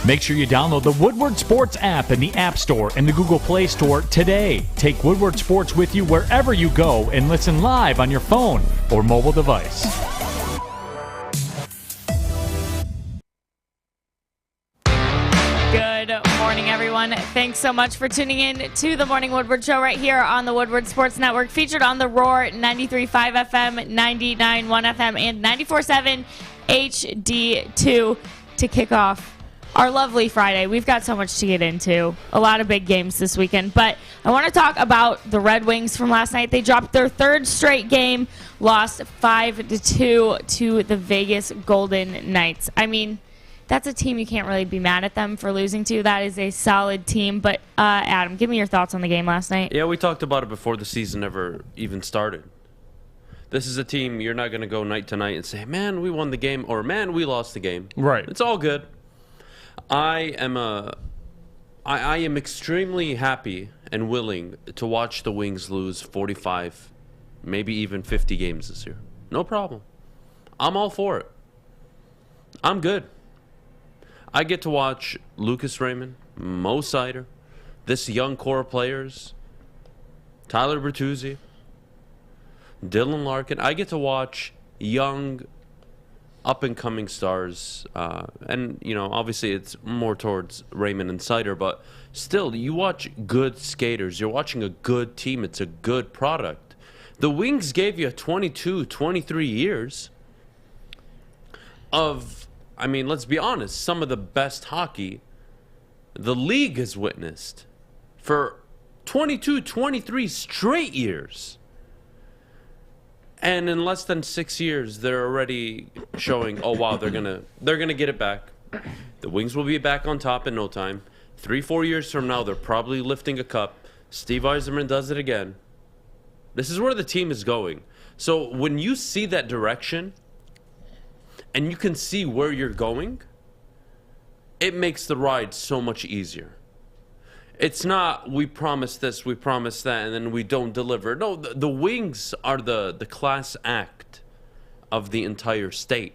Make sure you download the Woodward Sports app in the App Store and the Google Play Store today. Take Woodward Sports with you wherever you go and listen live on your phone or mobile device. Good morning, everyone. Thanks so much for tuning in to the Morning Woodward Show right here on the Woodward Sports Network, featured on the Roar 93.5 FM, 99.1 FM, and 94.7 HD2 to kick off our lovely Friday. We've got so much to get into. A lot of big games this weekend. But I want to talk about the Red Wings from last night. They dropped their third straight game, lost 5-2 to the Vegas Golden Knights. I mean, that's a team you can't really be mad at them for losing to. That is a solid team. But, Adam, give me your thoughts on the game last night. Yeah, we talked about it before the season ever even started. This is a team you're not going to go night to night and say, man, we won the game, or man, we lost the game. Right. It's all good. I am extremely happy and willing to watch the Wings lose 45, maybe even 50 games this year. No problem. I'm all for it. I'm good. I get to watch Lucas Raymond, Mo Seider, this young core of players, Tyler Bertuzzi, Dylan Larkin. I get to watch young, up-and-coming stars. And, you know, obviously it's more towards Raymond and Seider, but still, you watch good skaters. You're watching a good team. It's a good product. The Wings gave you 22, 23 years of, I mean, let's be honest, some of the best hockey the league has witnessed for 22, 23 straight years. And in less than 6 years, they're already showing, oh, wow, they're gonna get it back. The Wings will be back on top in no time. 3-4 years from now, they're probably lifting a cup. Steve Yzerman does it again. This is where the team is going. So when you see that direction and you can see where you're going, it makes the ride so much easier. It's not, we promise this, we promise that, and then we don't deliver. No, the Wings are the class act of the entire state.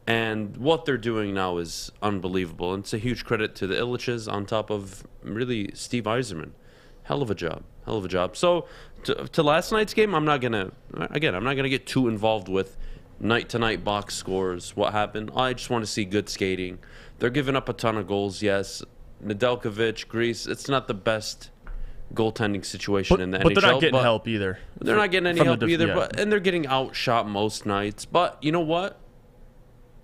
And what they're doing now is unbelievable. And it's a huge credit to the Illiches on top of, really, Steve Yzerman. Hell of a job. Hell of a job. So, to last night's game, I'm not going to get too involved with night-to-night box scores, what happened. I just want to see good skating. They're giving up a ton of goals, yes. Nedeljkovic, Greece, it's not the best goaltending situation in the NHL. But they're not getting help either. They're not getting any help either, and they're getting outshot most nights. But you know what?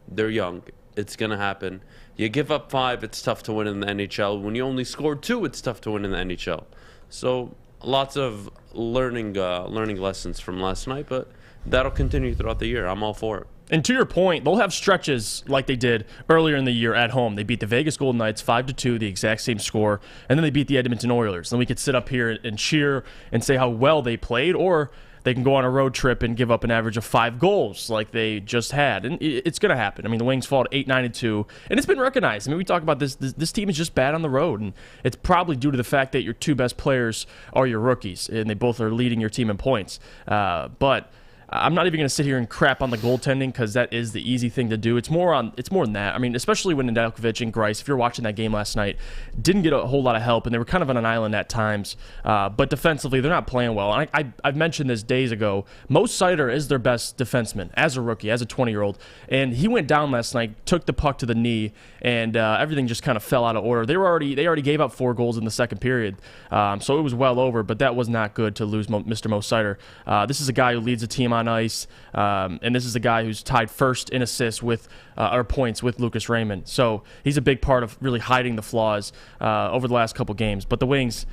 They're young. It's going to happen. You give up 5, it's tough to win in the NHL. When you only score 2, it's tough to win in the NHL. So lots of learning lessons from last night, but that'll continue throughout the year. I'm all for it. And to your point, they'll have stretches like they did earlier in the year at home. They beat the Vegas Golden Knights 5-2, the exact same score, and then they beat the Edmonton Oilers. Then we could sit up here and cheer and say how well they played, or they can go on a road trip and give up an average of 5 goals like they just had. And it's going to happen. I mean, the Wings fall at 8-9-2, and it's been recognized. I mean, we talk about this team is just bad on the road, and it's probably due to the fact that your 2 best players are your rookies, and they both are leading your team in points. But I'm not even going to sit here and crap on the goaltending because that is the easy thing to do. It's more than that. I mean, especially when Nedeljkovic and Greiss, if you're watching that game last night, didn't get a whole lot of help, and they were kind of on an island at times. But defensively, they're not playing well. And I've mentioned this days ago. Mo Seider is their best defenseman as a rookie, as a 20-year-old. And he went down last night, took the puck to the knee, and everything just kind of fell out of order. They already gave up 4 goals in the second period. So it was well over, but that was not good to lose Mr. Mo Seider. This is a guy who leads the team on ice, and this is a guy who's tied first in assists with or points with Lucas Raymond. So he's a big part of really hiding the flaws over the last couple games. But the Wings,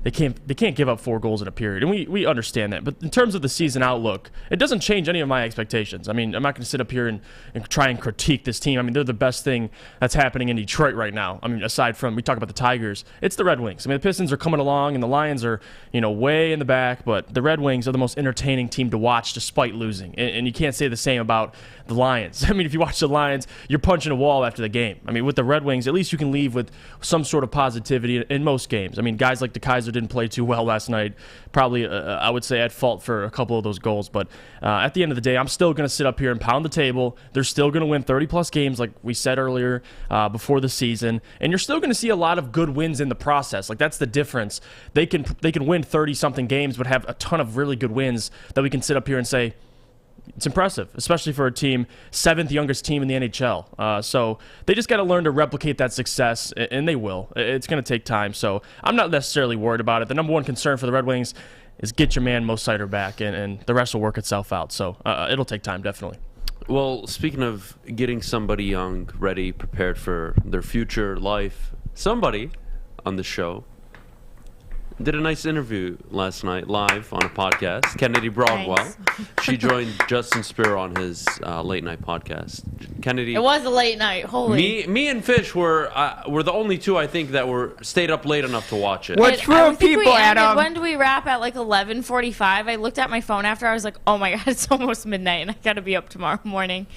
they can't give up 4 goals in a period, and we understand that. But in terms of the season outlook, it doesn't change any of my expectations. I mean, I'm not going to sit up here and try and critique this team. I mean, they're the best thing that's happening in Detroit right now. I mean, aside from, we talk about the Tigers, it's the Red Wings. I mean, the Pistons are coming along, and the Lions are, way in the back, but the Red Wings are the most entertaining team to watch despite losing. And you can't say the same about the Lions. I mean, if you watch the Lions, you're punching a wall after the game. I mean, with the Red Wings, at least you can leave with some sort of positivity in most games. I mean, guys like the Kaiser didn't play too well last night. Probably, I would say, at fault for a couple of those goals. But at the end of the day, I'm still going to sit up here and pound the table. They're still going to win 30-plus games, like we said earlier, before the season. And you're still going to see a lot of good wins in the process. Like, that's the difference. They can win 30-something games, but have a ton of really good wins that we can sit up here and say, it's impressive, especially for a team, 7th youngest team in the NHL. So they just got to learn to replicate that success, and they will. It's going to take time, so I'm not necessarily worried about it. The number one concern for the Red Wings is get your man Mo Seider back, and the rest will work itself out. So it'll take time, definitely. Well, speaking of getting somebody young, ready, prepared for their future life, somebody on the show did a nice interview last night live on a podcast. Kennedy Broadwell. Thanks. She joined Justin Spear on his late night podcast. Kennedy. It was a late night. Holy. Me and Fish were the only two I think that were stayed up late enough to watch it. What's wrong, people, Adam? When do we wrap at like 11:45? I looked at my phone after. I was like, oh my God, it's almost midnight and I got to be up tomorrow morning.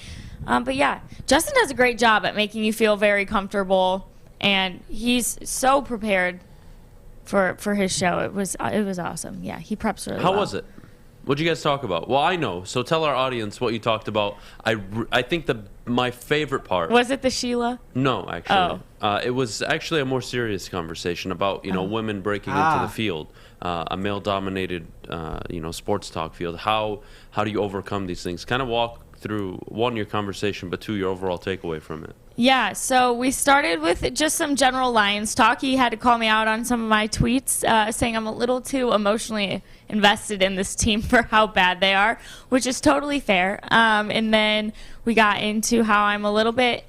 But yeah, Justin does a great job at making you feel very comfortable, and he's so prepared for his show. It was awesome. Yeah, he preps really well. How was it? What'd you guys talk about? Well, I know. So tell our audience what you talked about. I think my favorite part Was it the Sheila? No, actually. It was actually a more serious conversation about women breaking into the field, a male-dominated sports talk field. How do you overcome these things? Kind of walk through, one, your conversation, but two, your overall takeaway from it. Yeah, so we started with just some general Lions talk. He had to call me out on some of my tweets, saying I'm a little too emotionally invested in this team for how bad they are, which is totally fair. And then we got into how I'm a little bit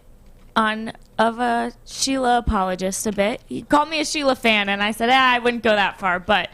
of a Sheila apologist a bit. He called me a Sheila fan, and I said, I wouldn't go that far. But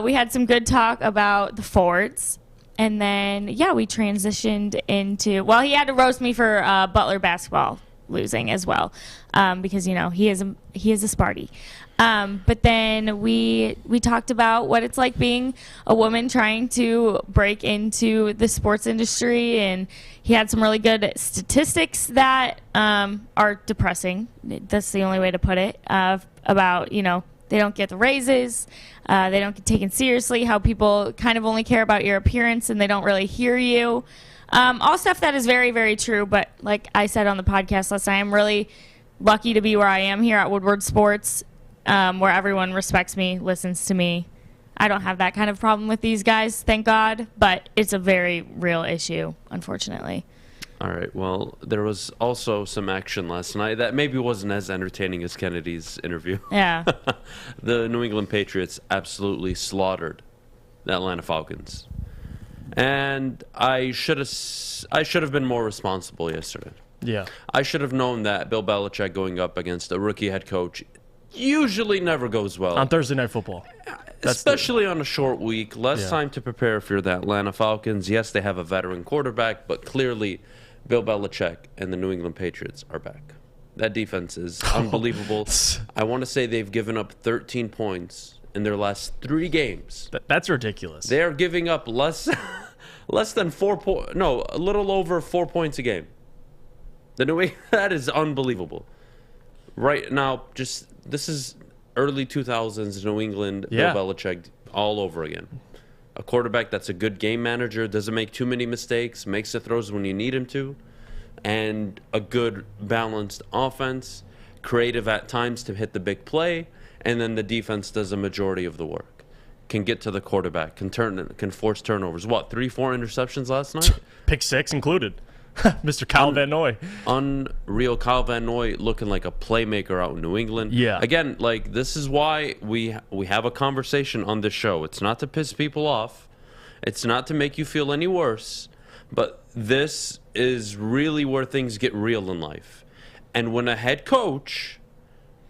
we had some good talk about the Fords. And then, we transitioned into, he had to roast me for Butler basketball losing as well, because, he is a Sparty. But then we talked about what it's like being a woman trying to break into the sports industry, and he had some really good statistics that are depressing. That's the only way to put it, about, they don't get the raises, they don't get taken seriously, how people kind of only care about your appearance and they don't really hear you. All stuff that is very, very true, but like I said on the podcast last night, I'm really lucky to be where I am here at Woodward Sports, where everyone respects me, listens to me. I don't have that kind of problem with these guys, thank God, but it's a very real issue, unfortunately. All right. Well, there was also some action last night that maybe wasn't as entertaining as Kennedy's interview. Yeah. The New England Patriots absolutely slaughtered the Atlanta Falcons. And I should have been more responsible yesterday. Yeah. I should have known that Bill Belichick going up against a rookie head coach usually never goes well. On Thursday Night Football. Especially on a short week. Less time to prepare for the Atlanta Falcons. Yes, they have a veteran quarterback, but clearly Bill Belichick and the New England Patriots are back. That defense is unbelievable. I want to say they've given up 13 points in their last 3 games. That's ridiculous. They are giving up less than 4 points. No, a little over 4 points a game. That is unbelievable. Right now, this is early 2000s New England, Bill Belichick all over again. A quarterback that's a good game manager, doesn't make too many mistakes, makes the throws when you need him to, and a good balanced offense, creative at times to hit the big play, and then the defense does a majority of the work. Can get to the quarterback, can force turnovers. 3-4 interceptions last night? Pick 6 included. Mr. Kyle Van Noy. Unreal. Kyle Van Noy looking like a playmaker out in New England. Yeah. Again, this is why we have a conversation on this show. It's not to piss people off. It's not to make you feel any worse. But this is really where things get real in life. And when a head coach,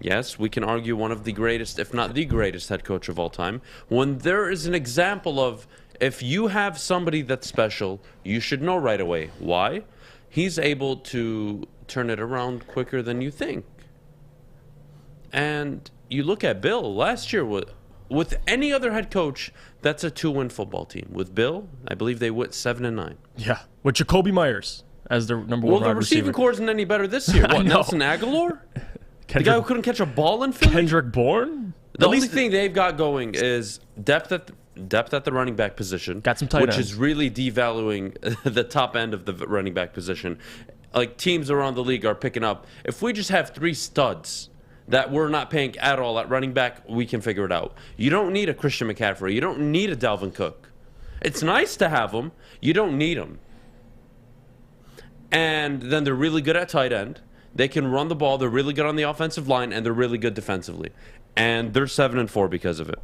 yes, we can argue one of the greatest, if not the greatest head coach of all time, when there is an example of, if you have somebody that's special, you should know right away. Why? He's able to turn it around quicker than you think. And you look at Bill last year with any other head coach, that's a 2-win football team. With Bill, I believe they went 7-9. Yeah, with Jacoby Myers as their number 1 Well, the wide receiver. receiving core isn't any better this year. What, Nelson Aguilar? The guy who couldn't catch a ball in Philly? Kendrick Bourne? The only thing they've got going is depth at the running back position. Got some tight which ends. is really devaluing the top end of the running back position. Like, teams around the league are picking up. If we just have 3 studs that we're not paying at all at running back, we can figure it out. You don't need a Christian McCaffrey. You don't need a Dalvin Cook. It's nice to have them. You don't need them. And then they're really good at tight end. They can run the ball. They're really good on the offensive line, and they're really good defensively. And they're 7-4 because of it.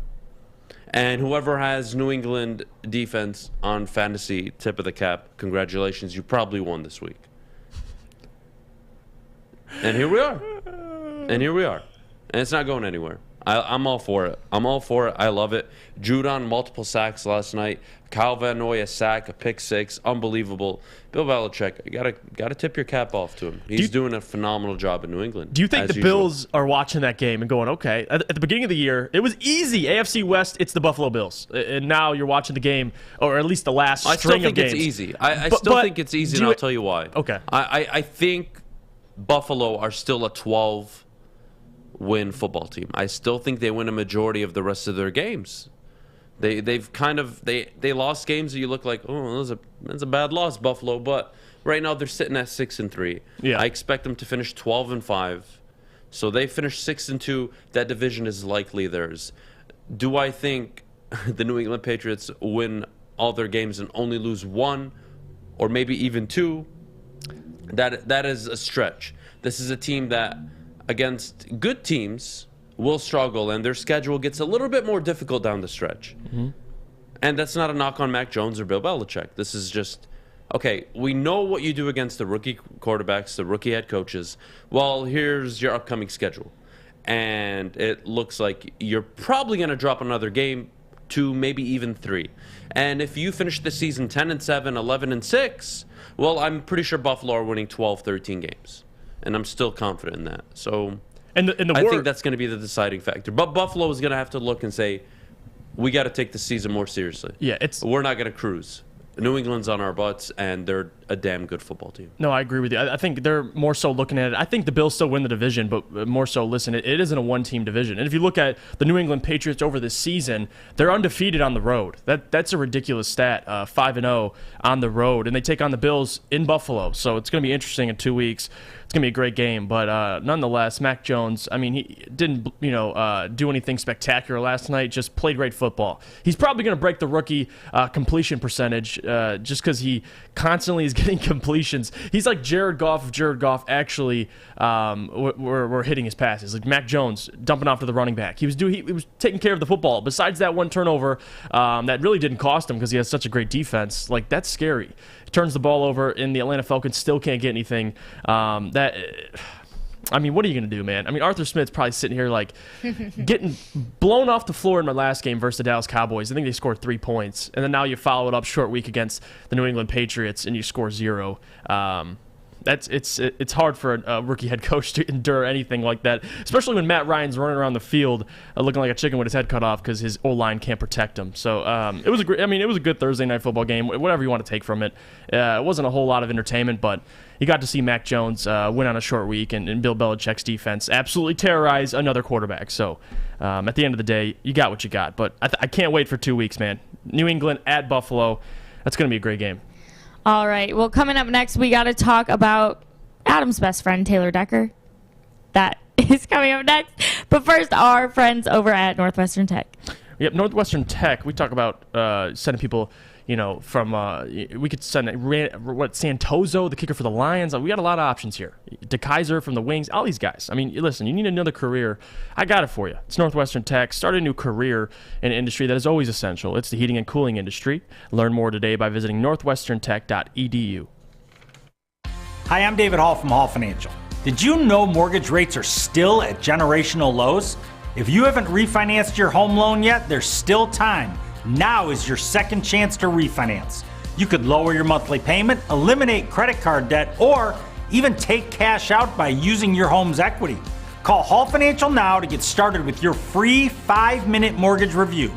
And whoever has New England defense on fantasy tip of the cap, congratulations. You probably won this week. And here we are. And it's not going anywhere. I'm all for it. I love it. Judon, multiple sacks last night. Kyle Van Noy, a sack, a pick 6. Unbelievable. Bill Belichick, you gotta tip your cap off to him. He's doing a phenomenal job in New England. Do you think the Bills are watching that game and going, okay, at the beginning of the year, it was easy. AFC West, it's the Buffalo Bills. And now you're watching the game, or at least the last string of games. It's easy. I still think it's easy, and I'll tell you why. Okay. I think Buffalo are still a 12-win football team. I still think they win a majority of the rest of their games. They've kind of they lost games that you look like, oh, that's a bad loss, Buffalo. But right now they're sitting at 6-3. Yeah. I expect them to finish 12-5. So they finish 6-2. That division is likely theirs. Do I think the New England Patriots win all their games and only lose 1 or maybe even 2? That is a stretch. This is a team that against good teams will struggle, and their schedule gets a little bit more difficult down the stretch. Mm-hmm. And that's not a knock on Mac Jones or Bill Belichick. This is just, okay, we know what you do against the rookie quarterbacks, the rookie head coaches. Well, here's your upcoming schedule. And it looks like you're probably going to drop another game, 2, maybe even 3. And if you finish the season 10-7, 11-6, well, I'm pretty sure Buffalo are winning 12, 13 games. And I'm still confident in that. So I think that's going to be the deciding factor. But Buffalo is going to have to look and say, we got to take the season more seriously. Yeah, we're not going to cruise. New England's on our butts, and they're a damn good football team. No, I agree with you. I think they're more so looking at it. I think the Bills still win the division, but more so, listen, it isn't a one-team division. And if you look at the New England Patriots over this season, they're undefeated on the road. That's a ridiculous stat, 5-0 on the road. And they take on the Bills in Buffalo. So it's going to be interesting in 2 weeks. It's going to be a great game. But nonetheless, Mac Jones, I mean, he didn't do anything spectacular last night, just played great football. He's probably going to break the rookie completion percentage just because he constantly is getting completions. He's like Jared Goff if Jared Goff actually were hitting his passes. Like Mac Jones dumping off to the running back. He was taking care of the football. Besides that one turnover that really didn't cost him because he has such a great defense, like that's scary. He turns the ball over, and the Atlanta Falcons still can't get anything. I mean, what are you going to do, man? I mean, Arthur Smith's probably sitting here like getting blown off the floor in my last game versus the Dallas Cowboys. I think they scored 3 points. And then now you follow it up short week against the New England Patriots and you score 0. It's hard for a rookie head coach to endure anything like that, especially when Matt Ryan's running around the field looking like a chicken with his head cut off because his O-line can't protect him. So it was a good Thursday night football game, whatever you want to take from it. It wasn't a whole lot of entertainment, but you got to see Mac Jones win on a short week and Bill Belichick's defense absolutely terrorize another quarterback. So at the end of the day, you got what you got. But I can't wait for 2 weeks, man. New England at Buffalo. That's going to be a great game. All right. Well, coming up next, we got to talk about Adam's best friend, Taylor Decker. That is coming up next. But first, our friends over at Northwestern Tech. Yep, Northwestern Tech. We talk about sending people, from we could send Santozo, the kicker for the Lions. We got a lot of options here. DeKaiser from the Wings, all these guys. I mean, listen, you need another career. I got it for you. It's Northwestern Tech. Start a new career in an industry that is always essential. It's the heating and cooling industry. Learn more today by visiting northwesterntech.edu. Hi, I'm David Hall from Hall Financial. Did you know mortgage rates are still at generational lows? If you haven't refinanced your home loan yet, there's still time. Now is your second chance to refinance. You could lower your monthly payment, eliminate credit card debt, or even take cash out by using your home's equity. Call Hall Financial now to get started with your free 5-minute mortgage review.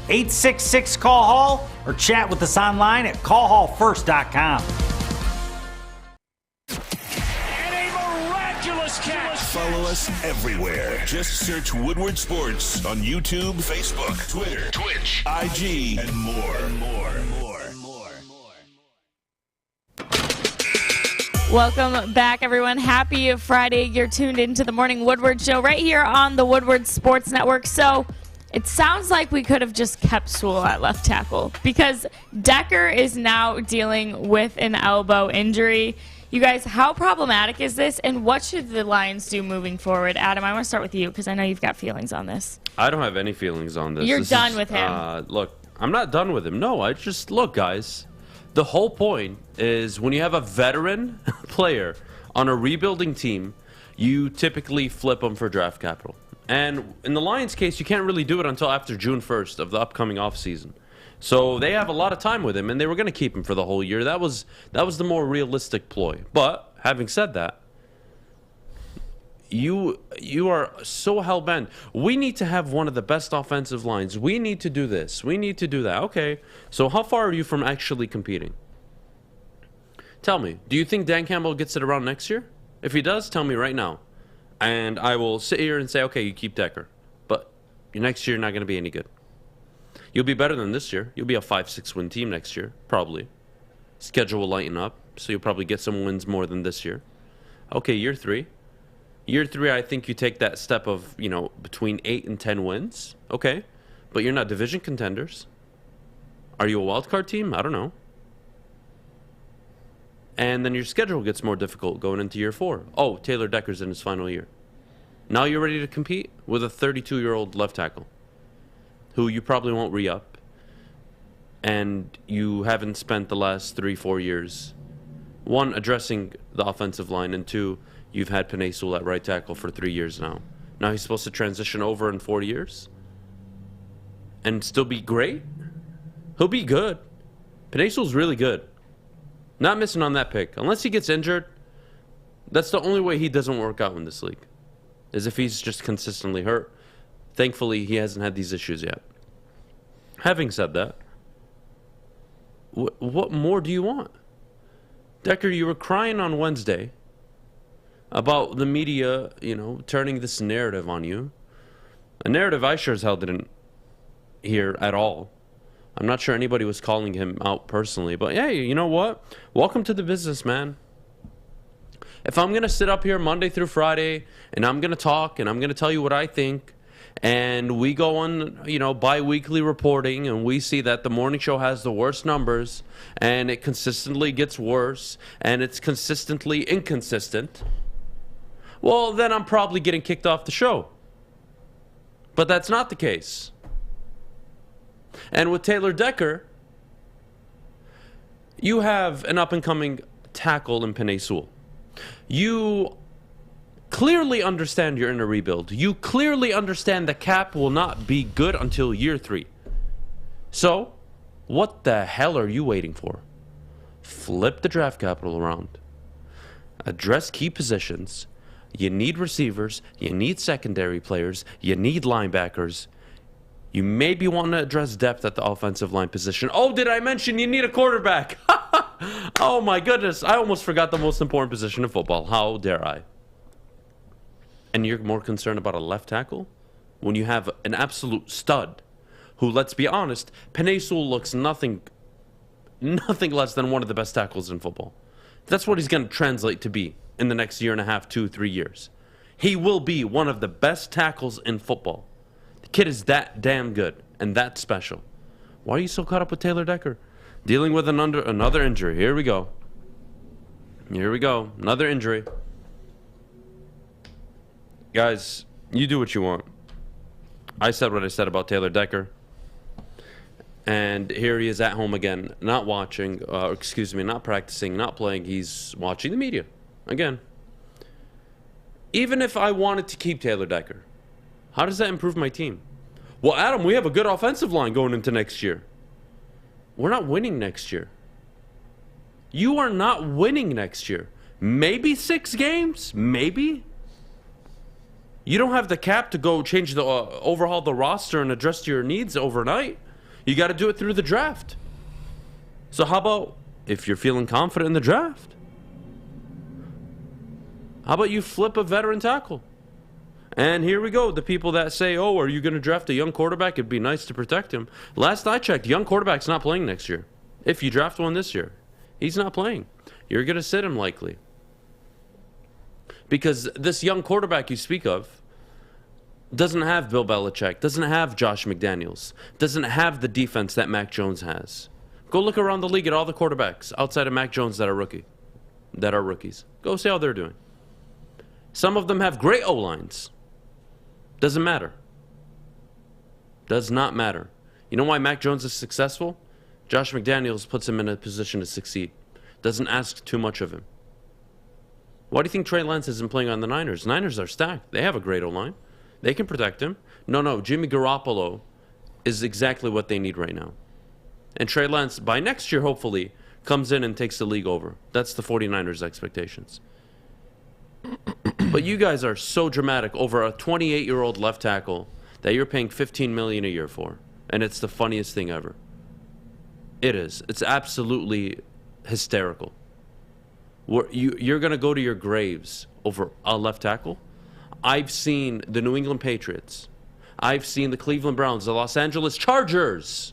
866-CALL-HALL or chat with us online at callhallfirst.com. And a miraculous catch. Follow Follow us everywhere. Just search Woodward Sports on YouTube, Facebook, Twitter, Twitch, IG, and more. Welcome back, everyone. Happy Friday. You're tuned into the Morning Woodward Show right here on the Woodward Sports Network. So it sounds like we could have just kept Sewell at left tackle because Decker is now dealing with an elbow injury. You guys, how problematic is this, and what should the Lions do moving forward? Adam, I want to start with you because I know you've got feelings on this. I don't have any feelings on this. You're This done is, with him. Look, I'm not done with him. No, look, guys. The whole point is when you have a veteran player on a rebuilding team, you typically flip them for draft capital. And in the Lions' case, you can't really do it until after June 1st of the upcoming offseason. So they have a lot of time with him, and they were going to keep him for the whole year. That was the more realistic ploy. But having said that, you are so hell-bent. We need to have one of the best offensive lines. We need to do this. We need to do that. Okay, so how far are you from actually competing? Tell me, do you think Dan Campbell gets it around next year? If he does, tell me right now. And I will sit here and say, okay, you keep Decker. But next year, not going to be any good. You'll be better than this year. You'll be a 5-6 win team next year, probably. Schedule will lighten up, so you'll probably get some wins more than this year. Okay, year 3. Year 3, I think you take that step of, between 8 and 10 wins. Okay, but you're not division contenders. Are you a wild card team? I don't know. And then your schedule gets more difficult going into year 4. Oh, Taylor Decker's in his final year. Now you're ready to compete with a 32-year-old left tackle who you probably won't re-up. And you haven't spent the last 3-4 years, 1, addressing the offensive line, and 2, you've had Penei Sewell at right tackle for 3 years now. Now he's supposed to transition over in 4 years and still be great? He'll be good. Penei Sewell's really good. Not missing on that pick. Unless he gets injured, that's the only way he doesn't work out in this league, is if he's just consistently hurt. Thankfully, he hasn't had these issues yet. Having said that, what more do you want? Decker, you were crying on Wednesday about the media, turning this narrative on you. A narrative I sure as hell didn't hear at all. I'm not sure anybody was calling him out personally, but hey, you know what? Welcome to the business, man. If I'm going to sit up here Monday through Friday and I'm going to talk and I'm going to tell you what I think, and we go on, bi-weekly reporting, and we see that the morning show has the worst numbers, and it consistently gets worse, and it's consistently inconsistent, well, then I'm probably getting kicked off the show. But that's not the case. And with Taylor Decker, you have an up-and-coming tackle in Penei Sewell. You clearly understand you're in a rebuild. You clearly understand the cap will not be good until year 3. So, what the hell are you waiting for? Flip the draft capital around. Address key positions. You need receivers. You need secondary players. You need linebackers. You maybe want to address depth at the offensive line position. Oh, did I mention you need a quarterback? Oh my goodness. I almost forgot the most important position in football. How dare I? And you're more concerned about a left tackle? When you have an absolute stud who, let's be honest, Penei Sewell looks nothing less than one of the best tackles in football. That's what he's going to translate to be in the next year and a half, 2-3 years. He will be one of the best tackles in football. The kid is that damn good and that special. Why are you so caught up with Taylor Decker? Dealing with another injury. Here we go. Another injury. Guys, you do what you want. I said what I said about Taylor Decker. And here he is at home again, not watching, not practicing, not playing. He's watching the media again. Even if I wanted to keep Taylor Decker, how does that improve my team? Well, Adam, we have a good offensive line going into next year. We're not winning next year. You are not winning next year. Maybe 6 games, maybe. You don't have the cap to go change overhaul the roster and address your needs overnight. You got to do it through the draft. So how about if you're feeling confident in the draft? How about you flip a veteran tackle? And here we go. The people that say, oh, are you going to draft a young quarterback? It'd be nice to protect him. Last I checked, young quarterback's not playing next year. If you draft one this year, he's not playing. You're going to sit him likely. Because this young quarterback you speak of doesn't have Bill Belichick, doesn't have Josh McDaniels, doesn't have the defense that Mac Jones has. Go look around the league at all the quarterbacks outside of Mac Jones that are rookies. Go see how they're doing. Some of them have great O-lines. Doesn't matter. Does not matter. You know why Mac Jones is successful? Josh McDaniels puts him in a position to succeed. Doesn't ask too much of him. Why do you think Trey Lance isn't playing on the Niners? Niners are stacked. They have a great O-line. They can protect him. No, Jimmy Garoppolo is exactly what they need right now. And Trey Lance, by next year, hopefully, comes in and takes the league over. That's the 49ers' expectations. But you guys are so dramatic over a 28-year-old left tackle that you're paying $15 million a year for. And it's the funniest thing ever. It is. It's absolutely hysterical. You're going to go to your graves over a left tackle? I've seen the New England Patriots. I've seen the Cleveland Browns, the Los Angeles Chargers.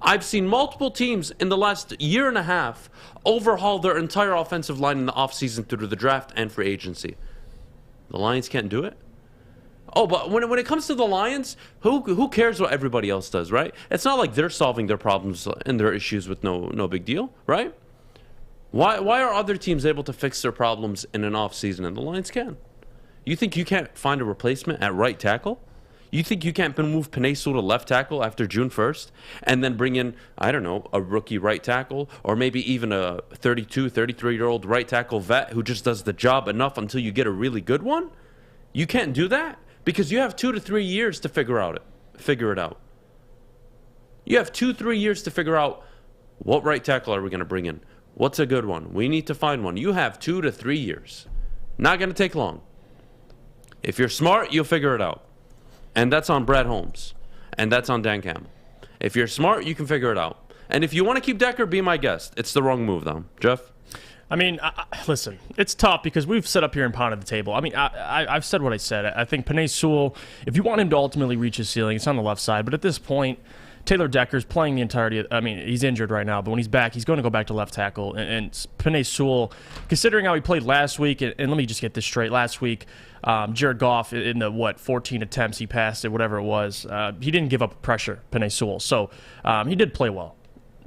I've seen multiple teams in the last year and a half overhaul their entire offensive line in the offseason through the draft and free agency. The Lions can't do it? Oh, but when it comes to the Lions, who cares what everybody else does, right? It's not like they're solving their problems and their issues with no big deal, right? Why are other teams able to fix their problems in an offseason and the Lions can? You think you can't find a replacement at right tackle? You think you can't move Penei Sewell to left tackle after June 1st and then bring in, I don't know, a rookie right tackle or maybe even a 32, 33-year-old right tackle vet who just does the job enough until you get a really good one? You can't do that because you have 2 to 3 years to figure it out. You have 2-3 years to figure out what right tackle are we going to bring in? What's a good one? We need to find one. You have 2 to 3 years. Not going to take long. If you're smart, you'll figure it out. And that's on Brad Holmes. And that's on Dan Campbell. If you're smart, you can figure it out. And if you want to keep Decker, be my guest. It's the wrong move, though. Jeff? I mean, listen, it's tough because we've set up here and pounded the table. I mean, I've said what I said. I think Penei Sewell, if you want him to ultimately reach his ceiling, it's on the left side. But at this point, Taylor Decker's playing the entirety. He's injured right now, but when he's back, he's going to go back to left tackle. And Penei Sewell, considering how he played last week, and let me just get this straight. Last week, Jared Goff, in the, 14 attempts he passed it, whatever it was, he didn't give up pressure, Penei Sewell. So he did play well.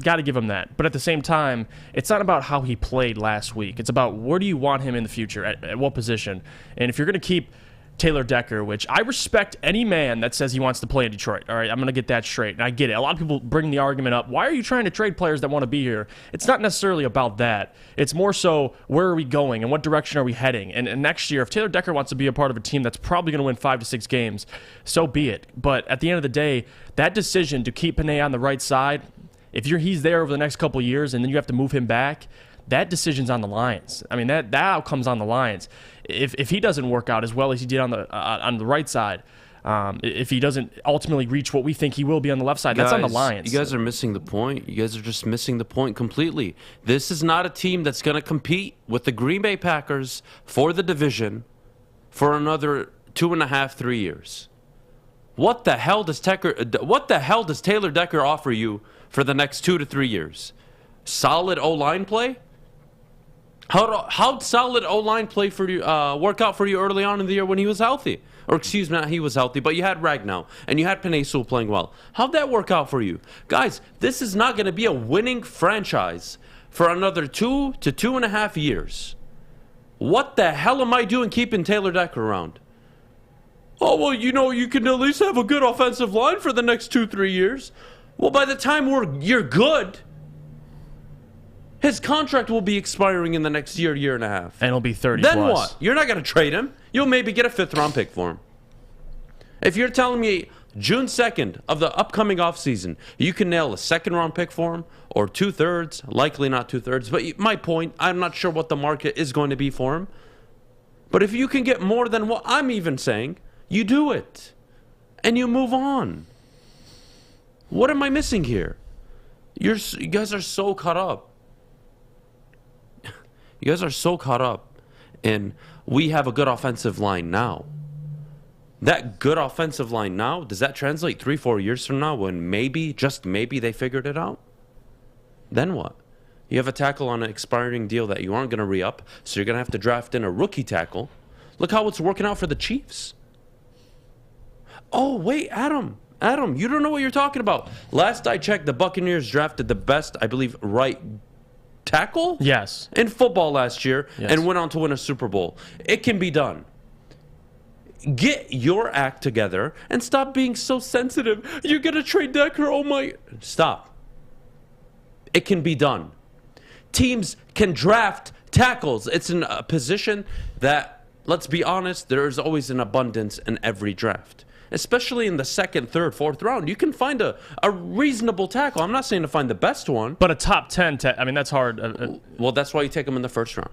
Got to give him that. But at the same time, it's not about how he played last week. It's about where do you want him in the future, at what position. And if you're going to keep Taylor Decker, which I respect any man that says he wants to play in Detroit. All right, I'm going to get that straight. And I get it. A lot of people bring the argument up, why are you trying to trade players that want to be here? It's not necessarily about that. It's more so, where are we going and what direction are we heading? And next year, if Taylor Decker wants to be a part of a team that's probably going to win 5 to 6 games, so be it. But at the end of the day, that decision to keep Penei on the right side, if he's there over the next couple of years and then you have to move him back, that decision's on the Lions. I mean, that outcome's on the Lions. If he doesn't work out as well as he did on the right side, if he doesn't ultimately reach what we think he will be on the left side, that's on the Lions. You guys are missing the point. You guys are just missing the point completely. This is not a team that's going to compete with the Green Bay Packers for the division for another 2.5-3 years. What the hell does Taylor Decker offer you for the next 2 to 3 years? Solid O-line play? How'd solid O-line play for you work out for you early on in the year when he was healthy? Or excuse me, not he was healthy, but you had Ragnow and you had Penei Sewell playing well. How'd that work out for you? Guys, this is not going to be a winning franchise for another 2 to 2.5 years. What the hell am I doing keeping Taylor Decker around? Oh, well, you can at least have a good offensive line for the next 2-3 years. Well, by the time you're good, his contract will be expiring in the next year and a half. And it'll be 30 then plus. What? You're not going to trade him. You'll maybe get a 5th-round pick for him. If you're telling me June 2nd of the upcoming offseason, you can nail a 2nd-round pick for him or 2/3, likely not 2/3. But my point, I'm not sure what the market is going to be for him. But if you can get more than what I'm even saying, you do it. And you move on. What am I missing here? You guys are so caught up. You guys are so caught up in we have a good offensive line now. That good offensive line now, does that translate 3-4 years from now when maybe, just maybe, they figured it out? Then what? You have a tackle on an expiring deal that you aren't going to re-up, so you're going to have to draft in a rookie tackle. Look how it's working out for the Chiefs. Oh, wait, Adam, you don't know what you're talking about. Last I checked, the Buccaneers drafted the best, I believe, right tackle? Yes. In football last year, yes, and went on to win a Super Bowl. It can be done. Get your act together and stop being so sensitive. You're going to trade Decker, oh my... Stop. It can be done. Teams can draft tackles. It's a position that, let's be honest, there's always an abundance in every draft. Especially in the second, third, fourth round. You can find a reasonable tackle. I'm not saying to find the best one. But a top 10, I mean, that's hard. Well, that's why you take him in the first round.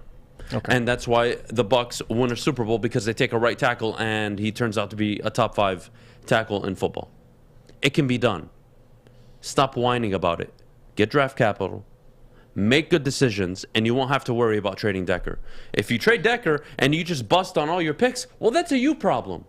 Okay. And that's why the Bucs win a Super Bowl, because they take a right tackle and he turns out to be a top 5 tackle in football. It can be done. Stop whining about it. Get draft capital. Make good decisions, and you won't have to worry about trading Decker. If you trade Decker and you just bust on all your picks, well, that's a you problem.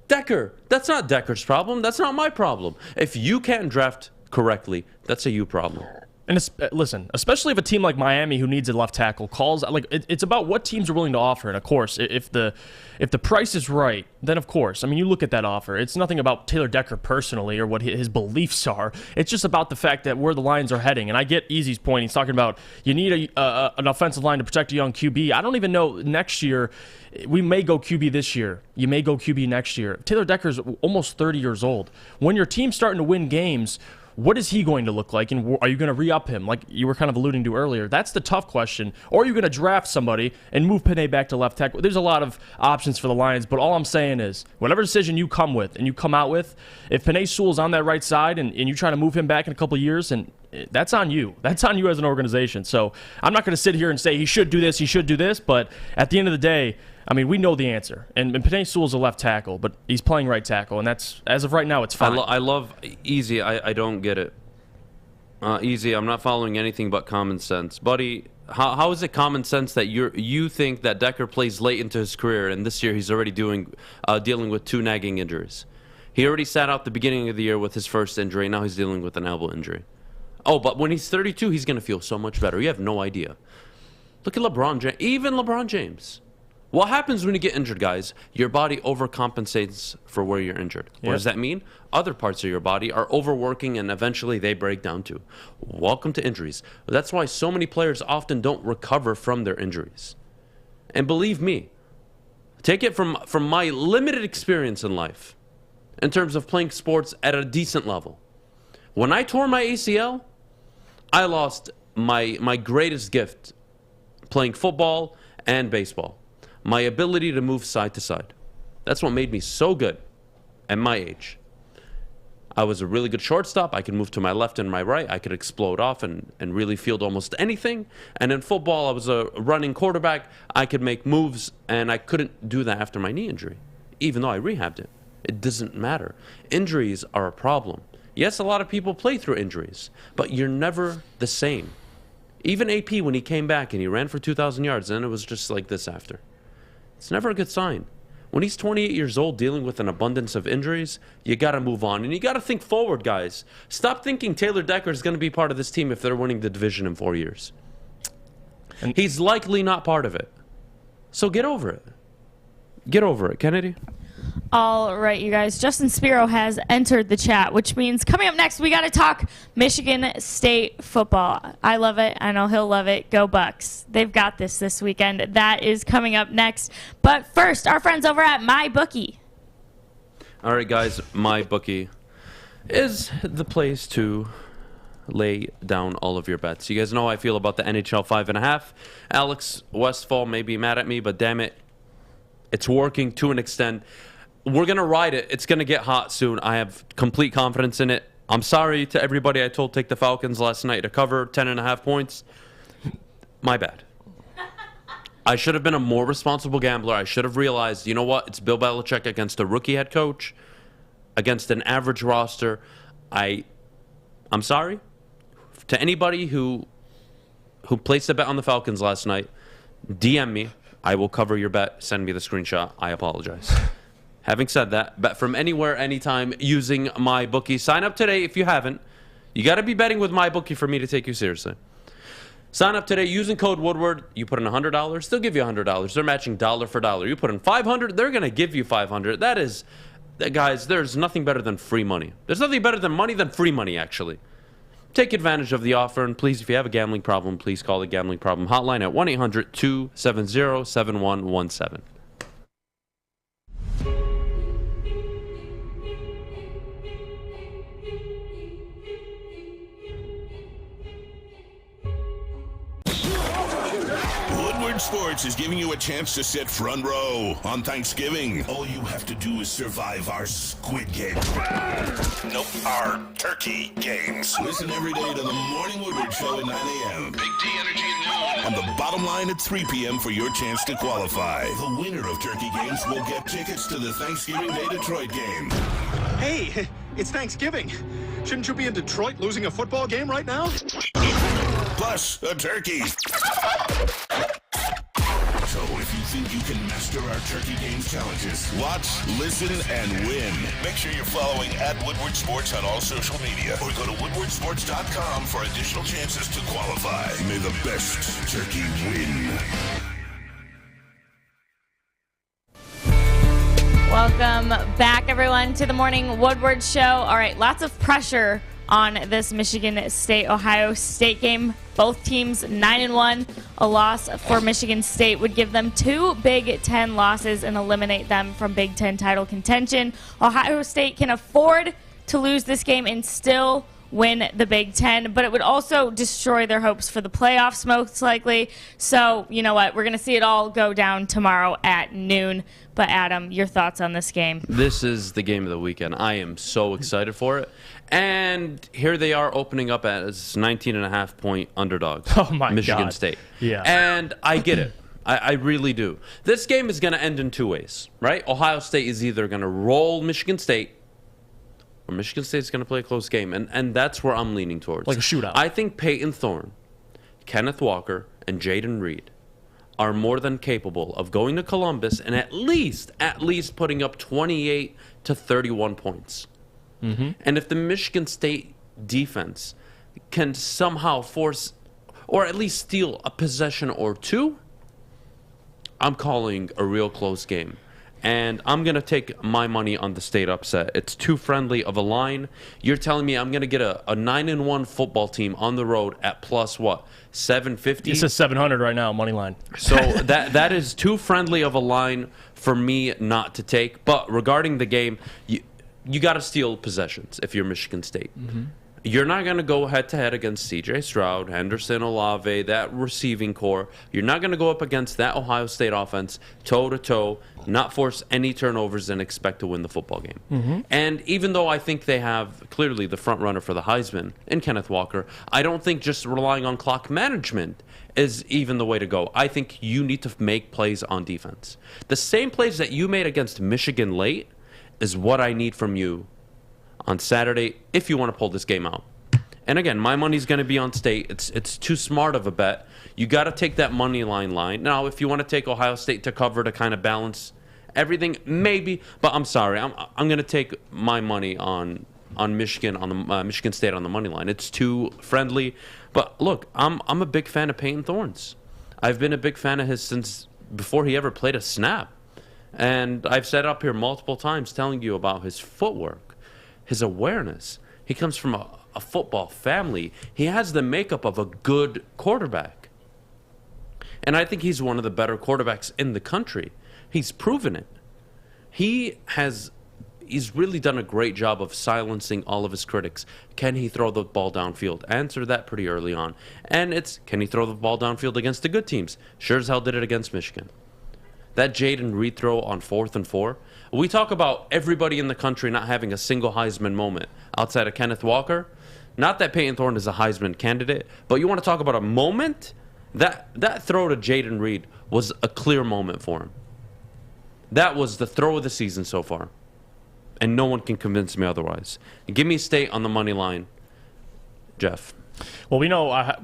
Decker, that's not Decker's problem. That's not my problem. If you can't draft correctly, that's a you problem. And listen, especially if a team like Miami, who needs a left tackle, calls, like, it's about what teams are willing to offer. And of course, if the price is right, then of course, I mean, you look at that offer. It's nothing about Taylor Decker personally or what his beliefs are. It's just about the fact that where the Lions are heading. And I get Easy's point. He's talking about you need an offensive line to protect a young QB. I don't even know next year. We may go QB this year. You may go QB next year. Taylor Decker's almost 30 years old. When your team's starting to win games, what is he going to look like, and are you going to re-up him, like you were kind of alluding to earlier? That's the tough question. Or are you going to draft somebody and move Penei back to left tackle? There's a lot of options for the Lions, but all I'm saying is, whatever decision you come with and you come out with, if Penei Sewell's on that right side and you try to move him back in a couple of years, and that's on you. That's on you as an organization. So I'm not going to sit here and say he should do this, but at the end of the day, I mean, we know the answer. And Penei Sewell's a left tackle, but he's playing right tackle, and that's, as of right now, it's fine. I love Easy. I don't get it. Easy, I'm not following anything but common sense. Buddy, how is it common sense that you think that Decker plays late into his career, and this year he's already dealing with 2 nagging injuries? He already sat out the beginning of the year with his first injury, now he's dealing with an elbow injury. Oh, but when he's 32, he's going to feel so much better. You have no idea. Look at LeBron James. Even LeBron James. What happens when you get injured, guys? Your body overcompensates for where you're injured. What does that mean? Other parts of your body are overworking, and eventually they break down too. Welcome to injuries. That's why so many players often don't recover from their injuries. And believe me, take it from my limited experience in life, in terms of playing sports at a decent level. When I tore my ACL, I lost my greatest gift playing football and baseball. My ability to move side to side. That's what made me so good at my age. I was a really good shortstop. I could move to my left and my right. I could explode off and really field almost anything. And in football, I was a running quarterback. I could make moves, and I couldn't do that after my knee injury, even though I rehabbed it. It doesn't matter. Injuries are a problem. Yes, a lot of people play through injuries, but you're never the same. Even AP, when he came back and he ran for 2,000 yards, and it was just like this after. It's never a good sign. When he's 28 years old dealing with an abundance of injuries, you got to move on. And you got to think forward, guys. Stop thinking Taylor Decker is going to be part of this team if they're winning the division in 4 years. And he's likely not part of it. So get over it. Get over it, Kennedy. All right, you guys. Justin Spiro has entered the chat, which means coming up next, we got to talk Michigan State football. I love it. I know he'll love it. Go Bucks. They've got this weekend. That is coming up next. But first, our friends over at MyBookie. All right, guys. MyBookie is the place to lay down all of your bets. You guys know how I feel about the NHL 5.5. Alex Westfall may be mad at me, but damn it, it's working to an extent. We're going to ride it. It's going to get hot soon. I have complete confidence in it. I'm sorry to everybody I told take the Falcons last night to cover 10.5 points. My bad. I should have been a more responsible gambler. I should have realized, you know what? It's Bill Belichick against a rookie head coach, against an average roster. I'm sorry. To anybody who placed a bet on the Falcons last night, DM me. I will cover your bet. Send me the screenshot. I apologize. Having said that, bet from anywhere, anytime using MyBookie. Sign up today if you haven't. You got to be betting with MyBookie for me to take you seriously. Sign up today using code Woodward. You put in $100, they'll give you $100. They're matching dollar for dollar. You put in $500, they're going to give you $500. That is, guys, there's nothing better than free money. There's nothing better than money than free money, actually. Take advantage of the offer, and please, if you have a gambling problem, please call the Gambling Problem Hotline at 1-800-270-7117. Woodward Sports is giving you a chance to sit front row on Thanksgiving. All you have to do is survive our squid game. Nope, our turkey games. Listen every day to the Morning Woodward Show at 9 a.m. Big D Energy at noon. And the bottom line at 3 p.m. for your chance to qualify. The winner of turkey games will get tickets to the Thanksgiving Day Detroit game. Hey, it's Thanksgiving. Shouldn't you be in Detroit losing a football game right now? Plus a turkey. So if you think you can master our Turkey Games challenges, watch, listen, and win. Make sure you're following at Woodward Sports on all social media or go to woodwardsports.com for additional chances to qualify. May the best turkey win. Welcome back, everyone, to the Morning Woodward Show. All right, lots of pressure on this Michigan State-Ohio State game. Both teams 9-1. A loss for Michigan State would give them 2 Big Ten losses and eliminate them from Big Ten title contention. Ohio State can afford to lose this game and still win the Big Ten, but it would also destroy their hopes for the playoffs most likely. So, you know what? We're going to see it all go down tomorrow at noon. But, Adam, your thoughts on this game? This is the game of the weekend. I am so excited for it. And here they are opening up as 19.5-point underdogs. Oh, my Michigan God. State. Yeah. And I get it. I really do. This game is going to end in 2 ways, right? Ohio State is either going to roll Michigan State or Michigan State's going to play a close game. And that's where I'm leaning towards. Like a shootout. I think Peyton Thorne, Kenneth Walker, and Jaden Reed are more than capable of going to Columbus and at least putting up 28 to 31 points. Mm-hmm. And if the Michigan State defense can somehow force or at least steal a possession or two, I'm calling a real close game. And I'm going to take my money on the State upset. It's too friendly of a line. You're telling me I'm going to get a 9-1 football team on the road at plus what? 750? It says 700 right now, money line. So that is too friendly of a line for me not to take. But regarding the game, you got to steal possessions if you're Michigan State. Mm-hmm. You're not going to go head-to-head against C.J. Stroud, Henderson, Olave, that receiving core. You're not going to go up against that Ohio State offense toe-to-toe, not force any turnovers, and expect to win the football game. Mm-hmm. And even though I think they have clearly the front runner for the Heisman in Kenneth Walker, I don't think just relying on clock management is even the way to go. I think you need to make plays on defense. The same plays that you made against Michigan late is what I need from you on Saturday if you want to pull this game out. And again, my money's going to be on State. It's too smart of a bet. You got to take that money line. Now, if you want to take Ohio State to cover to kind of balance everything, maybe. But I'm sorry. I'm going to take my money on Michigan on the Michigan State on the money line. It's too friendly. But look, I'm a big fan of Peyton Thorne's. I've been a big fan of his since before he ever played a snap. And I've said up here multiple times telling you about his footwork, his awareness. He comes from a football family. He has the makeup of a good quarterback. And I think he's one of the better quarterbacks in the country. He's proven it. He's really done a great job of silencing all of his critics. Can he throw the ball downfield? Answer that pretty early on. And it's, can he throw the ball downfield against the good teams? Sure as hell did it against Michigan. That Jaden Reed throw on 4th and 4. We talk about everybody in the country not having a single Heisman moment outside of Kenneth Walker. Not that Peyton Thorne is a Heisman candidate, but you want to talk about a moment? That throw to Jaden Reed was a clear moment for him. That was the throw of the season so far. And no one can convince me otherwise. Give me State on the money line. Jeff. Well, we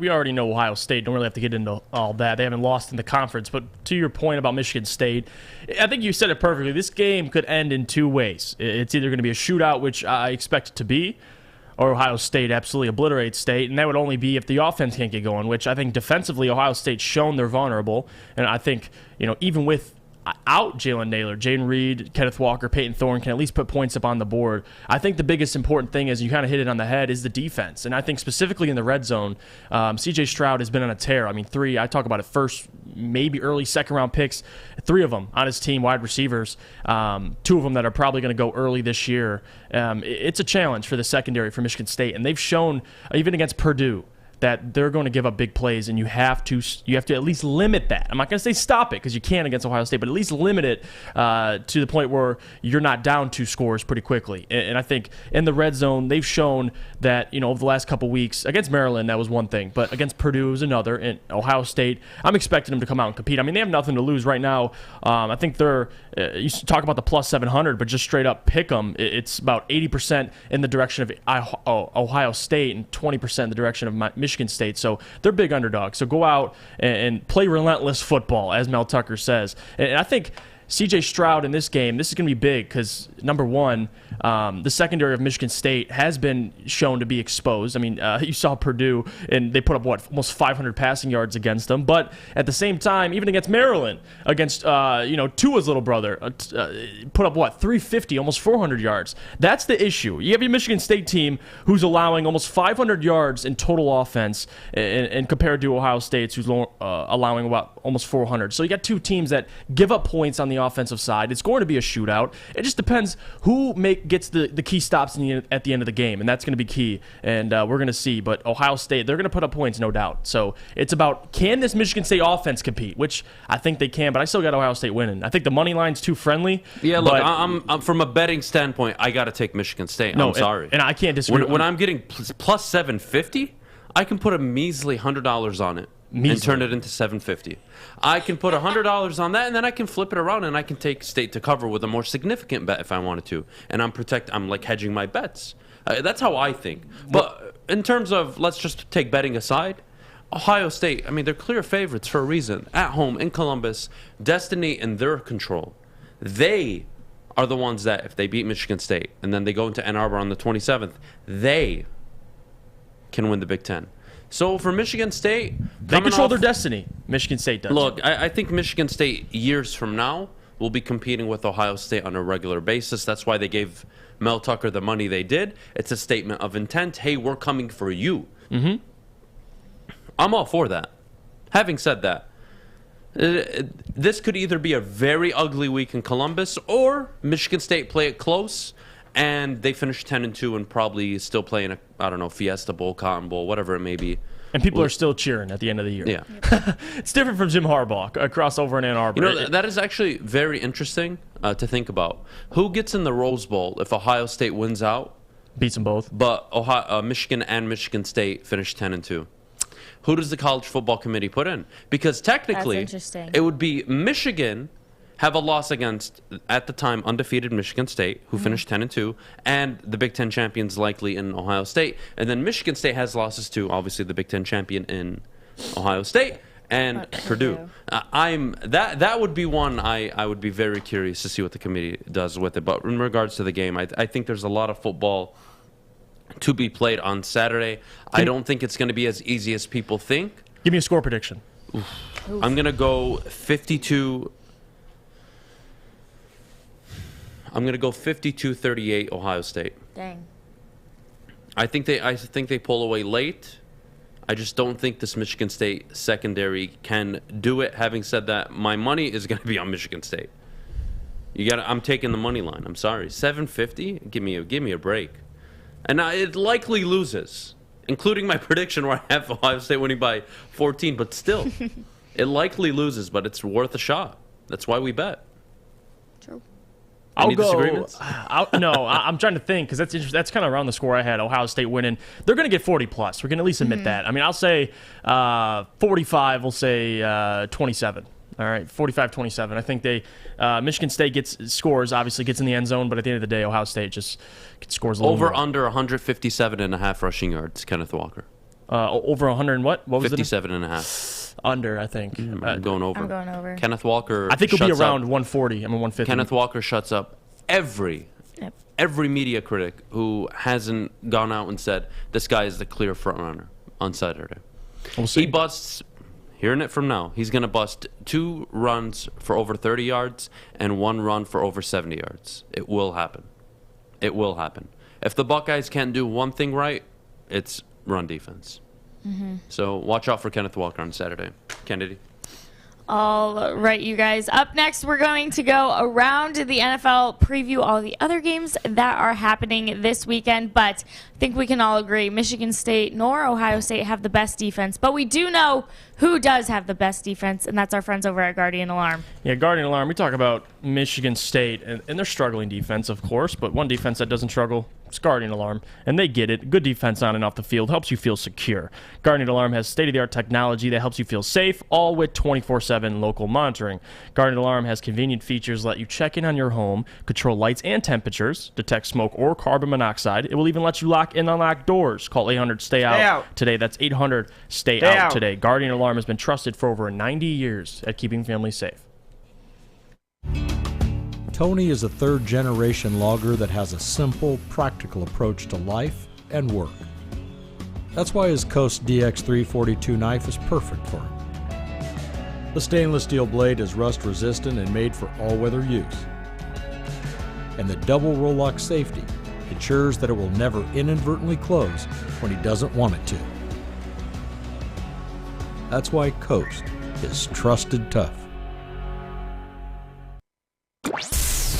already know Ohio State. Don't really have to get into all that. They haven't lost in the conference. But to your point about Michigan State, I think you said it perfectly. This game could end in two ways. It's either going to be a shootout, which I expect it to be, or Ohio State absolutely obliterates State, and that would only be if the offense can't get going, which I think defensively Ohio State's shown they're vulnerable. And I think, even without Jalen Naylor, Jaden Reed, Kenneth Walker, Peyton Thorne can at least put points up on the board. I think the biggest important thing, as you kind of hit it on the head, is the defense. And I think specifically in the red zone, C.J. Stroud has been on a tear. I mean, I talk about it first, maybe early second-round picks, 3 of them on his team, wide receivers, 2 of them that are probably going to go early this year. It's a challenge for the secondary for Michigan State, and they've shown, even against Purdue, that they're going to give up big plays, and you have to at least limit that. I'm not going to say stop it, because you can against Ohio State, but at least limit it to the point where you're not down 2 scores pretty quickly. And I think in the red zone, they've shown that, over the last couple weeks, against Maryland, that was one thing, but against Purdue was another, and Ohio State, I'm expecting them to come out and compete. I mean, they have nothing to lose right now. I think they're, you talk about the plus 700, but just straight up pick them. It's about 80% in the direction of Ohio State and 20% in the direction of Michigan State. So they're big underdogs. So go out and play relentless football, as Mel Tucker says. And I think C.J. Stroud in this game, this is going to be big because, number one, the secondary of Michigan State has been shown to be exposed. I mean, you saw Purdue, and they put up, almost 500 passing yards against them. But at the same time, even against Maryland, against, Tua's little brother, put up, 350, almost 400 yards. That's the issue. You have your Michigan State team who's allowing almost 500 yards in total offense, and compared to Ohio State's who's allowing almost 400. So you got 2 teams that give up points on the offensive side. It's going to be a shootout. It just depends who gets the key stops at the end of the game, and that's going to be key. And we're going to see. But Ohio State, they're going to put up points, no doubt. So it's about, can this Michigan State offense compete, which I think they can, but I still got Ohio State winning. I think the money line's too friendly. Yeah, look, I'm from a betting standpoint, I got to take Michigan State. I'm sorry. And I can't disagree. When I'm getting plus 750, I can put a measly $100 on it. And turn it into $750. I can put $100 on that, and then I can flip it around, and I can take State to cover with a more significant bet if I wanted to. And I'm like hedging my bets. That's how I think. But in terms of, let's just take betting aside, Ohio State, I mean, they're clear favorites for a reason. At home in Columbus, destiny in their control. They are the ones that, if they beat Michigan State, and then they go into Ann Arbor on the 27th, they can win the Big Ten. So for Michigan State, they control their destiny. Michigan State does. Look, I think Michigan State years from now will be competing with Ohio State on a regular basis. That's why they gave Mel Tucker the money they did. It's a statement of intent. Hey, we're coming for you. Mm-hmm. I'm all for that. Having said that, this could either be a very ugly week in Columbus, or Michigan State play it close and they finish 10-2 and probably still playing a Fiesta Bowl, Cotton Bowl, whatever it may be. And people are still cheering at the end of the year. Yeah. It's different from Jim Harbaugh across over in Ann Arbor. That is actually very interesting to think about. Who gets in the Rose Bowl if Ohio State wins out? Beats them both. But Michigan and Michigan State finish 10-2. Who does the college football committee put in? Because technically, it would be Michigan have a loss against, at the time, undefeated Michigan State, who finished 10-2, and the Big Ten champions likely in Ohio State. And then Michigan State has losses to, obviously, the Big Ten champion in Ohio State and Purdue. That would be one I would be very curious to see what the committee does with it. But in regards to the game, I think there's a lot of football to be played on Saturday. I don't think it's going to be as easy as people think. Give me a score prediction. Oof. I'm going to go 52. I'm going to go 52-38 Ohio State. Dang. I think they pull away late. I just don't think this Michigan State secondary can do it. Having said that, my money is going to be on Michigan State. I'm taking the money line. I'm sorry. 750? Give me a break. And it likely loses, including my prediction where I have Ohio State winning by 14, but still it likely loses, but it's worth a shot. That's why we bet. True. Any disagreements? I'm trying to think, because that's kind of around the score I had. Ohio State winning. They're going to get 40 plus. We can at least admit that. I mean, I'll say 45. We'll say 27. All right, 45-27. I think Michigan State scores, obviously gets in the end zone, but at the end of the day, Ohio State just scores a little over more. Under 157.5 rushing yards. Kenneth Walker. Over 100 and what? What was 57.5. Under, I think. I'm going over. I'm going over. Kenneth Walker. I think it'll be shuts around up. 140. 150. Kenneth Walker shuts up every media critic who hasn't gone out and said this guy is the clear front runner on Saturday. We'll see. He busts. Hearing it from now, he's going to bust 2 runs for over 30 yards and 1 run for over 70 yards. It will happen. It will happen. If the Buckeyes can't do one thing right, it's run defense. So watch out for Kenneth Walker on Saturday. Kennedy. All right, you guys. Up next, we're going to go around the NFL, preview all the other games that are happening this weekend. But I think we can all agree Michigan State nor Ohio State have the best defense. But we do know who does have the best defense, and that's our friends over at Guardian Alarm. Yeah, Guardian Alarm, we talk about Michigan State, and they're struggling defense, of course, but one defense that doesn't struggle is Guardian Alarm, and they get it. Good defense on and off the field helps you feel secure. Guardian Alarm has state-of-the-art technology that helps you feel safe, all with 24/7 local monitoring. Guardian Alarm has convenient features that let you check in on your home, control lights and temperatures, detect smoke or carbon monoxide. It will even let you lock and unlock doors. Call 800-STAY-OUT today. That's 800-STAY-OUT today. Guardian Alarm has been trusted for over 90 years at keeping families safe. Tony is a third-generation logger that has a simple, practical approach to life and work. That's why his Coast DX342 knife is perfect for him. The stainless steel blade is rust-resistant and made for all-weather use. And the double roll-lock safety ensures that it will never inadvertently close when he doesn't want it to. That's why Coast is trusted tough.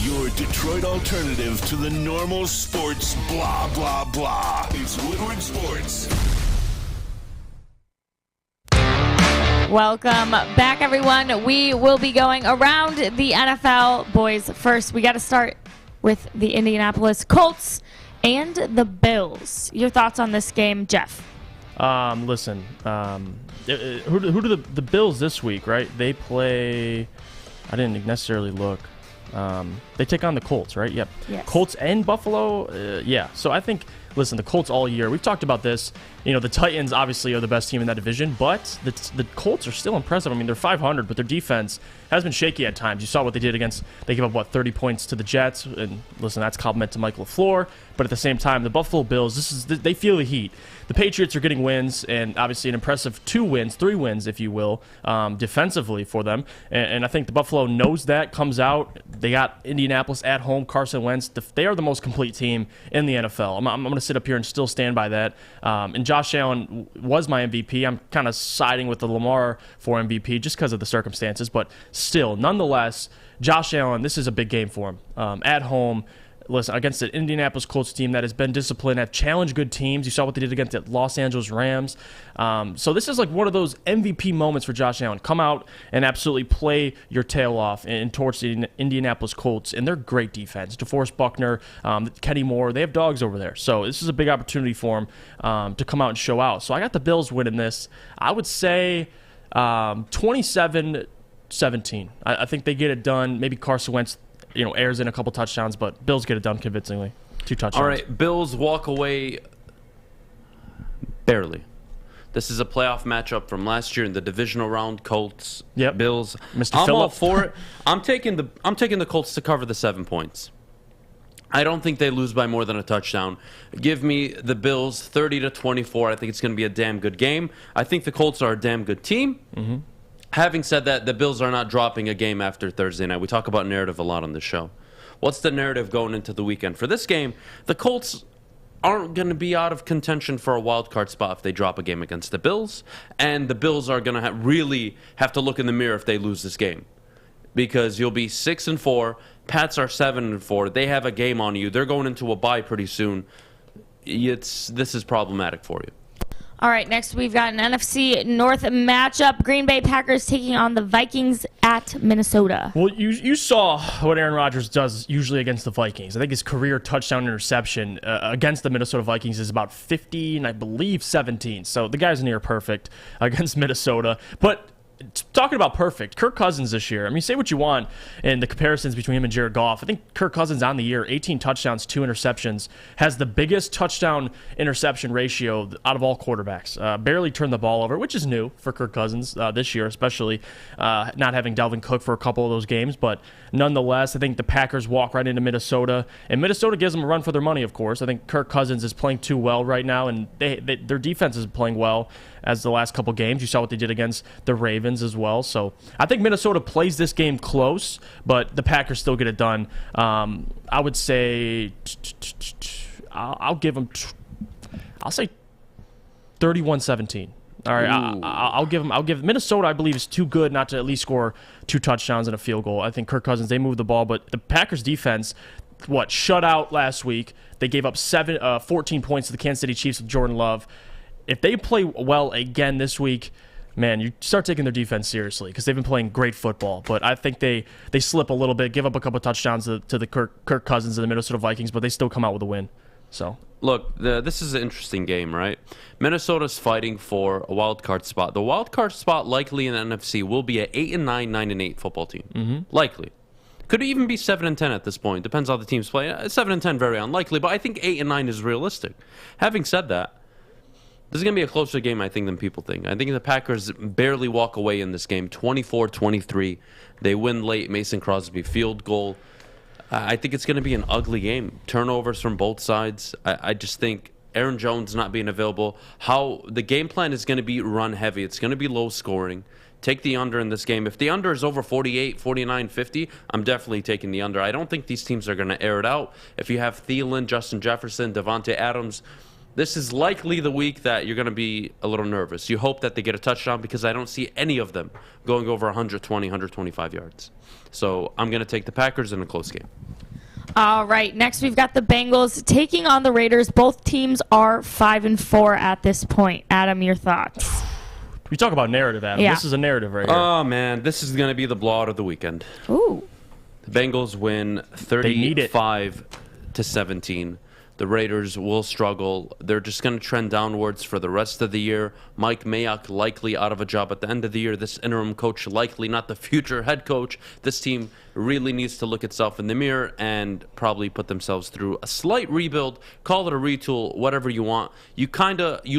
Your Detroit alternative to the normal sports blah, blah, blah. It's Woodward Sports. Welcome back, everyone. We will be going around the NFL. Boys, first, we got to start with the Indianapolis Colts and the Bills. Your thoughts on this game, Jeff? Listen, who do the Bills this week, right? They play, I didn't necessarily look. They take on the Colts, right? Yep. Yes. Colts and Buffalo, yeah. So I think, listen, the Colts all year, we've talked about this. You know, the Titans obviously are the best team in that division, but the Colts are still impressive. I mean, they're 500, but their defense has been shaky at times. You saw what they did they gave up, 30 points to the Jets? And listen, that's compliment to Michael LaFleur. But at the same time, the Buffalo Bills, they feel the heat. The Patriots are getting wins, and obviously an impressive 3 wins, if you will, defensively for them. And I think the Buffalo knows that, comes out. They got Indianapolis at home, Carson Wentz. They are the most complete team in the NFL. I'm going to sit up here and still stand by that. And Josh Allen was my MVP. I'm kind of siding with the Lamar for MVP just because of the circumstances. But still, nonetheless, Josh Allen, this is a big game for him. At home, listen, against an Indianapolis Colts team that has been disciplined, have challenged good teams. You saw what they did against the Los Angeles Rams. So this is like one of those MVP moments for Josh Allen. Come out and absolutely play your tail off and towards the Indianapolis Colts. And they're great defense. DeForest Buckner, Kenny Moore, they have dogs over there. So this is a big opportunity for him to come out and show out. So I got the Bills winning this. I would say 27-17. I think they get it done. Maybe Carson Wentz airs in a couple touchdowns, but Bills get it done convincingly. 2 touchdowns. All right, Bills walk away barely. This is a playoff matchup from last year in the divisional round. Colts, Bills. Mr. I'm all Phillip. for it. I'm taking the Colts to cover the 7 points. I don't think they lose by more than a touchdown. Give me the Bills 30-24. I think it's going to be a damn good game. I think the Colts are a damn good team. Mm-hmm. Having said that, the Bills are not dropping a game after Thursday night. We talk about narrative a lot on this show. What's the narrative going into the weekend? For this game, the Colts aren't going to be out of contention for a wild card spot if they drop a game against the Bills, and the Bills are going to really have to look in the mirror if they lose this game, because you'll be 6-4. Pats are 7-4. They have a game on you. They're going into a bye pretty soon. This is problematic for you. All right, next we've got an NFC North matchup. Green Bay Packers taking on the Vikings at Minnesota. Well, you saw what Aaron Rodgers does usually against the Vikings. I think his career touchdown interception against the Minnesota Vikings is about 50 and I believe 17. So the guy's near perfect against Minnesota. But talking about perfect, Kirk Cousins this year. I mean, say what you want in the comparisons between him and Jared Goff. I think Kirk Cousins on the year, 18 touchdowns, 2 interceptions, has the biggest touchdown-interception ratio out of all quarterbacks. Barely turned the ball over, which is new for Kirk Cousins this year, especially not having Dalvin Cook for a couple of those games. But nonetheless, I think the Packers walk right into Minnesota, and Minnesota gives them a run for their money, of course. I think Kirk Cousins is playing too well right now, and their defense is playing well as the last couple games. You saw what they did against the Ravens as well. So I think Minnesota plays this game close, but the Packers still get it done. I would say I'll give them. I'll say 31-17. All right, I'll give Minnesota. I believe is too good not to at least score 2 touchdowns and a field goal. I think Kirk Cousins, they move the ball, but the Packers defense, shut out last week. They gave up 14 points to the Kansas City Chiefs with Jordan Love. If they play well again this week, man, you start taking their defense seriously because they've been playing great football. But I think they slip a little bit, give up a couple of touchdowns to the Kirk Cousins and the Minnesota Vikings, but they still come out with a win. So look, this is an interesting game, right? Minnesota's fighting for a wild card spot. The wild card spot likely in the NFC will be an 8-9, 9-8 football team. Mm-hmm. Likely. Could even be 7-10 at this point. Depends how the teams play. 7-10 very unlikely, but I think 8-9 is realistic. Having said that, this is going to be a closer game, I think, than people think. I think the Packers barely walk away in this game, 24-23. They win late, Mason Crosby field goal. I think it's going to be an ugly game. Turnovers from both sides. I just think Aaron Jones not being available. How the game plan is going to be run heavy. It's going to be low scoring. Take the under in this game. If the under is over 48, 49, 50, I'm definitely taking the under. I don't think these teams are going to air it out. If you have Thielen, Justin Jefferson, Devontae Adams, this is likely the week that you're going to be a little nervous. You hope that they get a touchdown because I don't see any of them going over 120, 125 yards. So I'm going to take the Packers in a close game. All right, next we've got the Bengals taking on the Raiders. Both teams are 5-4 at this point. Adam, your thoughts? We talk about narrative, Adam. Yeah. This is a narrative right here. Oh, man, this is going to be the blowout of the weekend. Ooh. The Bengals win 35-17. The Raiders will struggle. They're just going to trend downwards for the rest of the year. Mike Mayock likely out of a job at the end of the year. This interim coach likely not the future head coach. This team really needs to look itself in the mirror and probably put themselves through a slight rebuild. Call it a retool, whatever you want. You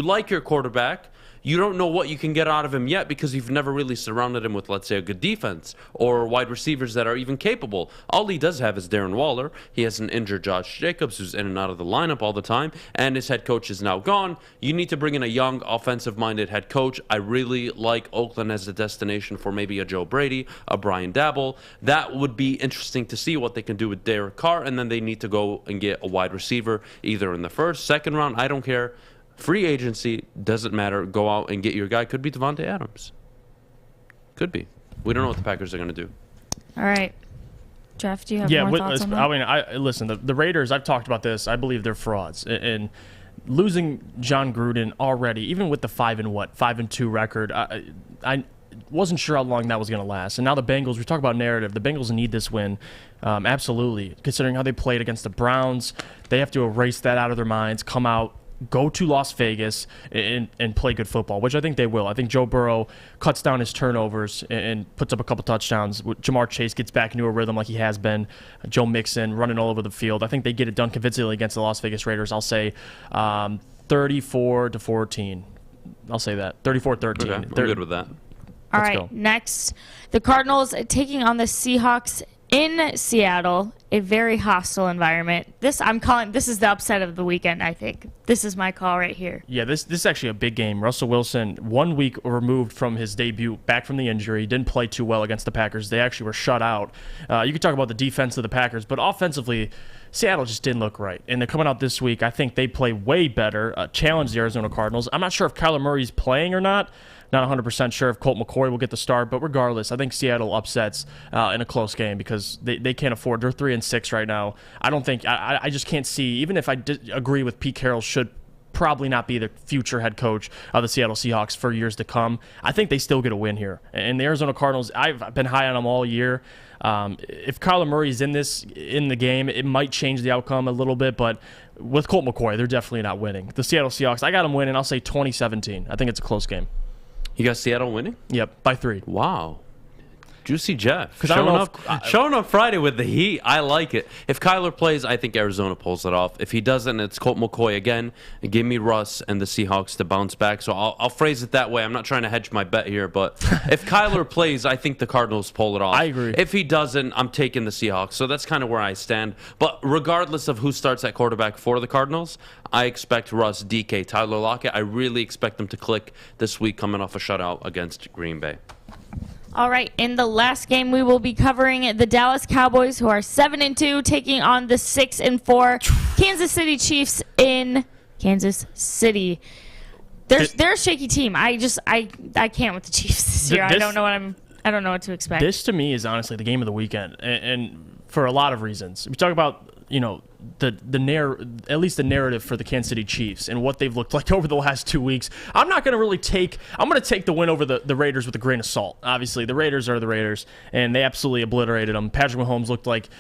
like your quarterback. You don't know what you can get out of him yet because you've never really surrounded him with, let's say, a good defense or wide receivers that are even capable. All he does have is Darren Waller. He has an injured Josh Jacobs who's in and out of the lineup all the time, and his head coach is now gone. You need to bring in a young, offensive-minded head coach. I really like Oakland as a destination for maybe a Joe Brady, a Brian Daboll. That would be interesting to see what they can do with Derek Carr, and then they need to go and get a wide receiver either in the first, second round. I don't care. Free agency, doesn't matter. Go out and get your guy. Could be Devontae Adams. Could be. We don't know what the Packers are going to do. All right. Jeff, do you have more thoughts on that? I mean, listen, the Raiders, I've talked about this. I believe they're frauds. And losing John Gruden already, even with the 5-2 record, I wasn't sure how long that was going to last. And now the Bengals, we talk about narrative. The Bengals need this win. Absolutely. Considering how they played against the Browns, they have to erase that out of their minds, come out, go to Las Vegas and play good football, which I think they will. I think Joe Burrow cuts down his turnovers and puts up a couple touchdowns. Jamar Chase gets back into a rhythm like he has been. Joe Mixon running all over the field. I think they get it done convincingly against the Las Vegas Raiders. I'll say 34-14. I'll say that. 34-13. Okay, I'm good with that. All right, next, the Cardinals taking on the Seahawks in Seattle, a very hostile environment. This is the upset of the weekend, I think. This is my call right here. Yeah, this is actually a big game. Russell Wilson, 1 week removed from his debut, back from the injury, didn't play too well against the Packers. They actually were shut out. You could talk about the defense of the Packers, but offensively, Seattle just didn't look right. And they're coming out this week. I think they play way better, challenge the Arizona Cardinals. I'm not sure if Kyler Murray's playing or not. Not 100% sure if Colt McCoy will get the start, but regardless, I think Seattle upsets in a close game because they can't afford. They're 3-6 right now. I just can't see, even if I agree with Pete Carroll should probably not be the future head coach of the Seattle Seahawks for years to come, I think they still get a win here. And the Arizona Cardinals, I've been high on them all year. If Kyler Murray's in the game, it might change the outcome a little bit, but with Colt McCoy, they're definitely not winning. The Seattle Seahawks, I got them winning. I'll say 20-17. I think it's a close game. You got Seattle winning? Yep, by 3. Wow. Juicy Jeff. 'Cause I don't know Showing up Friday with the heat. I like it. If Kyler plays, I think Arizona pulls it off. If he doesn't, it's Colt McCoy again. And give me Russ and the Seahawks to bounce back. So I'll phrase it that way. I'm not trying to hedge my bet here, but if Kyler plays, I think the Cardinals pull it off. I agree. If he doesn't, I'm taking the Seahawks. So that's kind of where I stand. But regardless of who starts at quarterback for the Cardinals, I expect Russ, DK, Tyler Lockett. I really expect them to click this week coming off a shutout against Green Bay. All right, in the last game, we will be covering the Dallas Cowboys, who are 7-2, taking on the 6-4 Kansas City Chiefs in Kansas City. They're a shaky team. I can't with the Chiefs this year. I don't know what to expect. This to me is honestly the game of the weekend, and for a lot of reasons. We talk about at least the narrative for the Kansas City Chiefs and what they've looked like over the last 2 weeks. I'm going to take the win over the Raiders with a grain of salt. Obviously, the Raiders are the Raiders, and they absolutely obliterated them. Patrick Mahomes looked like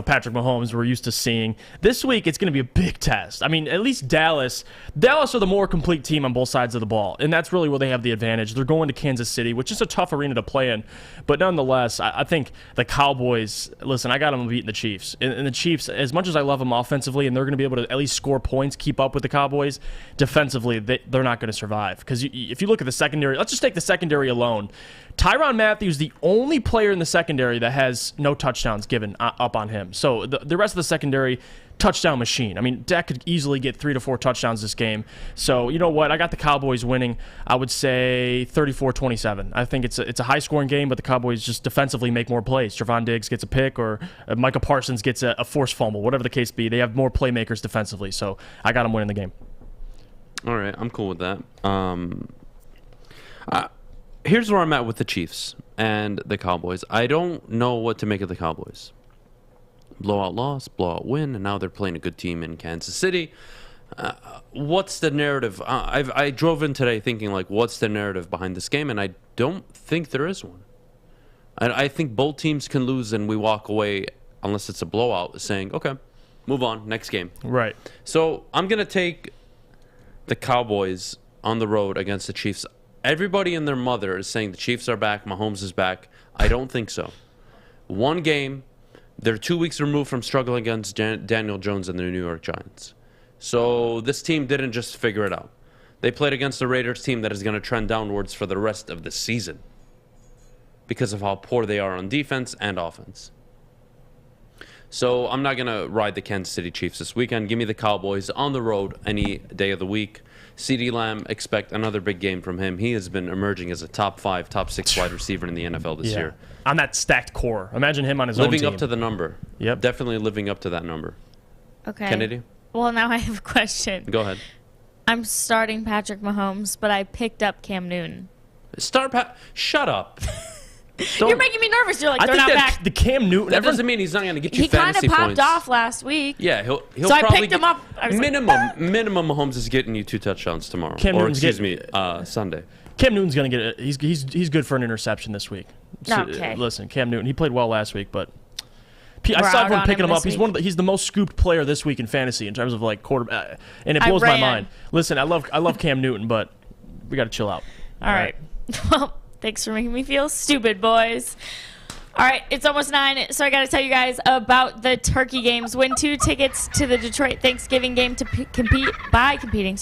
Patrick Mahomes we're used to seeing. This week, it's going to be a big test. I mean, at least Dallas are the more complete team on both sides of the ball, and that's really where they have the advantage. They're going to Kansas City, which is a tough arena to play in, but nonetheless, I think the Cowboys, listen, I got them beating the Chiefs, and the Chiefs, as much as I love them offensively, and they're going to be able to at least score points, keep up with the Cowboys, defensively, they're not going to survive, because if you look at the secondary, let's just take the secondary alone. Tyrann Mathieu, the only player in the secondary that has no touchdowns given up on him. So the rest of the secondary, touchdown machine. I mean, Dak could easily get 3 to 4 touchdowns this game. So you know what? I got the Cowboys winning. I would say 34-27. I think it's a high-scoring game, but the Cowboys just defensively make more plays. Trevon Diggs gets a pick, or Micah Parsons gets a forced fumble, whatever the case be. They have more playmakers defensively, so I got them winning the game. All right, I'm cool with that. Here's where I'm at with the Chiefs and the Cowboys. I don't know what to make of the Cowboys. Blowout loss, blowout win, and now they're playing a good team in Kansas City. What's the narrative? I drove in today thinking, what's the narrative behind this game? And I don't think there is one. I think both teams can lose and we walk away, unless it's a blowout, saying, okay, move on, next game. Right. So I'm going to take the Cowboys on the road against the Chiefs. Everybody and their mother is saying the Chiefs are back, Mahomes is back. I don't think so. One game, they're 2 weeks removed from struggling against Daniel Jones and the New York Giants. So this team didn't just figure it out. They played against the Raiders team that is going to trend downwards for the rest of the season because of how poor they are on defense and offense. So I'm not going to ride the Kansas City Chiefs this weekend. Give me the Cowboys on the road any day of the week. CeeDee Lamb, expect another big game from him. He has been emerging as a top 5, top 6 wide receiver in the NFL this year. On that stacked core. Imagine him on his own team. Living up to the number. Yep. Definitely living up to that number. Okay. Kennedy? Well, now I have a question. Go ahead. I'm starting Patrick Mahomes, but I picked up Cam Newton. Shut up. You're making me nervous. You're like, they're not back. The Cam Newton. That doesn't mean he's not going to get you he fantasy popped points. off last week. Yeah, he'll so probably I picked him up. I was minimum Mahomes is getting you 2 touchdowns tomorrow. Sunday. Cam Newton's going to get he's good for an interception this week. So, okay. Listen, Cam Newton, he played well last week, but I saw everyone picking him up. He's the most scooped player this week in fantasy in terms of quarterback, and it blows my mind. Listen, I love Cam Newton, but we got to chill out. All right. Well, thanks for making me feel stupid, boys. All right, it's almost 9, so I got to tell you guys about the turkey games. Win 2 tickets to the Detroit Thanksgiving game to competing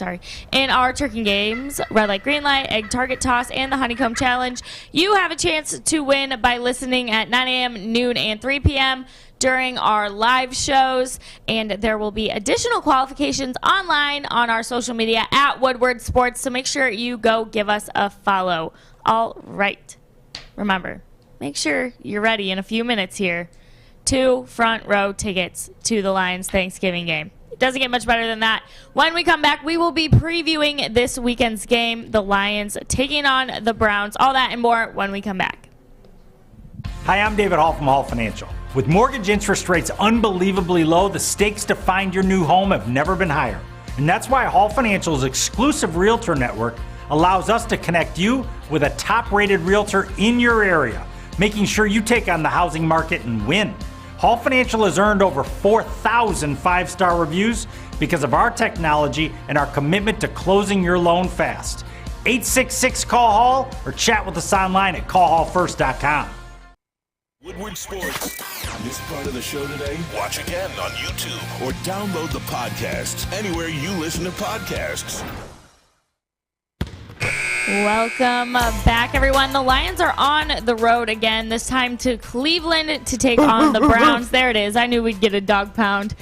in our turkey games, Red Light, Green Light, Egg Target Toss, and the Honeycomb Challenge. You have a chance to win by listening at 9 a.m., noon, and 3 p.m. during our live shows, and there will be additional qualifications online on our social media at Woodward Sports, so make sure you go give us a follow. All right. Remember, make sure you're ready in a few minutes here. 2 front row tickets to the Lions Thanksgiving game. It doesn't get much better than that. When we come back, we will be previewing this weekend's game, the Lions taking on the Browns. All that and more when we come back. Hi, I'm David Hall from Hall Financial. With mortgage interest rates unbelievably low, the stakes to find your new home have never been higher. And that's why Hall Financial's exclusive realtor network allows us to connect you with a top-rated realtor in your area, making sure you take on the housing market and win. Hall Financial has earned over 4,000 5-star reviews because of our technology and our commitment to closing your loan fast. 866-CALL-HALL or chat with us online at callhallfirst.com. Woodward Sports. Missed part of the show today? Watch again on YouTube or download the podcast anywhere you listen to podcasts. Welcome back, everyone. The Lions are on the road again, this time to Cleveland to take on the Browns. There it is. I knew we'd get a dog pound.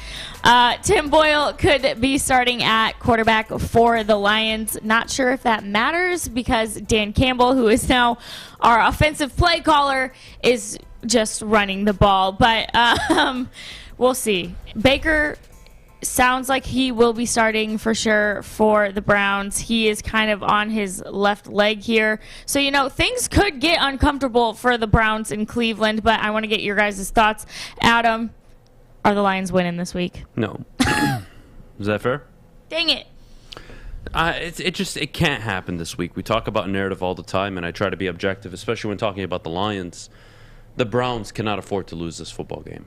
Tim Boyle could be starting at quarterback for the Lions. Not sure if that matters because Dan Campbell, who is now our offensive play caller, is just running the ball. But we'll see. Baker sounds like he will be starting for sure for the Browns. He is kind of on his left leg here. So, things could get uncomfortable for the Browns in Cleveland, but I want to get your guys' thoughts. Adam, are the Lions winning this week? No. Is that fair? Dang it. It can't happen this week. We talk about narrative all the time, and I try to be objective, especially when talking about the Lions. The Browns cannot afford to lose this football game.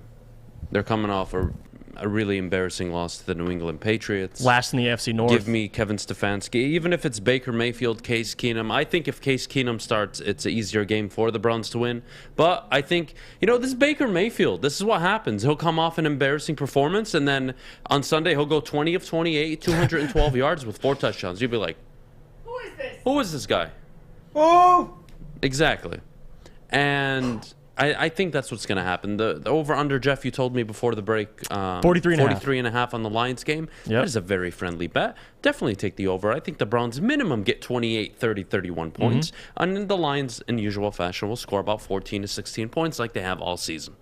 They're coming off a really embarrassing loss to the New England Patriots. Last in the AFC North. Give me Kevin Stefanski. Even if it's Baker Mayfield, Case Keenum, I think if Case Keenum starts, it's an easier game for the Browns to win. But I think, this is Baker Mayfield. This is what happens. He'll come off an embarrassing performance, and then on Sunday, he'll go 20 of 28, 212 yards with 4 touchdowns. You'll be like, Who is this guy? Oh! Exactly. And I think that's what's going to happen. The over-under, Jeff, you told me before the break. 43 and a half on the Lions game. Yep. That is a very friendly bet. Definitely take the over. I think the Browns minimum get 28, 30, 31 points. Mm-hmm. And the Lions, in usual fashion, will score about 14 to 16 points like they have all season.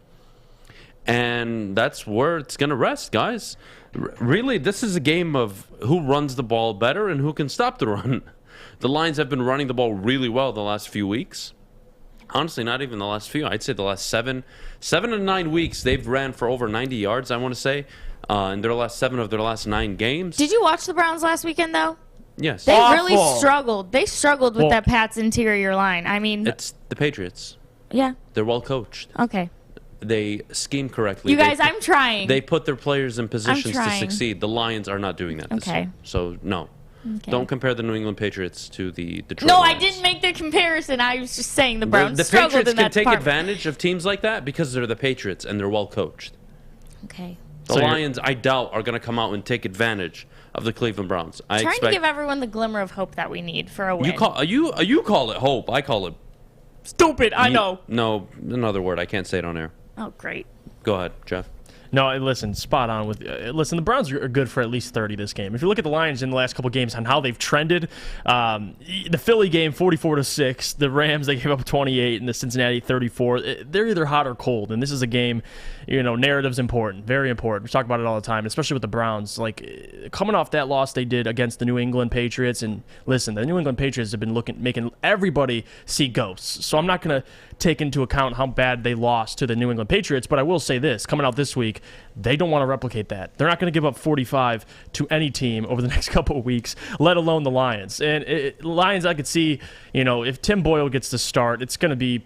And that's where it's going to rest, guys. Really, this is a game of who runs the ball better and who can stop the run. The Lions have been running the ball really well the last few weeks. Honestly, not even the last few. I'd say the last 7 to 9 weeks, they've ran for over 90 yards, I want to say, in their last 7 of their last 9 games. Did you watch the Browns last weekend, though? Yes. They really struggled. They struggled with that Pats interior line. I mean, it's the Patriots. Yeah. They're well coached. Okay. They scheme correctly. You guys, I'm trying. They put their players in positions to succeed. The Lions are not doing that this year. So, no. Okay. Don't compare the New England Patriots to the Detroit Lions. I didn't make the comparison. I was just saying the Browns struggled Patriots in that can take advantage of teams like that because they're the Patriots and they're well coached. Okay. The Lions, I doubt, are going to come out and take advantage of the Cleveland Browns. Trying to give everyone the glimmer of hope that we need for a win. You call it hope. I call it stupid. I know. No, another word. I can't say it on air. Oh, great. Go ahead, Jeff. No, listen, spot on with. Listen, the Browns are good for at least 30 this game. If you look at the Lions in the last couple games on how they've trended, the Philly game 44-6, the Rams they gave up 28, and the Cincinnati 34. They're either hot or cold, and this is a game. Narrative's important, very important. We talk about it all the time, especially with the Browns. Like coming off that loss they did against the New England Patriots, and listen, the New England Patriots have been making everybody see ghosts. So I'm not gonna take into account how bad they lost to the New England Patriots, but I will say this: coming out this week, they don't want to replicate that. They're not going to give up 45 to any team over the next couple of weeks, let alone the Lions. And Lions, I could see, if Tim Boyle gets to start, it's going to be,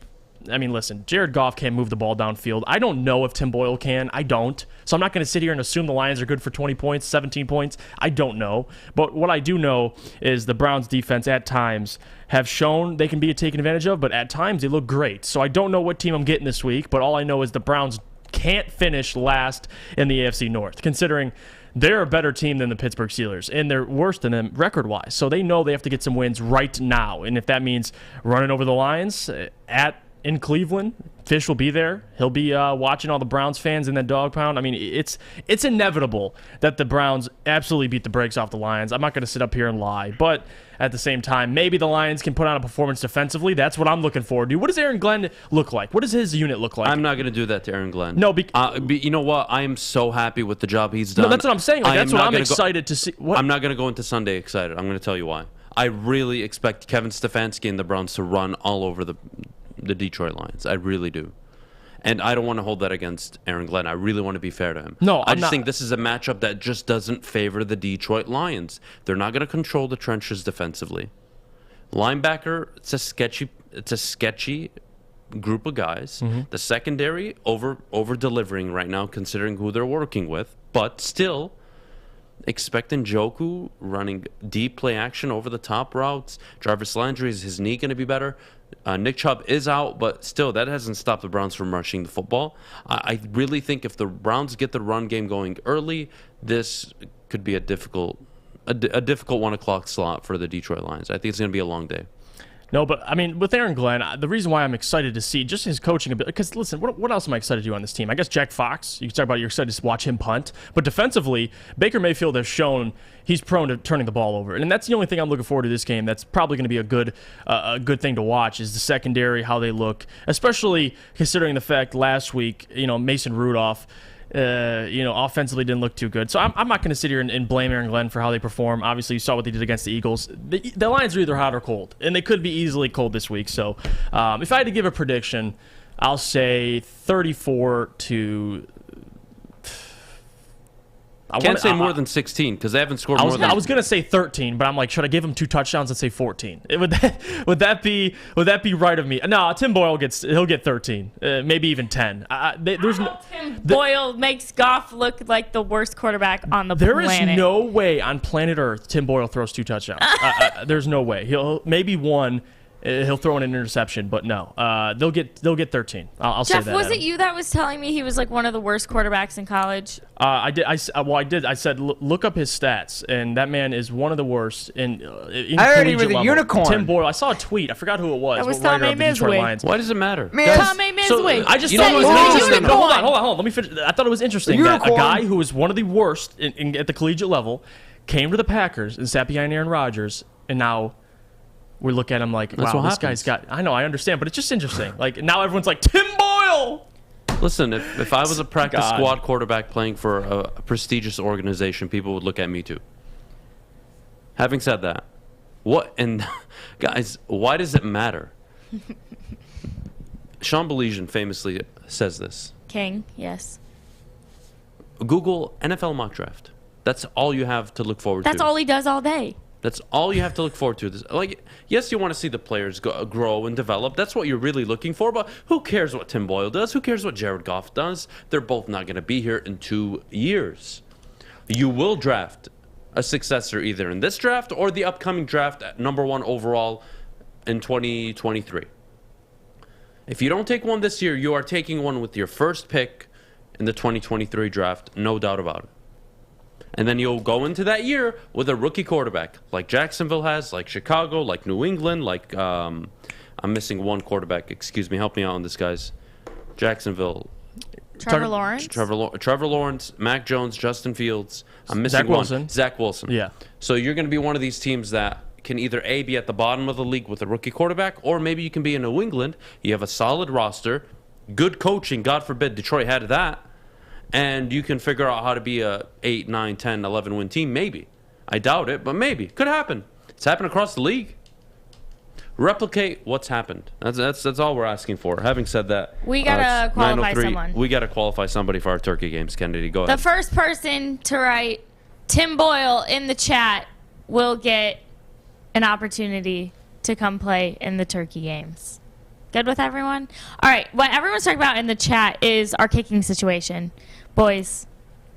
listen, Jared Goff can't move the ball downfield. I don't know if Tim Boyle can. I don't. So I'm not going to sit here and assume the Lions are good for 20 points, 17 points. I don't know. But what I do know is the Browns defense at times have shown they can be taken advantage of, but at times they look great. So I don't know what team I'm getting this week, but all I know is the Browns can't finish last in the AFC North, considering they're a better team than the Pittsburgh Steelers, and they're worse than them record-wise. So they know they have to get some wins right now, and if that means running over the Lions in Cleveland, Fish will be there. He'll be watching all the Browns fans in that dog pound. It's inevitable that the Browns absolutely beat the brakes off the Lions. I'm not going to sit up here and lie, but at the same time, maybe the Lions can put on a performance defensively. That's what I'm looking forward to. What does Aaron Glenn look like? What does his unit look like? I'm not going to do that to Aaron Glenn. No, you know what? I am so happy with the job he's done. No, that's what I'm saying. That's what I'm excited to see. I'm not going to go into Sunday excited. I'm going to tell you why. I really expect Kevin Stefanski and the Browns to run all over the Detroit Lions. I really do. And I don't want to hold that against Aaron Glenn. I really want to be fair to him. No, I just think this is a matchup that just doesn't favor the Detroit Lions. They're not going to control the trenches defensively. Linebacker, it's a sketchy group of guys. Mm-hmm. The secondary over delivering right now, considering who they're working with. But still, expect Njoku running deep play action over the top routes. Jarvis Landry, is his knee going to be better? Nick Chubb is out, but still, that hasn't stopped the Browns from rushing the football. I really think if the Browns get the run game going early, this could be a difficult 1 o'clock slot for the Detroit Lions. I think it's going to be a long day. No, but I mean, with Aaron Glenn, the reason why I'm excited to see just his coaching ability, because listen, what else am I excited to do on this team? I guess Jack Fox, you can talk about you're excited to watch him punt, but defensively, Baker Mayfield has shown he's prone to turning the ball over, and that's the only thing I'm looking forward to this game. That's probably going to be a good thing to watch is the secondary, how they look, especially considering the fact last week, Mason Rudolph. Offensively didn't look too good. So I'm not going to sit here and blame Aaron Glenn for how they perform. Obviously, you saw what they did against the Eagles. The Lions are either hot or cold, and they could be easily cold this week. So if I had to give a prediction, I'll say 34 to... I can't say more than 16 because they haven't scored more than... I was going to say 13, but I'm like, should I give him 2 touchdowns and say 14? Would that be right of me? No, Tim Boyle he'll get 13, maybe even 10. Tim Boyle makes Goff look like the worst quarterback on the planet. There is no way on planet Earth Tim Boyle throws 2 touchdowns. There's no way. He'll maybe one. He'll throw in an interception, but no. They'll get 13. I'll Jeff, say that. Was it you that was telling me he was like one of the worst quarterbacks in college? I did. I said look up his stats, and that man is one of the worst. In I heard he was a unicorn. Tim Boyle. I saw a tweet. I forgot who it was. It was Tommy Mizwick. Why does it matter? Tommy Mizwick. I just thought it was interesting. No, hold on. Let me finish. I thought it was interesting that a guy who was one of the worst at the collegiate level came to the Packers and sat behind Aaron Rodgers, and now we look at him like, wow, this guy's got... I know, I understand, but it's just interesting. Like, now everyone's like, Tim Boyle! Listen, if I was a practice squad quarterback playing for a prestigious organization, people would look at me too. Having said that, guys, why does it matter? Sean Belizean famously says this. King, yes. Google NFL mock draft. That's all you have to look forward to. That's all he does all day. That's all you have to look forward to. Yes, you want to see the players grow and develop. That's what you're really looking for. But who cares what Tim Boyle does? Who cares what Jared Goff does? They're both not going to be here in 2 years. You will draft a successor either in this draft or the upcoming draft at number 1 overall in 2023. If you don't take one this year, you are taking one with your first pick in the 2023 draft, no doubt about it. And then you'll go into that year with a rookie quarterback, like Jacksonville has, like Chicago, like New England, like I'm missing one quarterback. Excuse me, help me out on this, guys. Jacksonville. Trevor Lawrence. Trevor Lawrence, Mac Jones, Justin Fields. I'm missing one. Zach Wilson. Yeah. So you're going to be one of these teams that can either A, be at the bottom of the league with a rookie quarterback, or maybe you can be in New England. You have a solid roster, good coaching. God forbid Detroit had that. And you can figure out how to be a 8, 9, 10, 11 win team. Maybe. I doubt it, but maybe. Could happen. It's happened across the league. Replicate what's happened. That's all we're asking for. Having said that, we gotta qualify someone. We gotta qualify somebody for our turkey games. Kennedy, go ahead. The first person to write Tim Boyle in the chat will get an opportunity to come play in the turkey games. Good with everyone? All right. What everyone's talking about in the chat is our kicking situation. Boys,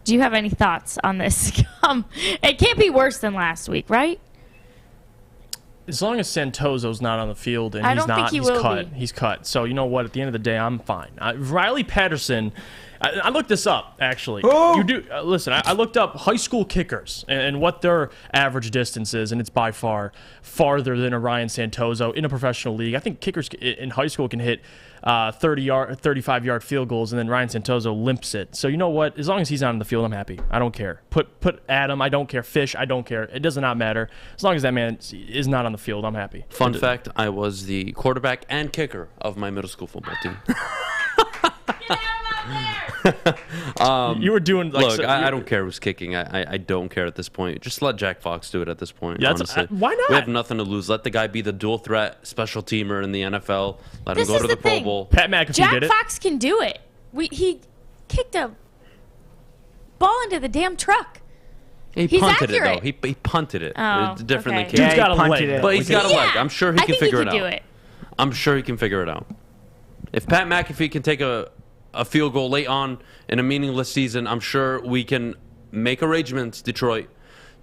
do you have any thoughts on this? It can't be worse than last week, right? As long as Santoso's not on the field and he's cut. So you know what? At the end of the day, I'm fine. Riley Patterson. I looked this up, actually. Oh. You do listen. I looked up high school kickers and what their average distance is, and it's by far farther than a Ryan Santoso in a professional league. I think kickers in high school can hit 35-yard field goals, and then Ryan Santoso limps it. So you know what? As long as he's not on the field, I'm happy. I don't care. Put Adam. I don't care. Fish. I don't care. It does not matter. As long as that man is not on the field, I'm happy. Fun fact: I was the quarterback and kicker of my middle school football team. You were doing like... Look, I don't care who's kicking. I don't care at this point. Just let Jack Fox do it at this point, honestly. Why not? We have nothing to lose. Let the guy be the dual threat special teamer in the NFL. Let him go to the Pro Bowl. Pat McAfee Jack did it. Fox can do it. He kicked a ball into the damn truck. He's punted accurate. it, though. He punted it. Oh, It's different okay. than kicking. Dude's got a leg. But he's got a leg. I'm sure he can figure it out. Do it. I'm sure he can figure it out. If Pat McAfee can take a field goal late on in a meaningless season, I'm sure we can make arrangements, Detroit,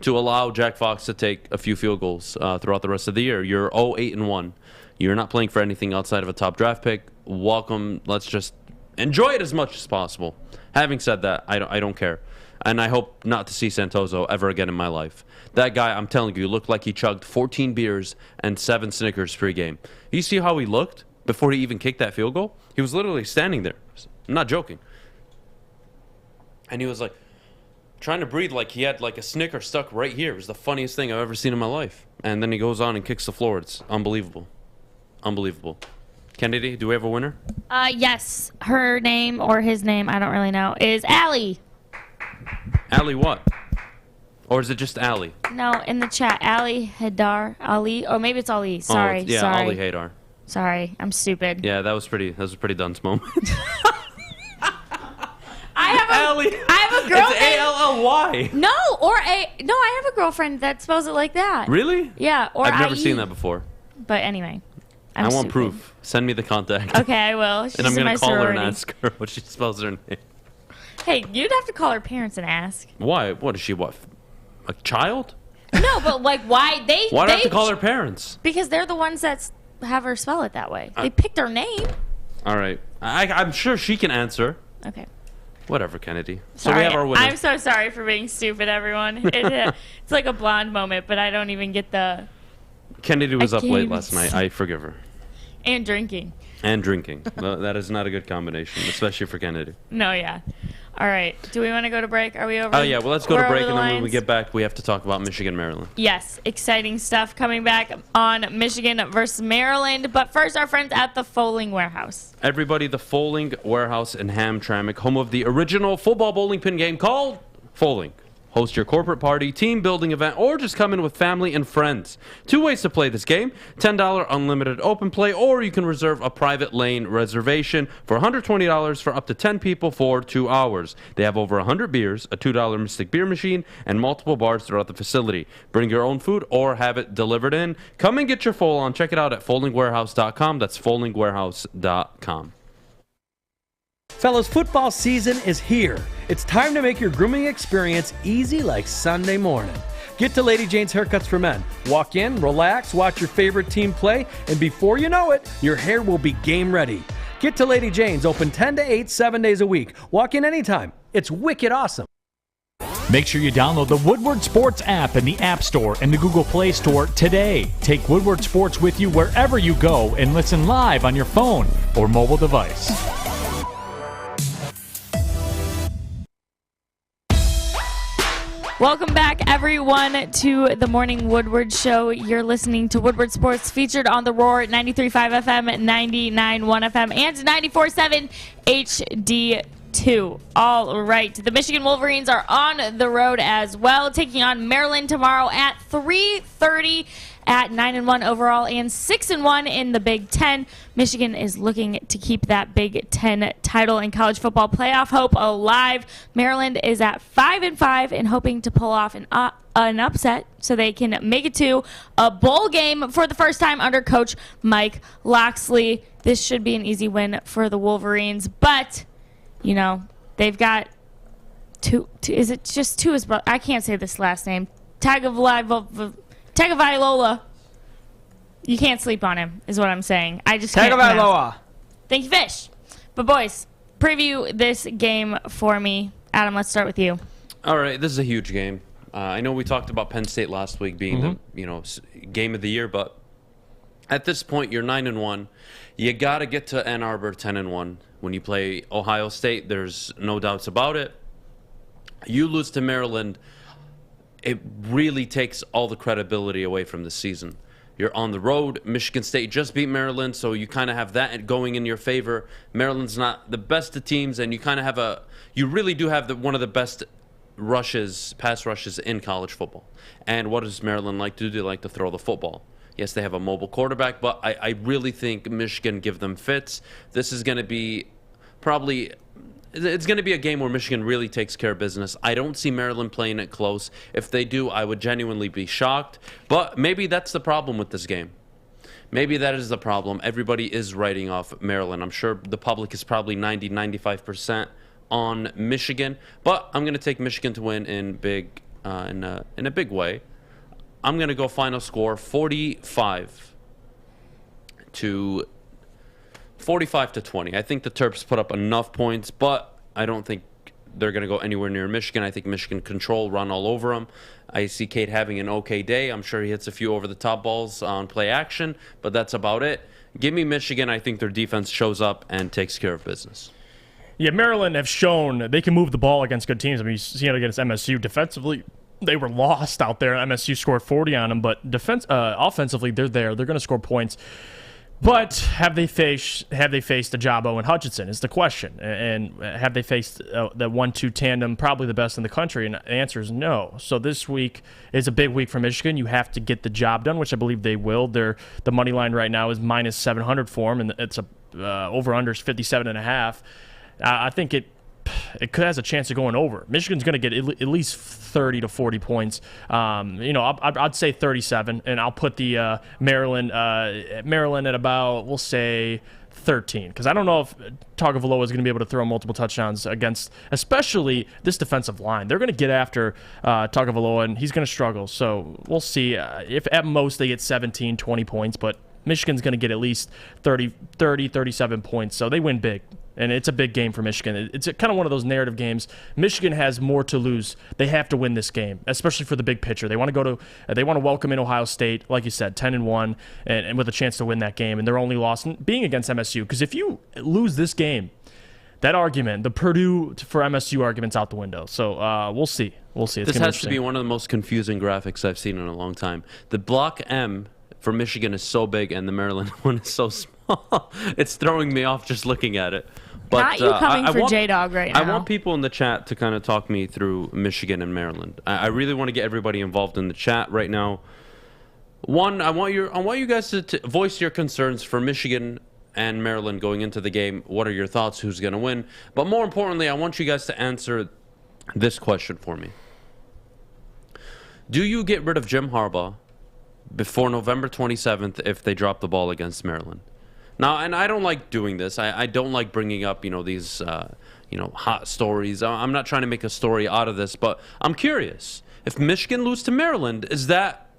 to allow Jack Fox to take a few field goals throughout the rest of the year. You're 0-8-1. You're not playing for anything outside of a top draft pick. Welcome. Let's just enjoy it as much as possible. Having said that, I don't care. And I hope not to see Santoso ever again in my life. That guy, I'm telling you, looked like he chugged 14 beers and 7 Snickers pre-game. You see how he looked before he even kicked that field goal? He was literally standing there. I'm not joking. And he was like trying to breathe like he had like a Snicker stuck right here. It was the funniest thing I've ever seen in my life. And then he goes on and kicks the floor. It's unbelievable. Unbelievable. Kennedy, do we have a winner? Yes. Her name or his name, I don't really know, is Allie. Allie what? Or is it just Allie? No, in the chat, Allie Hadar, Ali, or maybe it's Ali. Sorry, yeah, sorry. Ali Hadar. Sorry, I'm stupid. Yeah, that was a pretty dunce moment. I have a girlfriend. It's A-L-L-Y. No, I have a girlfriend that spells it like that. Really? Yeah, or I've never IE. seen that before. But anyway, I want stupid. proof. Send me the contact. Okay, I will. She's and I'm in my gonna call her sorority. and ask her what she spells her name. Hey, you'd have to call her parents and ask. Why? What is she? What? A child? No, but like, why they? Why do I have they to call her parents? Because they're the ones that have her spell it that way. They picked her name. All right. I'm sure she can answer. Okay. Whatever, Kennedy. So Sorry. we have our winner. I'm so sorry for being stupid, everyone. It's like a blonde moment, but I don't even get the. Kennedy was I up can't late even last night. I forgive her. And drinking. And drinking. That is not a good combination, especially for Kennedy. No, yeah. All right. Do we want to go to break? Are we over? Oh, yeah. Well, let's go we're to break, over and the then when we lines? get back, we have to talk about Michigan, Maryland. Yes, exciting stuff coming back on Michigan versus Maryland. But first, our friends at the Foaling Warehouse. Everybody, the Foaling Warehouse in Hamtramck, home of the original football bowling pin game called Foaling. Host your corporate party, team building event, or just come in with family and friends. 2 ways to play this game: $10 unlimited open play, or you can reserve a private lane reservation for $120 for up to 10 people for 2 hours. They have over 100 beers, a $2 Mystic beer machine, and multiple bars throughout the facility. Bring your own food or have it delivered in. Come and get your full on. Check it out at foldingwarehouse.com. That's foldingwarehouse.com. Fellas, football season is here. It's time to make your grooming experience easy like Sunday morning. Get to Lady Jane's Haircuts for Men. Walk in, relax, watch your favorite team play, and before you know it, your hair will be game ready. Get to Lady Jane's, open 10 to 8, 7 days a week. Walk in anytime. It's wicked awesome. Make sure you download the Woodward Sports app in the App Store and the Google Play Store today. Take Woodward Sports with you wherever you go and listen live on your phone or mobile device. Welcome back, everyone, to the Morning Woodward Show. You're listening to Woodward Sports, featured on the Roar 93.5 FM, 99.1 FM, and 94.7 HD2. All right. The Michigan Wolverines are on the road as well, taking on Maryland tomorrow at 3:30 at 9-1 overall and 6-1 in the Big Ten. Michigan is looking to keep that Big Ten title and college football playoff hope alive. Maryland is at 5-5 and hoping to pull off an upset so they can make it to a bowl game for the first time under Coach Mike Loxley. This should be an easy win for the Wolverines, but you know they've got two. Is it just two? I can't say this last name. Tagovailoa. You can't sleep on him, is what I'm saying. I just can't. Tagovailoa. Thank you, Fish. But boys, preview this game for me. Adam, let's start with you. All right, this is a huge game. I know we talked about Penn State last week being the game of the year, but at this point you're 9-1. You got to get to Ann Arbor 10-1. When you play Ohio State, there's no doubts about it. You lose to Maryland, it really takes all the credibility away from the season. You're on the road. Michigan State just beat Maryland, so you kind of have that going in your favor. Maryland's not the best of teams, and you kind of have you really do have one of the best pass rushes in college football. And what does Maryland like to do? They like to throw the football. Yes, they have a mobile quarterback, but I really think Michigan give them fits. This is going to be it's going to be a game where Michigan really takes care of business. I don't see Maryland playing it close. If they do, I would genuinely be shocked. But maybe that's the problem with this game. Maybe that is the problem. Everybody is writing off Maryland. I'm sure the public is probably 90-95% on Michigan, but I'm going to take Michigan to win in a big way. I'm going to go final score 45 to 20. I think the Terps put up enough points, but I don't think they're going to go anywhere near Michigan. I think Michigan run all over them. I see Cade having an okay day. I'm sure he hits a few over-the-top balls on play action, but that's about it. Give me Michigan. I think their defense shows up and takes care of business. Yeah, Maryland have shown they can move the ball against good teams. I mean, you see it against MSU. Defensively, they were lost out there. MSU scored 40 on them, but offensively, they're there. They're going to score points. But have they faced Ajabo and Hutchinson is the question. And have they faced the 1-2 tandem, probably the best in the country? And the answer is no. So this week is a big week for Michigan. You have to get the job done, which I believe they will. The money line right now is minus 700 for them, and it's over-under is 57.5. I think it has a chance of going over. Michigan's going to get at least 30 to 40 points. I'd say 37, and I'll put the Maryland at about, we'll say, 13. Because I don't know if Tagovailoa is going to be able to throw multiple touchdowns against, especially this defensive line. They're going to get after Tagovailoa, and he's going to struggle. So we'll see. If at most they get 17, 20 points, but Michigan's going to get at least 30, 37 points. So they win big. And it's a big game for Michigan. It's kind of one of those narrative games. Michigan has more to lose. They have to win this game, especially for the big picture. They want to welcome in Ohio State, like you said, 10-1, and with a chance to win that game. And their only loss being against MSU. Because if you lose this game, that argument, the Purdue for MSU argument's out the window. So we'll see. This has to be one of the most confusing graphics I've seen in a long time. The block M for Michigan is so big, and the Maryland one is so small. It's throwing me off just looking at it. But, not you coming for J-Dog right now. I want people in the chat to kind of talk me through Michigan and Maryland. I really want to get everybody involved in the chat right now. One, I want you guys to voice your concerns for Michigan and Maryland going into the game. What are your thoughts? Who's going to win? But more importantly, I want you guys to answer this question for me. Do you get rid of Jim Harbaugh before November 27th if they drop the ball against Maryland? Now, and I don't like doing this. I don't like bringing up, these, hot stories. I'm not trying to make a story out of this, but I'm curious. If Michigan loses to Maryland, is that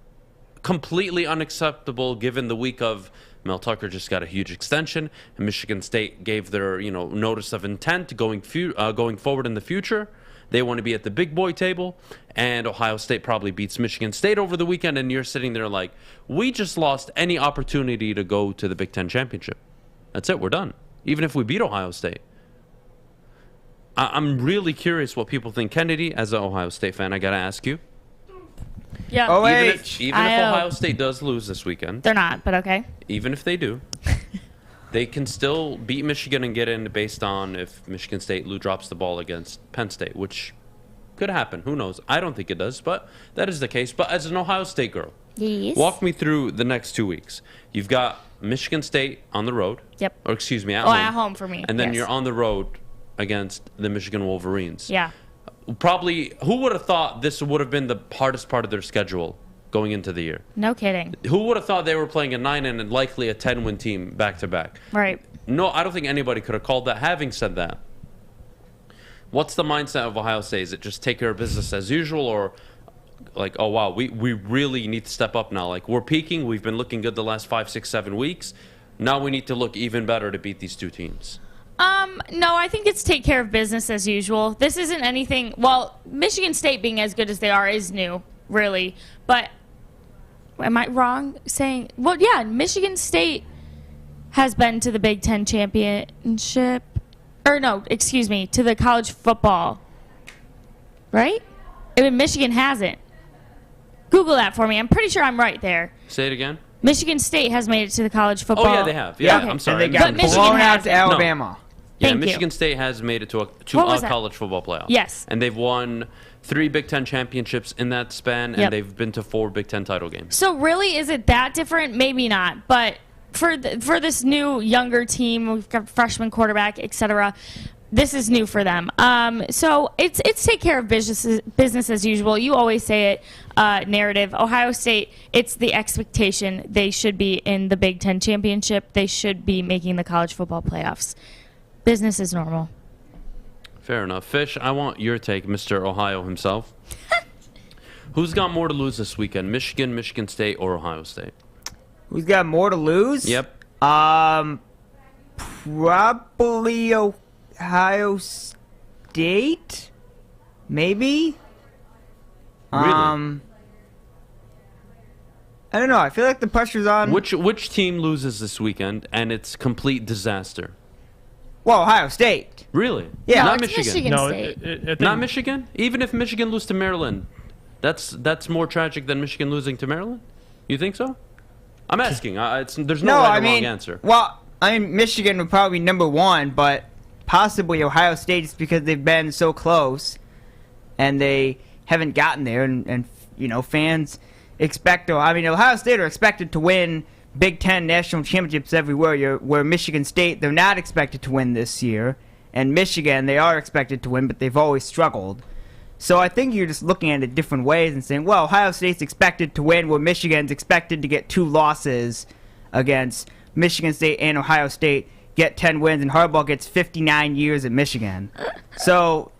completely unacceptable given the week of Mel Tucker just got a huge extension and Michigan State gave their, notice of intent going forward in the future? They want to be at the big boy table, and Ohio State probably beats Michigan State over the weekend, and you're sitting there like, we just lost any opportunity to go to the Big Ten championship. That's it. We're done. Even if we beat Ohio State. I'm really curious what people think. Kennedy, as an Ohio State fan, I got to ask you. Yeah. Even if Ohio State does lose this weekend. They're not, but okay. Even if they do. They can still beat Michigan and get in based on if Michigan State drops the ball against Penn State, which could happen. Who knows? I don't think it does, but that is the case. But as an Ohio State girl, yes, walk me through the next 2 weeks. You've got Michigan State on the road. Yep. Or excuse me, at home. At home for me. And then yes, you're on the road against the Michigan Wolverines. Yeah. Probably, who would have thought this would have been the hardest part of their schedule going into the year? No kidding. Who would have thought they were playing a 9 and likely a 10-win team back-to-back? Right. No, I don't think anybody could have called that. Having said that, what's the mindset of Ohio State? Is it just take care of business as usual, or like, oh, wow, we really need to step up now? Like, we're peaking. We've been looking good the last 5, 6, 7 weeks. Now we need to look even better to beat these two teams. No, I think it's take care of business as usual. This isn't anything. Well, Michigan State being as good as they are is new, really. But am I wrong saying? Well, yeah, Michigan State has been to the Big Ten championship, or no, excuse me, to the college football, right? I mean, Michigan hasn't. Google that for me. I'm pretty sure I'm right there. Say it again. Michigan State has made it to the college football. Oh yeah, they have. Yeah, okay. I'm sorry. And they got blown out to Alabama. Yeah, Thank Michigan you. State has made it to a college football playoff. Yes. And they've won 3 Big Ten championships in that span, and they've been to 4 Big Ten title games. So really, is it that different? Maybe not. But for this new younger team, we've got freshman quarterback, etc. This is new for them. So it's take care of business as usual. You always say it, narrative. Ohio State, it's the expectation. They should be in the Big Ten championship. They should be making the college football playoffs. Business is normal. Fair enough. Fish, I want your take, Mr. Ohio himself. Who's got more to lose this weekend? Michigan, Michigan State, or Ohio State? Who's got more to lose? Yep. Probably Ohio State? Maybe? Really? I don't know. I feel like the pressure's on. Which team loses this weekend and it's complete disaster? Well, Ohio State. Really? Yeah. Not it's Michigan. Michigan No, State. Not Michigan? Even if Michigan lose to Maryland, that's more tragic than Michigan losing to Maryland? You think so? I'm asking. There's no right or wrong answer. Well, I mean, Michigan would probably be number one, but possibly Ohio State just because they've been so close and they haven't gotten there. And you know, fans expect, Ohio State are expected to win Big Ten national championships everywhere. Where Michigan State, they're not expected to win this year. And Michigan, they are expected to win, but they've always struggled. So I think you're just looking at it different ways and saying, well, Ohio State's expected to win, where Michigan's expected to get 2 losses against Michigan State and Ohio State, get 10 wins, and Harbaugh gets 59 years at Michigan. So,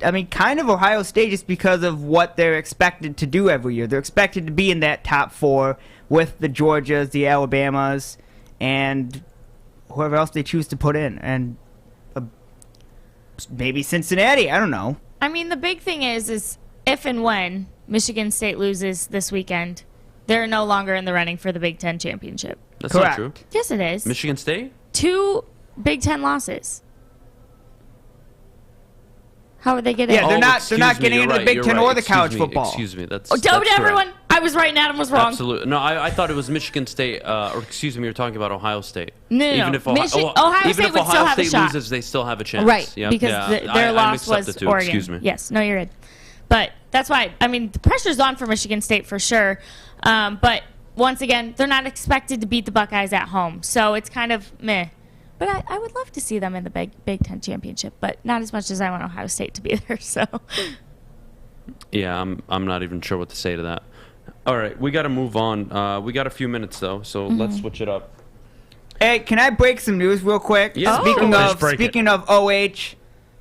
I mean, kind of Ohio State just because of what they're expected to do every year. They're expected to be in that top 4 with the Georgias, the Alabamas, and whoever else they choose to put in. And maybe Cincinnati. I don't know. I mean, the big thing is if and when Michigan State loses this weekend, they're no longer in the running for the Big Ten championship. That's Correct. not true. Yes, it is. Michigan State? 2 Big Ten losses. How would they get in? Yeah, they're not getting into the Big Ten or the college football. Excuse me. That's don't that's everyone. correct. I was right and Adam was wrong. Absolutely. No, I thought it was Michigan State, or excuse me, you're talking about Ohio State. No. Even if Ohio State even if would still have a State shot. loses, they still have a chance. Right, Yep. because their I loss mixed up was the two. Oregon. Excuse me. Yes, no, you're right. But that's why, I mean, the pressure's on for Michigan State for sure. But once again, they're not expected to beat the Buckeyes at home. So it's kind of meh. But I would love to see them in the Big Ten championship, but not as much as I want Ohio State to be there. So. Yeah, I'm not even sure what to say to that. All right, we got to move on. We got a few minutes though, so let's switch it up. Hey, can I break some news real quick? Yeah. Speaking of OH,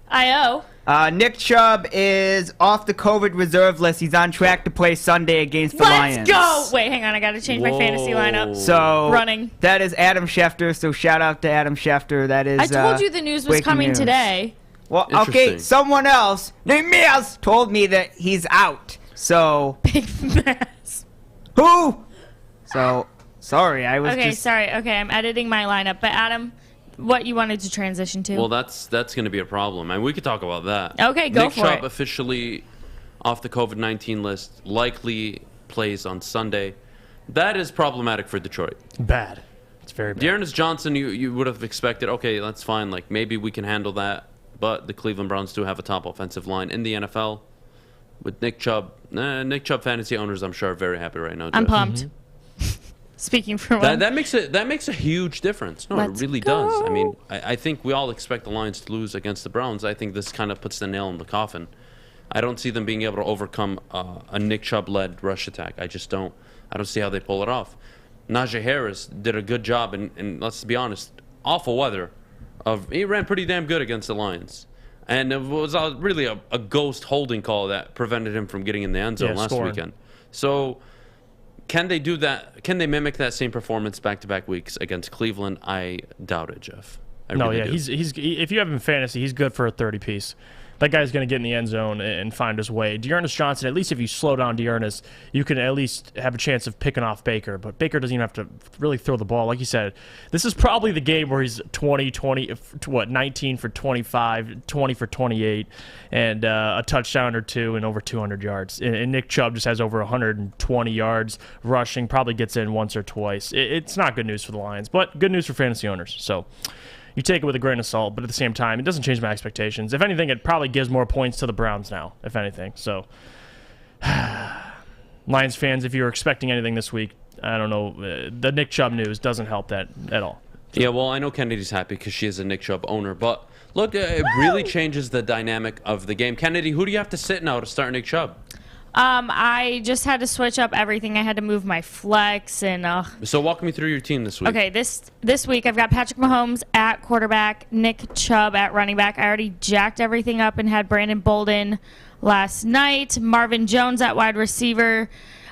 I.O. Nick Chubb is off the COVID reserve list. He's on track to play Sunday against the Lions. Let's go! Wait, hang on. I got to change my fantasy lineup. So running. That is Adam Schefter. So shout out to Adam Schefter. That is. I told you the news was coming news. today. Well, okay. Someone else named Miaz told me that he's out. So. Big mess. Who? So sorry, I was. Okay, sorry. Okay, I'm editing my lineup. But Adam, what you wanted to transition to? Well, that's going to be a problem, and we could talk about that. Okay, go Nick for Chubb it. officially off the COVID-19 list, likely plays on Sunday. That is problematic for Detroit. Bad. It's very bad. Dearness Johnson, you would have expected, okay, that's fine. Like, maybe we can handle that. But the Cleveland Browns do have a top offensive line in the NFL. With Nick Chubb fantasy owners, I'm sure, are very happy right now. I'm Jeff. pumped. Speaking for one. That makes a huge difference. No, Let's it really go. does. I mean, I think we all expect the Lions to lose against the Browns. I think this kind of puts the nail in the coffin. I don't see them being able to overcome a Nick Chubb-led rush attack. I just don't. I don't see how they pull it off. Najee Harris did a good job, and let's be honest, awful weather. He ran pretty damn good against the Lions. And it was really a ghost holding call that prevented him from getting in the end zone last weekend. So can they do that? Can they mimic that same performance back-to-back weeks against Cleveland? I doubt it, Jeff. I really do. He's if you have him in fantasy, he's good for a 30-piece. That guy's going to get in the end zone and find his way. Dearness Johnson, at least if you slow down Dearness, you can at least have a chance of picking off Baker. But Baker doesn't even have to really throw the ball. Like you said, this is probably the game where he's 19 for 25, 20 for 28, and a touchdown or two and over 200 yards. And Nick Chubb just has over 120 yards rushing, probably gets in once or twice. It's not good news for the Lions, but good news for fantasy owners. So you take it with a grain of salt, but at the same time, it doesn't change my expectations. If anything, it probably gives more points to the Browns now, if anything. So, Lions fans, if you're expecting anything this week, I don't know, the Nick Chubb news doesn't help that at all. Yeah, well, I know Kennedy's happy because she is a Nick Chubb owner, but look, it really changes the dynamic of the game. Kennedy, who do you have to sit now to start Nick Chubb? I just had to switch up everything. I had to move my flex and. So walk me through your team this week. Okay, this week I've got Patrick Mahomes at quarterback, Nick Chubb at running back. I already jacked everything up and had Brandon Bolden last night. Marvin Jones at wide receiver.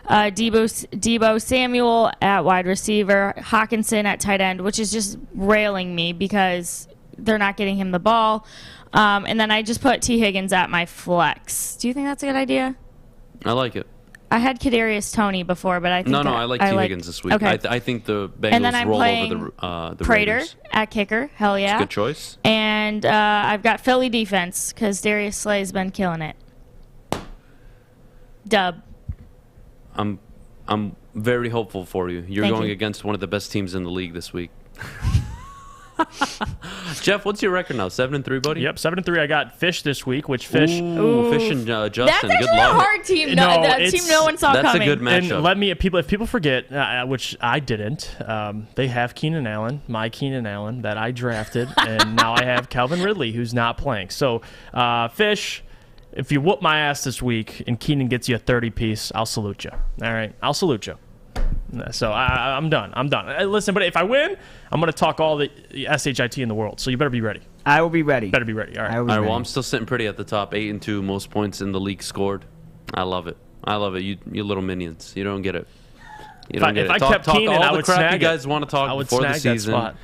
Debo Samuel at wide receiver. Hawkinson at tight end, which is just railing me because they're not getting him the ball. And then I just put T. Higgins at my flex. Do you think that's a good idea? I like it. I had Kadarius Toney before, but I think I like T. Higgins this week. Okay. I think the and then Bengals I'm roll playing over the Prater Raiders. at kicker. Hell yeah. It's a good choice. And I've got Philly defense because Darius Slay's been killing it. Dub. I'm very hopeful for you. You're Thank going you. against one of the best teams in the league this week. Jeff, what's your record now? 7-3, buddy? Yep, 7-3. I got Fish this week, which Fish. Ooh, Fish and Justin. That's Good actually luck. a hard team. Team no one saw That's coming. a good matchup. And if people forget, which I didn't, they have Keenan Allen, my Keenan Allen that I drafted, and now I have Calvin Ridley who's not playing. So, Fish, if you whoop my ass this week and Keenan gets you a 30-piece, I'll salute you. All right, I'll salute you. So I'm done. Listen, but if I win, I'm going to talk all the SHIT in the world. So you better be ready. I will be ready. Better be ready. All right. I will be All right, ready. well, I'm still sitting pretty at the top. 8-2, most points in the league scored. I love it. You little minions. You don't get it. You don't get if it. I kept talk Keenan, all I the would crap snag you it. guys want to I talk would before the snag that season. spot.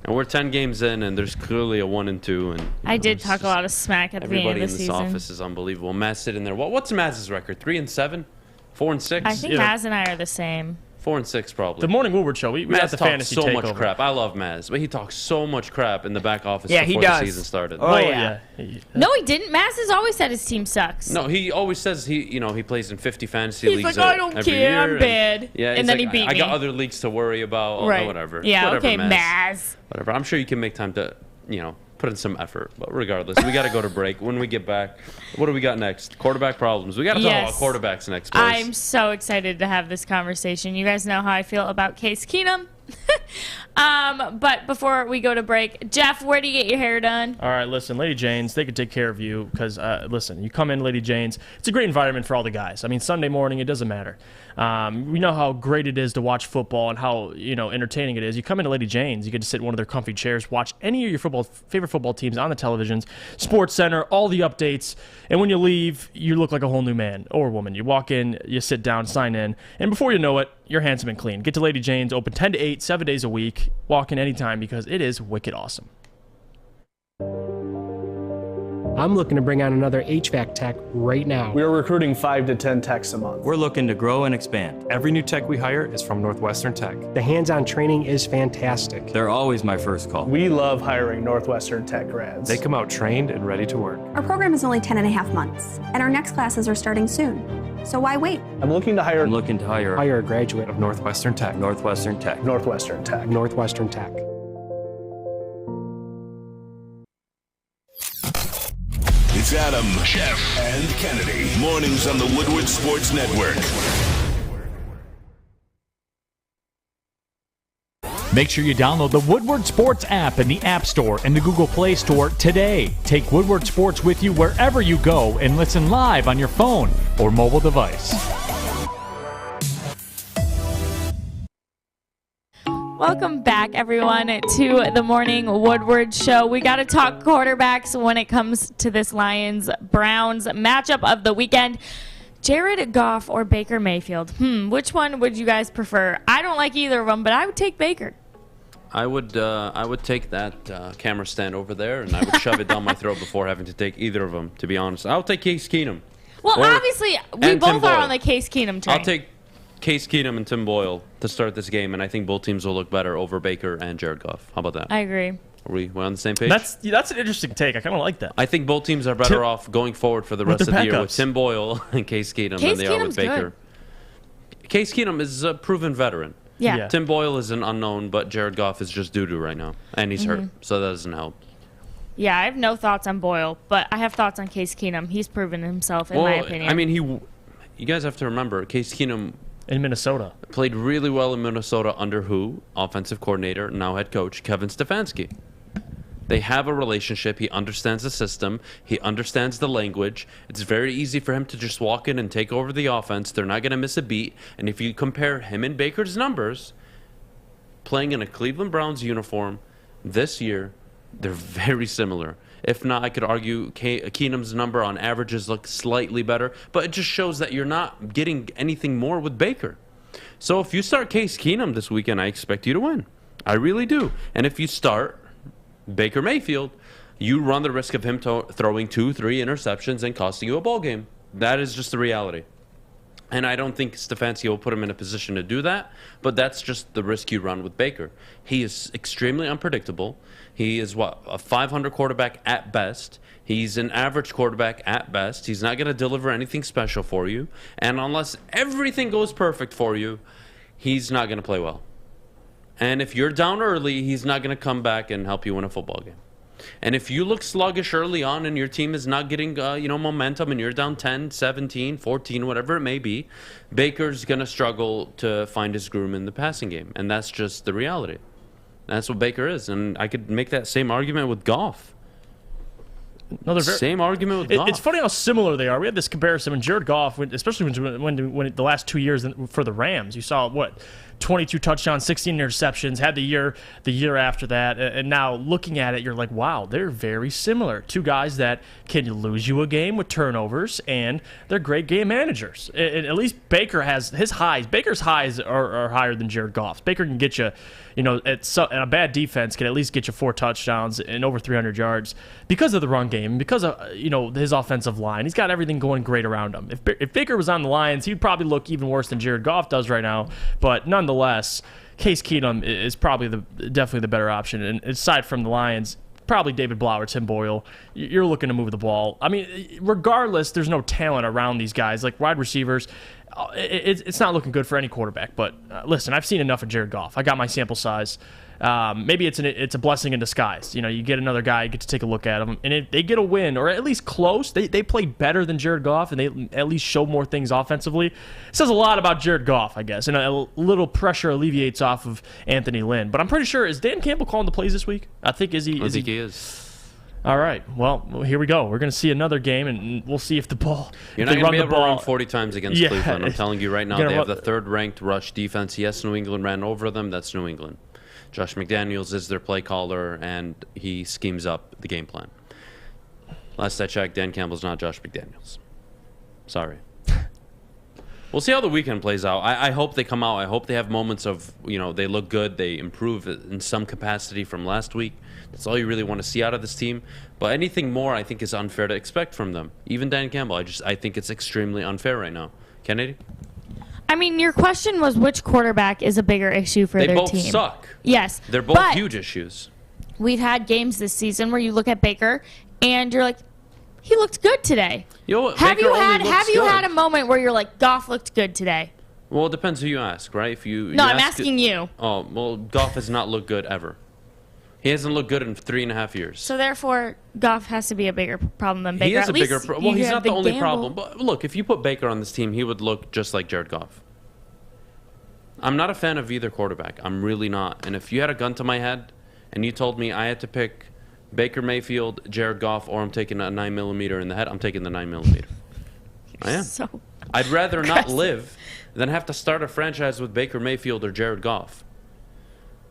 And we're 10 games in, and there's clearly a 1-2. And I did talk a lot of smack at the beginning everybody of in the this season. office is unbelievable. Matt's sitting there. What's Matt's record? 3-7, 4-6. I think Maz and I are the same. 4-6 probably. The Morning Woodward Show. We got Maz the talks fantasy so takeover. much crap. I love Maz, but he talks so much crap in the back office Yeah, he before the does. season started. Oh, yeah. No, he didn't. Maz has always said his team sucks. No, he always says he plays in 50 fantasy He's leagues. like, I don't every care, year, I'm and- bad. Yeah, And he's then like, he beat I got me. other leagues to worry about. Oh, Right. whatever. Yeah, Whatever, okay, Maz. Maz. Whatever. I'm sure you can make time to, put in some effort. But regardless, we got to go to break. When we get back, what do we got next? Quarterback problems. We got to talk about quarterbacks next, boys. I'm so excited to have this conversation. You guys know how I feel about Case Keenum. But before we go to break, Jeff, where do you get your hair done? All right, listen, Lady Jane's, they can take care of you because, listen, you come in Lady Jane's. It's a great environment for all the guys. I mean, Sunday morning, it doesn't matter. We know how great it is to watch football and how, entertaining it is. You come into Lady Jane's, you get to sit in one of their comfy chairs, watch any of your favorite football teams on the televisions, Sports Center, all the updates, and when you leave, you look like a whole new man or woman. You walk in, you sit down, sign in, and before you know it, you're handsome and clean. Get to Lady Jane's, open 10 to 8, 7 days a week. Walk in anytime because it is wicked awesome. I'm looking to bring on another HVAC tech right now. We are recruiting 5 to 10 techs a month. We're looking to grow and expand. Every new tech we hire is from Northwestern Tech. The hands-on training is fantastic. They're always my first call. We love hiring Northwestern Tech grads. They come out trained and ready to work. Our program is only 10 and a half months, and our next classes are starting soon. So why wait? I'm looking to hire Hire a graduate of Northwestern Tech. Northwestern Tech. Northwestern Tech. Northwestern Tech. It's Adam, Jeff, and Kennedy. Mornings on the Woodward Sports Network. Make sure you download the Woodward Sports app in the App Store and the Google Play Store today. Take Woodward Sports with you wherever you go and listen live on your phone or mobile device. Welcome back, everyone, to the Morning Woodward Show. We got to talk quarterbacks when it comes to this Lions-Browns matchup of the weekend. Jared Goff or Baker Mayfield? Which one would you guys prefer? I don't like either of them, but I would take Baker. I would take that camera stand over there, and I would shove it down my throat before having to take either of them, to be honest. I'll take Case Keenum. Well, obviously, we both are on the Case Keenum train. I'll take Case Keenum and Tim Boyle to start this game, and I think both teams will look better over Baker and Jared Goff. How about that? I agree. Are we on the same page? That's an interesting take. I kind of like that. I think both teams are better off going forward for the rest of the year with Tim Boyle and Case Keenum than they are with Baker. Case Keenum is a proven veteran. Yeah. Tim Boyle is an unknown, but Jared Goff is just doo-doo right now, and he's hurt, so that doesn't help. Yeah, I have no thoughts on Boyle, but I have thoughts on Case Keenum. He's proven himself, in my opinion. I mean, you guys have to remember, Case Keenum in Minnesota played really well in Minnesota under who? Offensive coordinator, now head coach, Kevin Stefanski. They have a relationship. He understands the system. He understands the language. It's very easy for him to just walk in and take over the offense. They're not going to miss a beat. And if you compare him and Baker's numbers, playing in a Cleveland Browns uniform this year, they're very similar. If not, I could argue Keenum's number on averages look slightly better, but it just shows that you're not getting anything more with Baker. So if you start Case Keenum this weekend, I expect you to win. I really do. And if you start Baker Mayfield, you run the risk of him throwing 2-3 interceptions and costing you a ball game. That is just the reality. And I don't think Stefanski will put him in a position to do that, but that's just the risk you run with Baker. He is extremely unpredictable. He is, a 500 quarterback at best. He's an average quarterback at best. He's not going to deliver anything special for you. And unless everything goes perfect for you, he's not going to play well. And if you're down early, he's not going to come back and help you win a football game. And if you look sluggish early on and your team is not getting momentum and you're down 10, 17, 14, whatever it may be, Baker's going to struggle to find his groove in the passing game. And that's just the reality. That's what Baker is. And I could make that same argument with Goff. Same argument with Goff. It's funny how similar they are. We had this comparison when Jared Goff, especially when the last 2 years for the Rams, you saw 22 touchdowns, 16 interceptions, had the year after that, and now looking at it, you're like, wow, they're very similar. Two guys that can lose you a game with turnovers, and they're great game managers. And at least Baker has his highs. Baker's highs are higher than Jared Goff's. Baker can get you, and a bad defense can at least get you 4 touchdowns and over 300 yards because of the run game, because of his offensive line. He's got everything going great around him. If Baker was on the Lions, he'd probably look even worse than Jared Goff does right now. But nonetheless, Case Keenum is probably definitely the better option. And aside from the Lions, probably David Blau or Tim Boyle. You're looking to move the ball. I mean, regardless, there's no talent around these guys. Like wide receivers, it's not looking good for any quarterback. But listen, I've seen enough of Jared Goff. I got my sample size. Maybe it's a blessing in disguise. You get another guy, you get to take a look at him, and if they get a win or at least close, they play better than Jared Goff, and they at least show more things offensively. It says a lot about Jared Goff, I guess, and a little pressure alleviates off of Anthony Lynn. But I'm pretty sure, is Dan Campbell calling the plays this week? I think he is. All right. Well, here we go. We're going to see another game, and we'll see if the ball. You're not going to be able to run 40 times against Cleveland. I'm telling you right now, they have the third-ranked rush defense. Yes, New England ran over them. That's New England. Josh McDaniels is their play caller, and he schemes up the game plan. Last I checked, Dan Campbell's not Josh McDaniels. Sorry. We'll see how the weekend plays out. I hope they come out. I hope they have moments of, they look good. They improve in some capacity from last week. That's all you really want to see out of this team. But anything more, I think, is unfair to expect from them. Even Dan Campbell, I think it's extremely unfair right now. Kennedy? I mean, your question was which quarterback is a bigger issue for their team. They both suck. Yes. They're both huge issues. We've had games this season where you look at Baker and you're like, he looked good today. Have you had a moment where you're like, Goff looked good today? Well, it depends who you ask, right? I'm asking you. Oh, well, Goff has not looked good ever. He hasn't looked good in 3.5 years. So therefore, Goff has to be a bigger problem than Baker. He is a bigger problem. Well, he's not the only problem. But look, if you put Baker on this team, he would look just like Jared Goff. I'm not a fan of either quarterback. I'm really not. And if you had a gun to my head and you told me I had to pick Baker Mayfield, Jared Goff, or I'm taking a 9mm in the head, I'm taking the 9mm. I am. So I'd rather not live than have to start a franchise with Baker Mayfield or Jared Goff.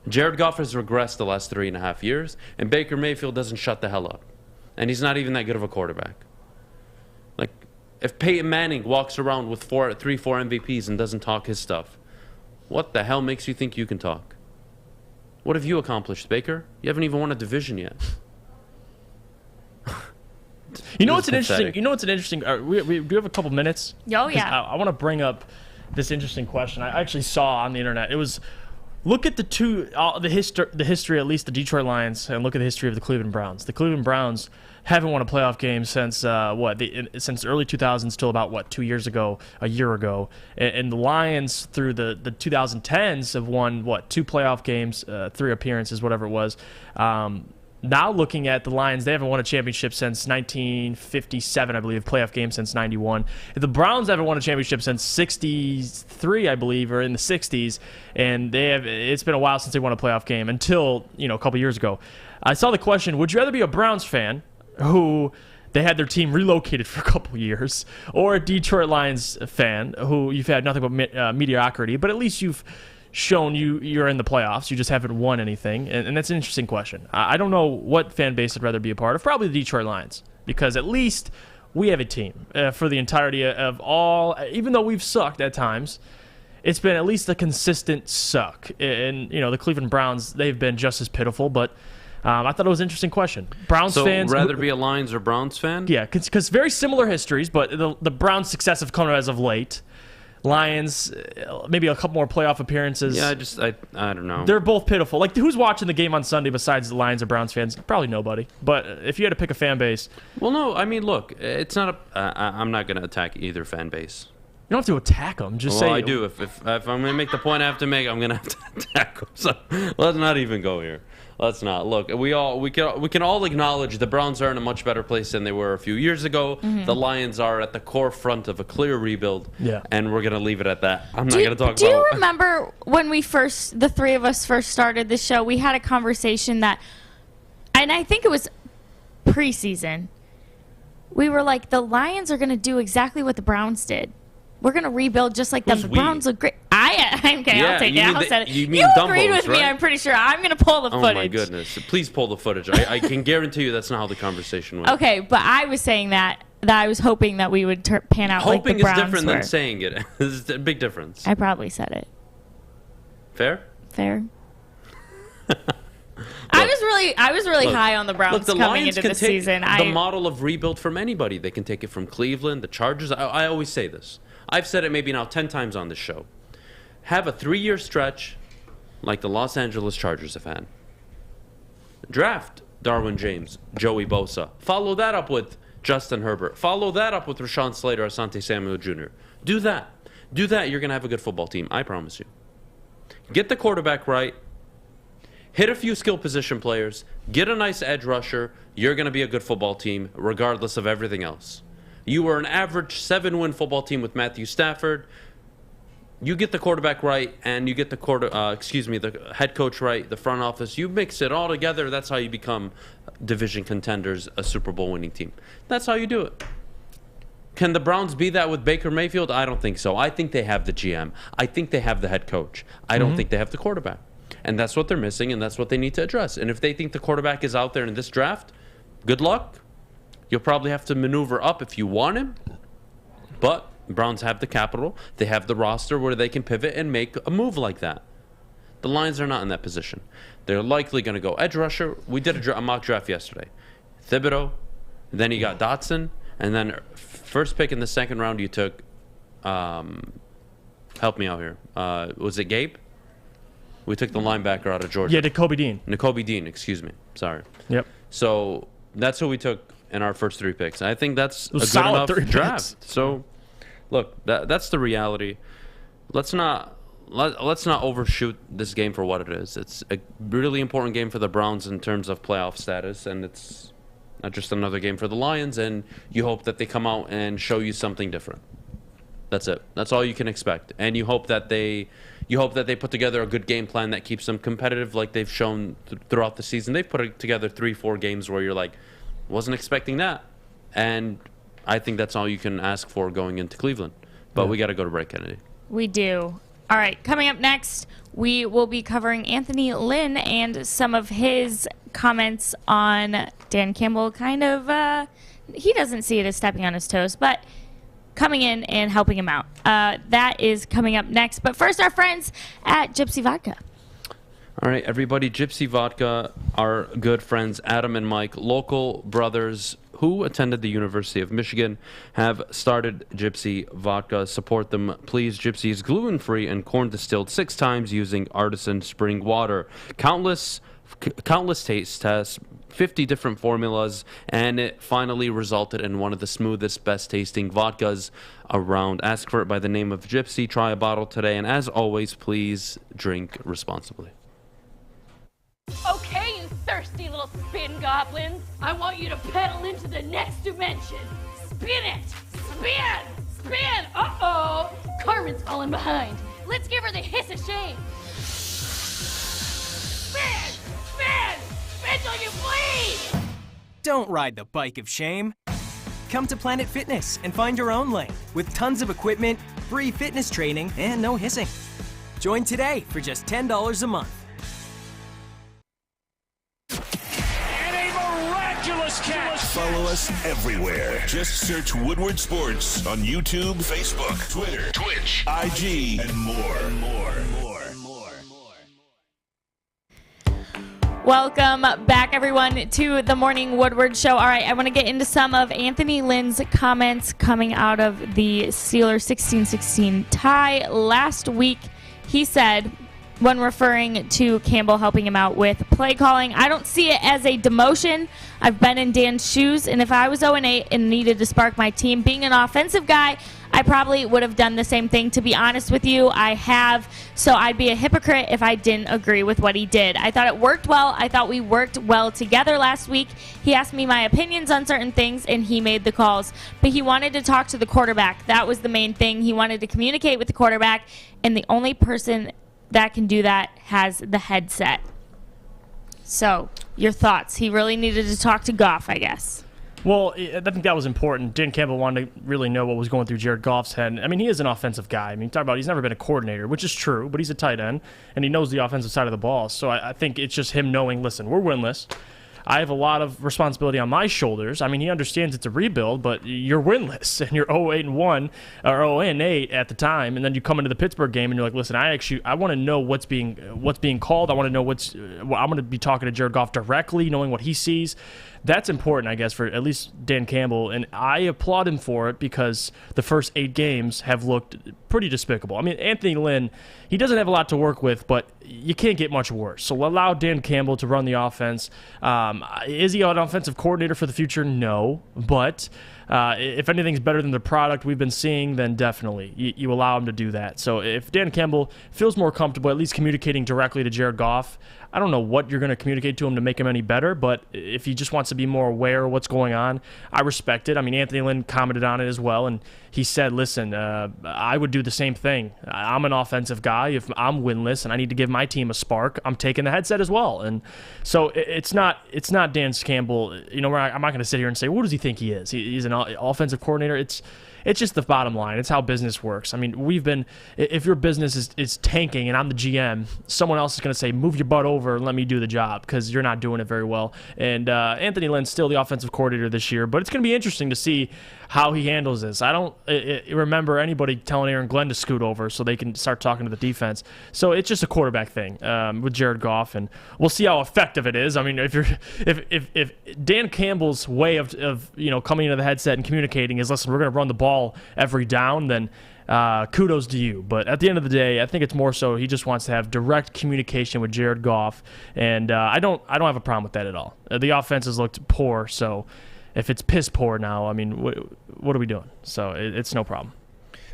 Jared Goff has regressed the last 3.5 years, and Baker Mayfield doesn't shut the hell up. And he's not even that good of a quarterback. Like, if Peyton Manning walks around with 4 MVPs and doesn't talk his stuff, what the hell makes you think you can talk? What have you accomplished, Baker? You haven't even won a division yet. You know what's an interesting? We do have a couple minutes. Oh yeah. I want to bring up this interesting question I actually saw on the internet. It was, look at the history, at least the Detroit Lions, and look at the history of the Cleveland Browns. The Cleveland Browns haven't won a playoff game since since early 2000s till about 2 years ago, a year ago. And the Lions through the 2010s have won 2 playoff games, 3 appearances, whatever it was. now looking at the Lions, they haven't won a championship since 1957, I believe, playoff game since 91. The Browns haven't won a championship since 63, I believe, or in the 60s, and it's been a while since they won a playoff game until, a couple years ago. I saw the question, would you rather be a Browns fan who they had their team relocated for a couple years, or a Detroit Lions fan who you've had nothing but mediocrity, but at least you've shown you're in the playoffs. You just haven't won anything, and that's an interesting question. I don't know what fan base I'd rather be a part of. Probably the Detroit Lions, because at least we have a team for the entirety of all. Even though we've sucked at times, it's been at least a consistent suck. And the Cleveland Browns, they've been just as pitiful, but I thought it was an interesting question. Browns fans rather be a Lions or Browns fan? Yeah, because very similar histories, but the Browns' success have come as of late. Lions, maybe a couple more playoff appearances. Yeah, I don't know. They're both pitiful. Like, who's watching the game on Sunday besides the Lions or Browns fans? Probably nobody. But if you had to pick a fan base, well, no. I mean, look, it's not I'm not going to attack either fan base. You don't have to attack them. Just say. I do. If I'm going to make the point I have to make, I'm going to have to attack them. So let's not even go here. Let's not. Look, we can all acknowledge the Browns are in a much better place than they were a few years ago. Mm-hmm. The Lions are at the core front of a clear rebuild. Yeah. And we're going to leave it at that. I'm not going to talk about. Do you remember when the three of us first started the show, we had a conversation and I think it was preseason. We were like, the Lions are going to do exactly what the Browns did. We're going to rebuild just like them. The Browns look great. Okay, Yeah, I'll take it. I'll set it. you mean You Dumbos, agreed with me, right? I'm pretty sure. I'm going to pull the footage. Oh, my goodness. Please pull the footage. I can guarantee you that's not how the conversation went. Okay, but I was saying that I was hoping that we would pan out like the Hoping Browns is different were. than saying it. There's a big difference. I probably said it. Fair? Fair. I was really high on the Browns the coming Lions into can the take season. The model of rebuild from anybody. They can take it from Cleveland, the Chargers. I always say this. I've said it maybe now 10 times on this show. Have a 3-year stretch like the Los Angeles Chargers have had. Draft Darwin James, Joey Bosa. Follow that up with Justin Herbert. Follow that up with Rashawn Slater, Asante Samuel Jr. Do that. You're going to have a good football team. I promise you. Get the quarterback right. Hit a few skill position players. Get a nice edge rusher. You're going to be a good football team regardless of everything else. You were an average 7-win football team with Matthew Stafford. You get the quarterback right, and you get the head coach right, the front office. You mix it all together. That's how you become division contenders, a Super Bowl winning team. That's how you do it. Can the Browns be that with Baker Mayfield? I don't think so. I think they have the GM. I think they have the head coach. I don't think they have the quarterback. And that's what they're missing, and that's what they need to address. And if they think the quarterback is out there in this draft, good luck. You'll probably have to maneuver up if you want him. But the Browns have the capital. They have the roster where they can pivot and make a move like that. The Lions are not in that position. They're likely going to go edge rusher. We did a mock draft yesterday. Thibodeau, then you got Dotson, and then first pick in the second round you took, help me out here, was it Gabe? We took the linebacker out of Georgia. Yeah, Nakobe Dean, excuse me. Sorry. Yep. So that's who we took in our first 3 picks. I think that's a good solid enough 3 draft. picks. So, look, that's the reality. Let's not overshoot this game for what it is. It's a really important game for the Browns in terms of playoff status, and it's not just another game for the Lions. And you hope that they come out and show you something different. That's it. That's all you can expect. And you hope that they put together a good game plan that keeps them competitive, like they've shown throughout the season. They've put together 3-4 games where you're like, wasn't expecting that. And I think that's all you can ask for going into Cleveland. But we got to go to break, Kennedy. We do. All right, coming up next, we will be covering Anthony Lynn and some of his comments on Dan Campbell. Kind of, he doesn't see it as stepping on his toes, but coming in and helping him out. That is coming up next. But first, our friends at Gypsy Vodka. All right, everybody, Gypsy Vodka, our good friends Adam and Mike, local brothers who attended the University of Michigan, have started Gypsy Vodka. Support them, please. Gypsy is gluten-free and corn-distilled 6 times using artisan spring water. Countless taste tests, 50 different formulas, and it finally resulted in one of the smoothest, best-tasting vodkas around. Ask for it by the name of Gypsy. Try a bottle today, and as always, please drink responsibly. Okay, you thirsty little spin goblins. I want you to pedal into the next dimension. Spin it! Spin! Spin! Uh-oh! Carmen's falling behind. Let's give her the hiss of shame. Spin! Spin! Spin till you bleed! Don't ride the bike of shame. Come to Planet Fitness and find your own lane with tons of equipment, free fitness training, and no hissing. Join today for just $10 a month. And a miraculous catch. Follow us everywhere. Just search Woodward Sports on YouTube, Facebook, Twitter, Twitch, IG, and more. Welcome back, everyone, to the Morning Woodward Show. All right, I want to get into some of Anthony Lynn's comments coming out of the Steelers 16-16 tie. Last week, he said, when referring to Campbell helping him out with play calling, I don't see it as a demotion. I've been in Dan's shoes, and if I was 0-8 and needed to spark my team, being an offensive guy, I probably would have done the same thing. To be honest with you, I have, so I'd be a hypocrite if I didn't agree with what he did. I thought it worked well. I thought we worked well together last week. He asked me my opinions on certain things, and he made the calls. But he wanted to talk to the quarterback. That was the main thing. He wanted to communicate with the quarterback, and the only person that can do that has the headset. So, your thoughts? He really needed to talk to Goff, I guess. Well, I think that was important. Dan Campbell wanted to really know what was going through Jared Goff's head. I mean, he is an offensive guy. I mean, talk about he's never been a coordinator, which is true, but he's a tight end, and he knows the offensive side of the ball. So I think it's just him knowing, listen, we're winless. I have a lot of responsibility on my shoulders. I mean, he understands it's a rebuild, but you're winless, and you're 0-8-1 or 0-8 at the time, and then you come into the Pittsburgh game and you're like, listen, I want to know what's being called. I want to know I'm going to be talking to Jared Goff directly, knowing what he sees. That's important, I guess, for at least Dan Campbell, and I applaud him for it because the first 8 games have looked pretty despicable. I mean, Anthony Lynn, he doesn't have a lot to work with, but you can't get much worse. So allow Dan Campbell to run the offense. Is he an offensive coordinator for the future? No, but if anything's better than the product we've been seeing, then definitely you allow him to do that. So if Dan Campbell feels more comfortable at least communicating directly to Jared Goff, I don't know what you're going to communicate to him to make him any better, but if he just wants to be more aware of what's going on, I respect it. I mean, Anthony Lynn commented on it as well, and he said, listen, I would do the same thing. I'm an offensive guy. If I'm winless and I need to give my team a spark, I'm taking the headset as well. And so it's not Dan Campbell, where I'm not going to sit here and say, what does he think he is? He's an offensive coordinator. It's just the bottom line. It's how business works. I mean, if your business is tanking and I'm the GM, someone else is going to say, move your butt over and let me do the job because you're not doing it very well. And Anthony Lynn's still the offensive coordinator this year, but it's going to be interesting to see how he handles this. I don't remember anybody telling Aaron Glenn to scoot over so they can start talking to the defense. So it's just a quarterback thing with Jared Goff, and we'll see how effective it is. I mean, if Dan Campbell's way of coming into the headset and communicating is, listen, we're going to run the ball every down, then kudos to you. But at the end of the day, I think it's more so he just wants to have direct communication with Jared Goff, and I don't have a problem with that at all. The offense has looked poor, so if it's piss poor now, I mean, what are we doing? So it's no problem.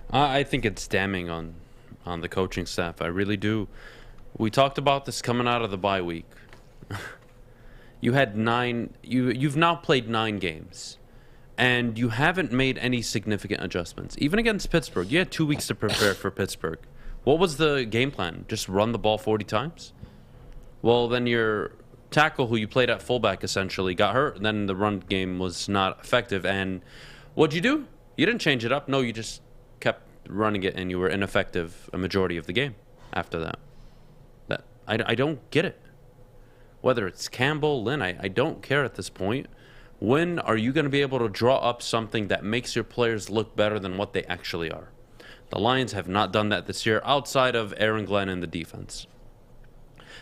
I think it's damning on the coaching staff. I really do. We talked about this coming out of the bye week. You had 9. You've now played 9 games. And you haven't made any significant adjustments. Even against Pittsburgh, you had 2 weeks to prepare for Pittsburgh. What was the game plan? Just run the ball 40 times? Well, then your tackle, who you played at fullback, essentially got hurt. And then the run game was not effective. And what'd you do? You didn't change it up. No, you just kept running it, and you were ineffective a majority of the game after that. I don't get it. Whether it's Campbell, Lynn, I don't care at this point. When are you going to be able to draw up something that makes your players look better than what they actually are? The Lions have not done that this year outside of Aaron Glenn and the defense.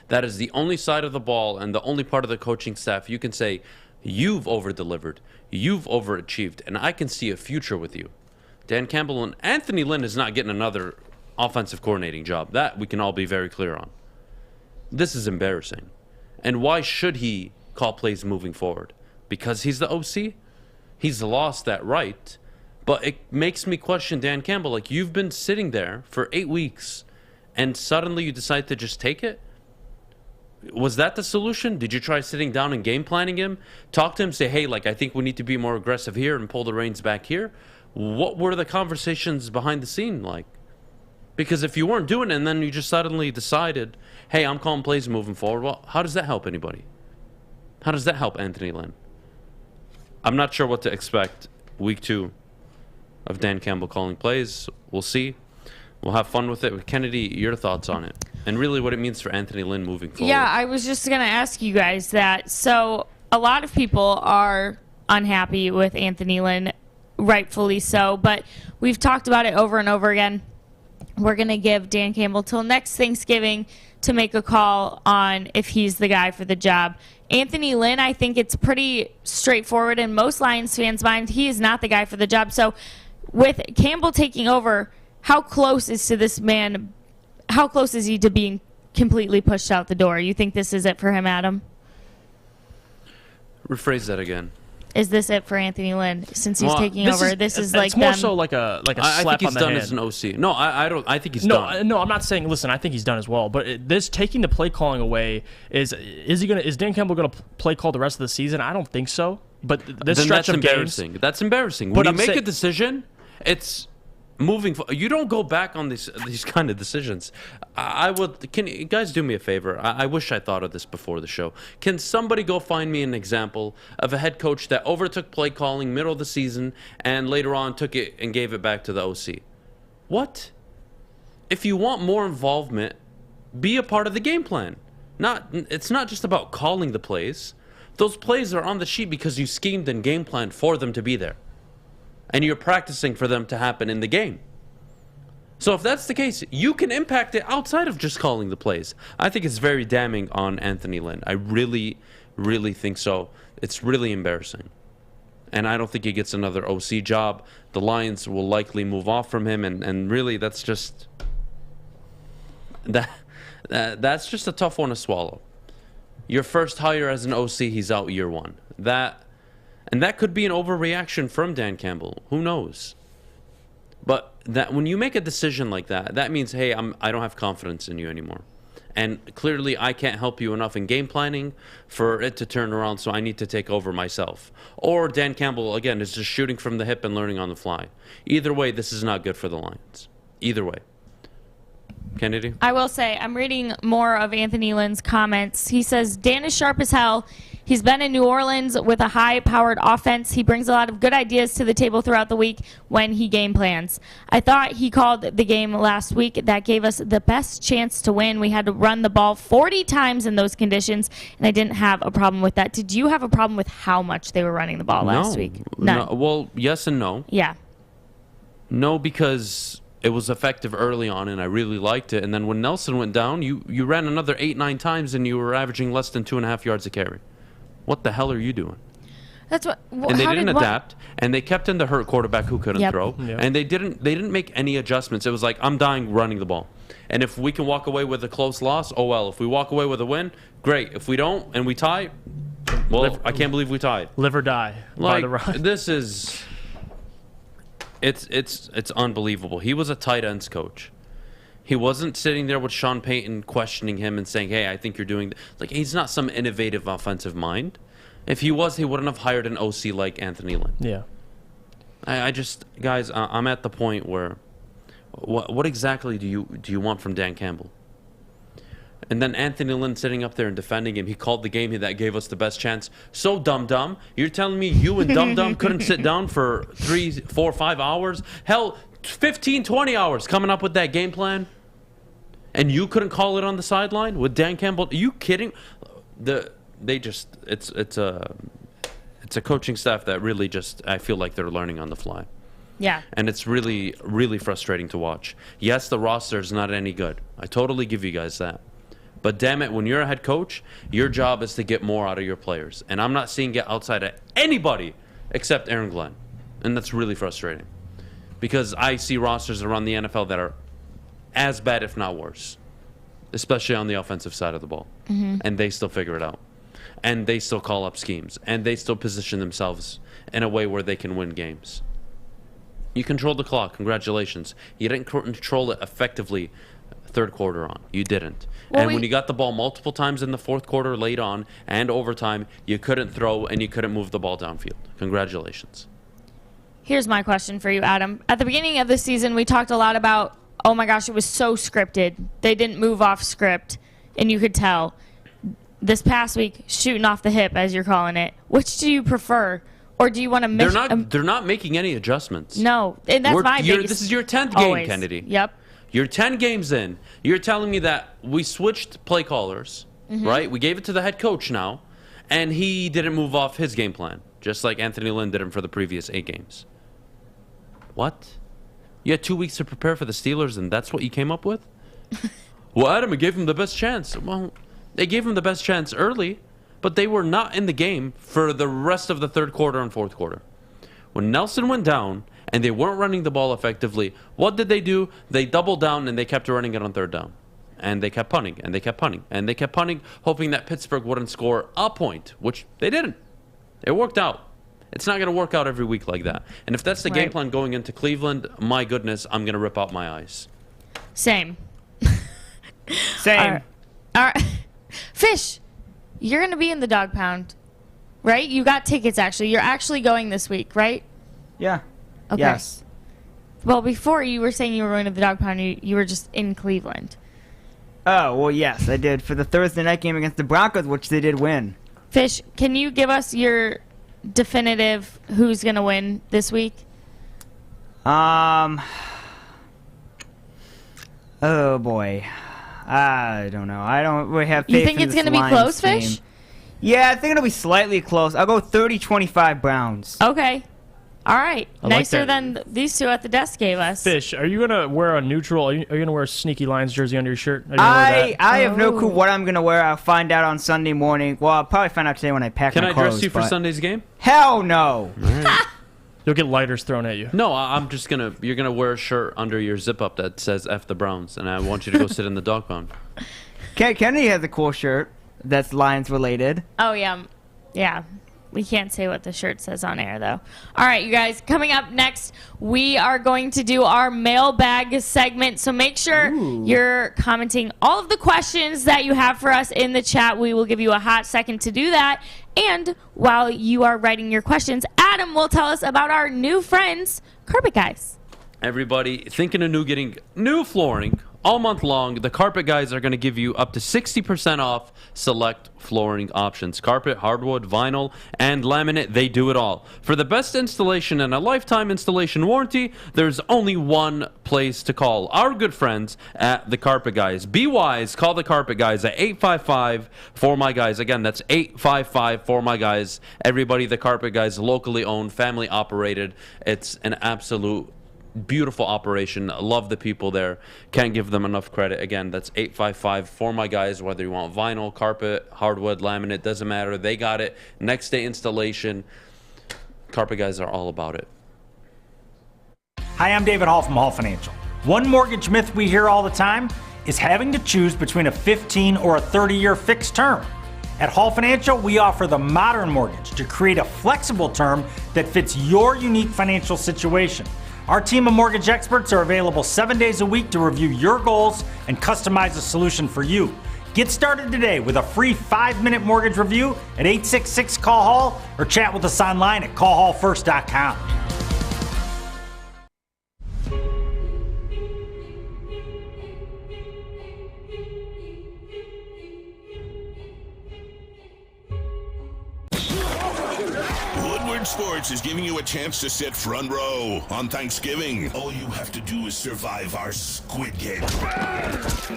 That is the only side of the ball and the only part of the coaching staff you can say, you've over-delivered, you've overachieved, and I can see a future with you. Dan Campbell and Anthony Lynn is not getting another offensive coordinating job. That we can all be very clear on. This is embarrassing. And why should he call plays moving forward? Because he's the OC? He's lost that right. But it makes me question Dan Campbell. Like, you've been sitting there for 8 weeks, and suddenly you decide to just take it? Was that the solution? Did you try sitting down and game planning him? Talk to him, say, hey, like, I think we need to be more aggressive here and pull the reins back here. What were the conversations behind the scene like? Because if you weren't doing it and then you just suddenly decided, hey, I'm calling plays moving forward, well, how does that help anybody? How does that help Anthony Lynn? I'm not sure what to expect week 2 of Dan Campbell calling plays. We'll see. We'll have fun with it. Kennedy, your thoughts on it? And really what it means for Anthony Lynn moving forward. Yeah, I was just going to ask you guys that. So a lot of people are unhappy with Anthony Lynn, rightfully so. But we've talked about it over and over again. We're going to give Dan Campbell till next Thanksgiving to make a call on if he's the guy for the job. Anthony Lynn, I think it's pretty straightforward in most Lions fans' mind. He is not the guy for the job. So with Campbell taking over, how close is he to being completely pushed out the door? You think this is it for him, Adam? Rephrase that again. Is this it for Anthony Lynn since he's taking over? This is like it's more so like a slap on the hand. I think he's done as an OC. No, I don't. I think he's done. No, I'm not saying. Listen, I think he's done as well. But this taking the play calling away is Dan Campbell gonna play call the rest of the season? I don't think so. But this stretch of games, that's embarrassing. When you make a decision, it's moving. You don't go back on these kind of decisions. I would. Can you guys do me a favor? I wish I thought of this before the show. Can somebody go find me an example of a head coach that overtook play calling middle of the season and later on took it and gave it back to the OC? What? If you want more involvement, be a part of the game plan. It's not just about calling the plays. Those plays are on the sheet because you schemed and game planned for them to be there. And you're practicing for them to happen in the game. So if that's the case, you can impact it outside of just calling the plays. I think it's very damning on Anthony Lynn. I really, really think so. It's really embarrassing. And I don't think he gets another OC job. The Lions will likely move off from him, and really that's just that's just a tough one to swallow. Your first hire as an OC, he's out year 1. And that could be an overreaction from Dan Campbell. Who knows? But that when you make a decision like that, that means, hey, I don't have confidence in you anymore. And clearly I can't help you enough in game planning for it to turn around, so I need to take over myself. Or Dan Campbell, again, is just shooting from the hip and learning on the fly. Either way, this is not good for the Lions. Either way. Kennedy? I will say, I'm reading more of Anthony Lynn's comments. He says, Dan is sharp as hell. He's been in New Orleans with a high-powered offense. He brings a lot of good ideas to the table throughout the week when he game plans. I thought he called the game last week. That gave us the best chance to win. We had to run the ball 40 times in those conditions, and I didn't have a problem with that. Did you have a problem with how much they were running the ball last week? None. No. Well, yes and no. Yeah. No, because it was effective early on, and I really liked it. And then when Nelson went down, you ran another 8-9 times, and you were averaging less than 2.5 yards a carry. What the hell are you doing? That's what. Well, and they didn't adapt, and they kept in the hurt quarterback who couldn't throw, Yep. and they didn't make any adjustments. It was like, I'm dying running the ball, and if we can walk away with a close loss, oh well. If we walk away with a win, great. If we don't and we tie, well, I can't believe we tied. Live or die. Like, by the run. This is, it's unbelievable. He was a tight ends coach. He wasn't sitting there with Sean Payton questioning him and saying, hey, I think you're doing... Like, he's not some innovative offensive mind. If he was, he wouldn't have hired an OC like Anthony Lynn. Yeah. I just... Guys, I'm at the point where... What exactly do you want from Dan Campbell? And then Anthony Lynn sitting up there and defending him. He called the game that gave us the best chance. So dumb. You're telling me you and dumb couldn't sit down for 3, 4, 5 hours? Hell, 15, 20 hours coming up with that game plan? And you couldn't call it on the sideline with Dan Campbell? Are you kidding? It's a coaching staff that really just, I feel like they're learning on the fly. Yeah. And it's really, really frustrating to watch. Yes, the roster is not any good. I totally give you guys that. But damn it, when you're a head coach, your job is to get more out of your players. And I'm not seeing it outside of anybody except Aaron Glenn. And that's really frustrating. Because I see rosters around the NFL that are as bad, if not worse, especially on the offensive side of the ball. Mm-hmm. And they still figure it out. And they still call up schemes. And they still position themselves in a way where they can win games. You controlled the clock. Congratulations. You didn't control it effectively third quarter on. You didn't. Well, and when you got the ball multiple times in the fourth quarter late on and overtime, you couldn't throw and you couldn't move the ball downfield. Congratulations. Here's my question for you, Adam. At the beginning of the season, we talked a lot about, oh my gosh, it was so scripted. They didn't move off script, and you could tell. This past week, shooting off the hip, as you're calling it. Which do you prefer? Or do you want to They're not making any adjustments. No, and that's my biggest. This is your 10th game, Always. Kennedy. Yep. You're 10 games in. You're telling me that we switched play callers, right? We gave it to the head coach now, and he didn't move off his game plan, just like Anthony Lynn did him for the previous 8 games. What? You had 2 weeks to prepare for the Steelers, and that's what you came up with? Well, Adam, we gave him the best chance. Well, they gave him the best chance early, but they were not in the game for the rest of the third quarter and fourth quarter. When Nelson went down and they weren't running the ball effectively, what did they do? They doubled down and they kept running it on third down. And they kept punting, and they kept punting, and they kept punting, hoping that Pittsburgh wouldn't score a point, which they didn't. It worked out. It's not going to work out every week like that. And if that's the game plan going into Cleveland, my goodness, I'm going to rip out my eyes. Same. Same. All right. Fish, you're going to be in the dog pound, right? You got tickets, actually. You're actually going this week, right? Yeah. Okay. Yes. Well, before you were saying you were going to the dog pound, you were just in Cleveland. Oh, well, yes, I did. For the Thursday night game against the Broncos, which they did win. Fish, can you give us your definitive who's going to win this week? Oh, boy. I don't know. I don't really have faith You think in it's this going to be Lions close, team. Fish? Yeah, I think it'll be slightly close. I'll go 30-25 Browns. Okay. All right. I like Nicer that. than these two at the desk gave us. Fish, are you gonna wear a neutral? Are you gonna wear a sneaky Lions jersey under your shirt? Are you gonna wear that? I have no clue what I'm going to wear. I'll find out on Sunday morning. Well, I'll probably find out today when I pack Can my I clothes. dress you for but- Sunday's game? Hell no. You'll get lighters thrown at you. No, I'm just going to... You're going to wear a shirt under your zip-up that says F the Browns, and I want you to go sit in the dog pound. Kennedy has a cool shirt that's Lions related. Oh, yeah. Yeah. We can't say what the shirt says on air, though. All right, you guys. Coming up next, we are going to do our mailbag segment. So make sure you're commenting all of the questions that you have for us in the chat. We will give you a hot second to do that. And while you are writing your questions, Adam will tell us about our new friends, Carpet Guys. Everybody thinking of getting new flooring all month long, the Carpet Guys are going to give you up to 60% off select flooring options. Carpet, hardwood, vinyl, and laminate, they do it all. For the best installation and a lifetime installation warranty, there's only one place to call. Our good friends at the Carpet Guys. Be wise, call the Carpet Guys at 855-4MY-GUYS. Again, that's 855-4MY-GUYS. Everybody, the Carpet Guys, locally owned, family operated. It's an absolute beautiful operation. Love the people there. Can't give them enough credit. Again, that's 855-4MY-GUYS. Whether you want vinyl, carpet, hardwood, laminate, doesn't matter. They got it. Next day installation. Carpet Guys are all about it. Hi, I'm David Hall from Hall Financial. One mortgage myth we hear all the time is having to choose between a 15 or a 30-year fixed term. At Hall Financial, we offer the modern mortgage to create a flexible term that fits your unique financial situation. Our team of mortgage experts are available 7 days a week to review your goals and customize a solution for you. Get started today with a free 5-minute mortgage review at 866-CALL-HALL or chat with us online at callhallfirst.com. Woodward Sports is giving you a chance to sit front row on Thanksgiving. All you have to do is survive our squid game.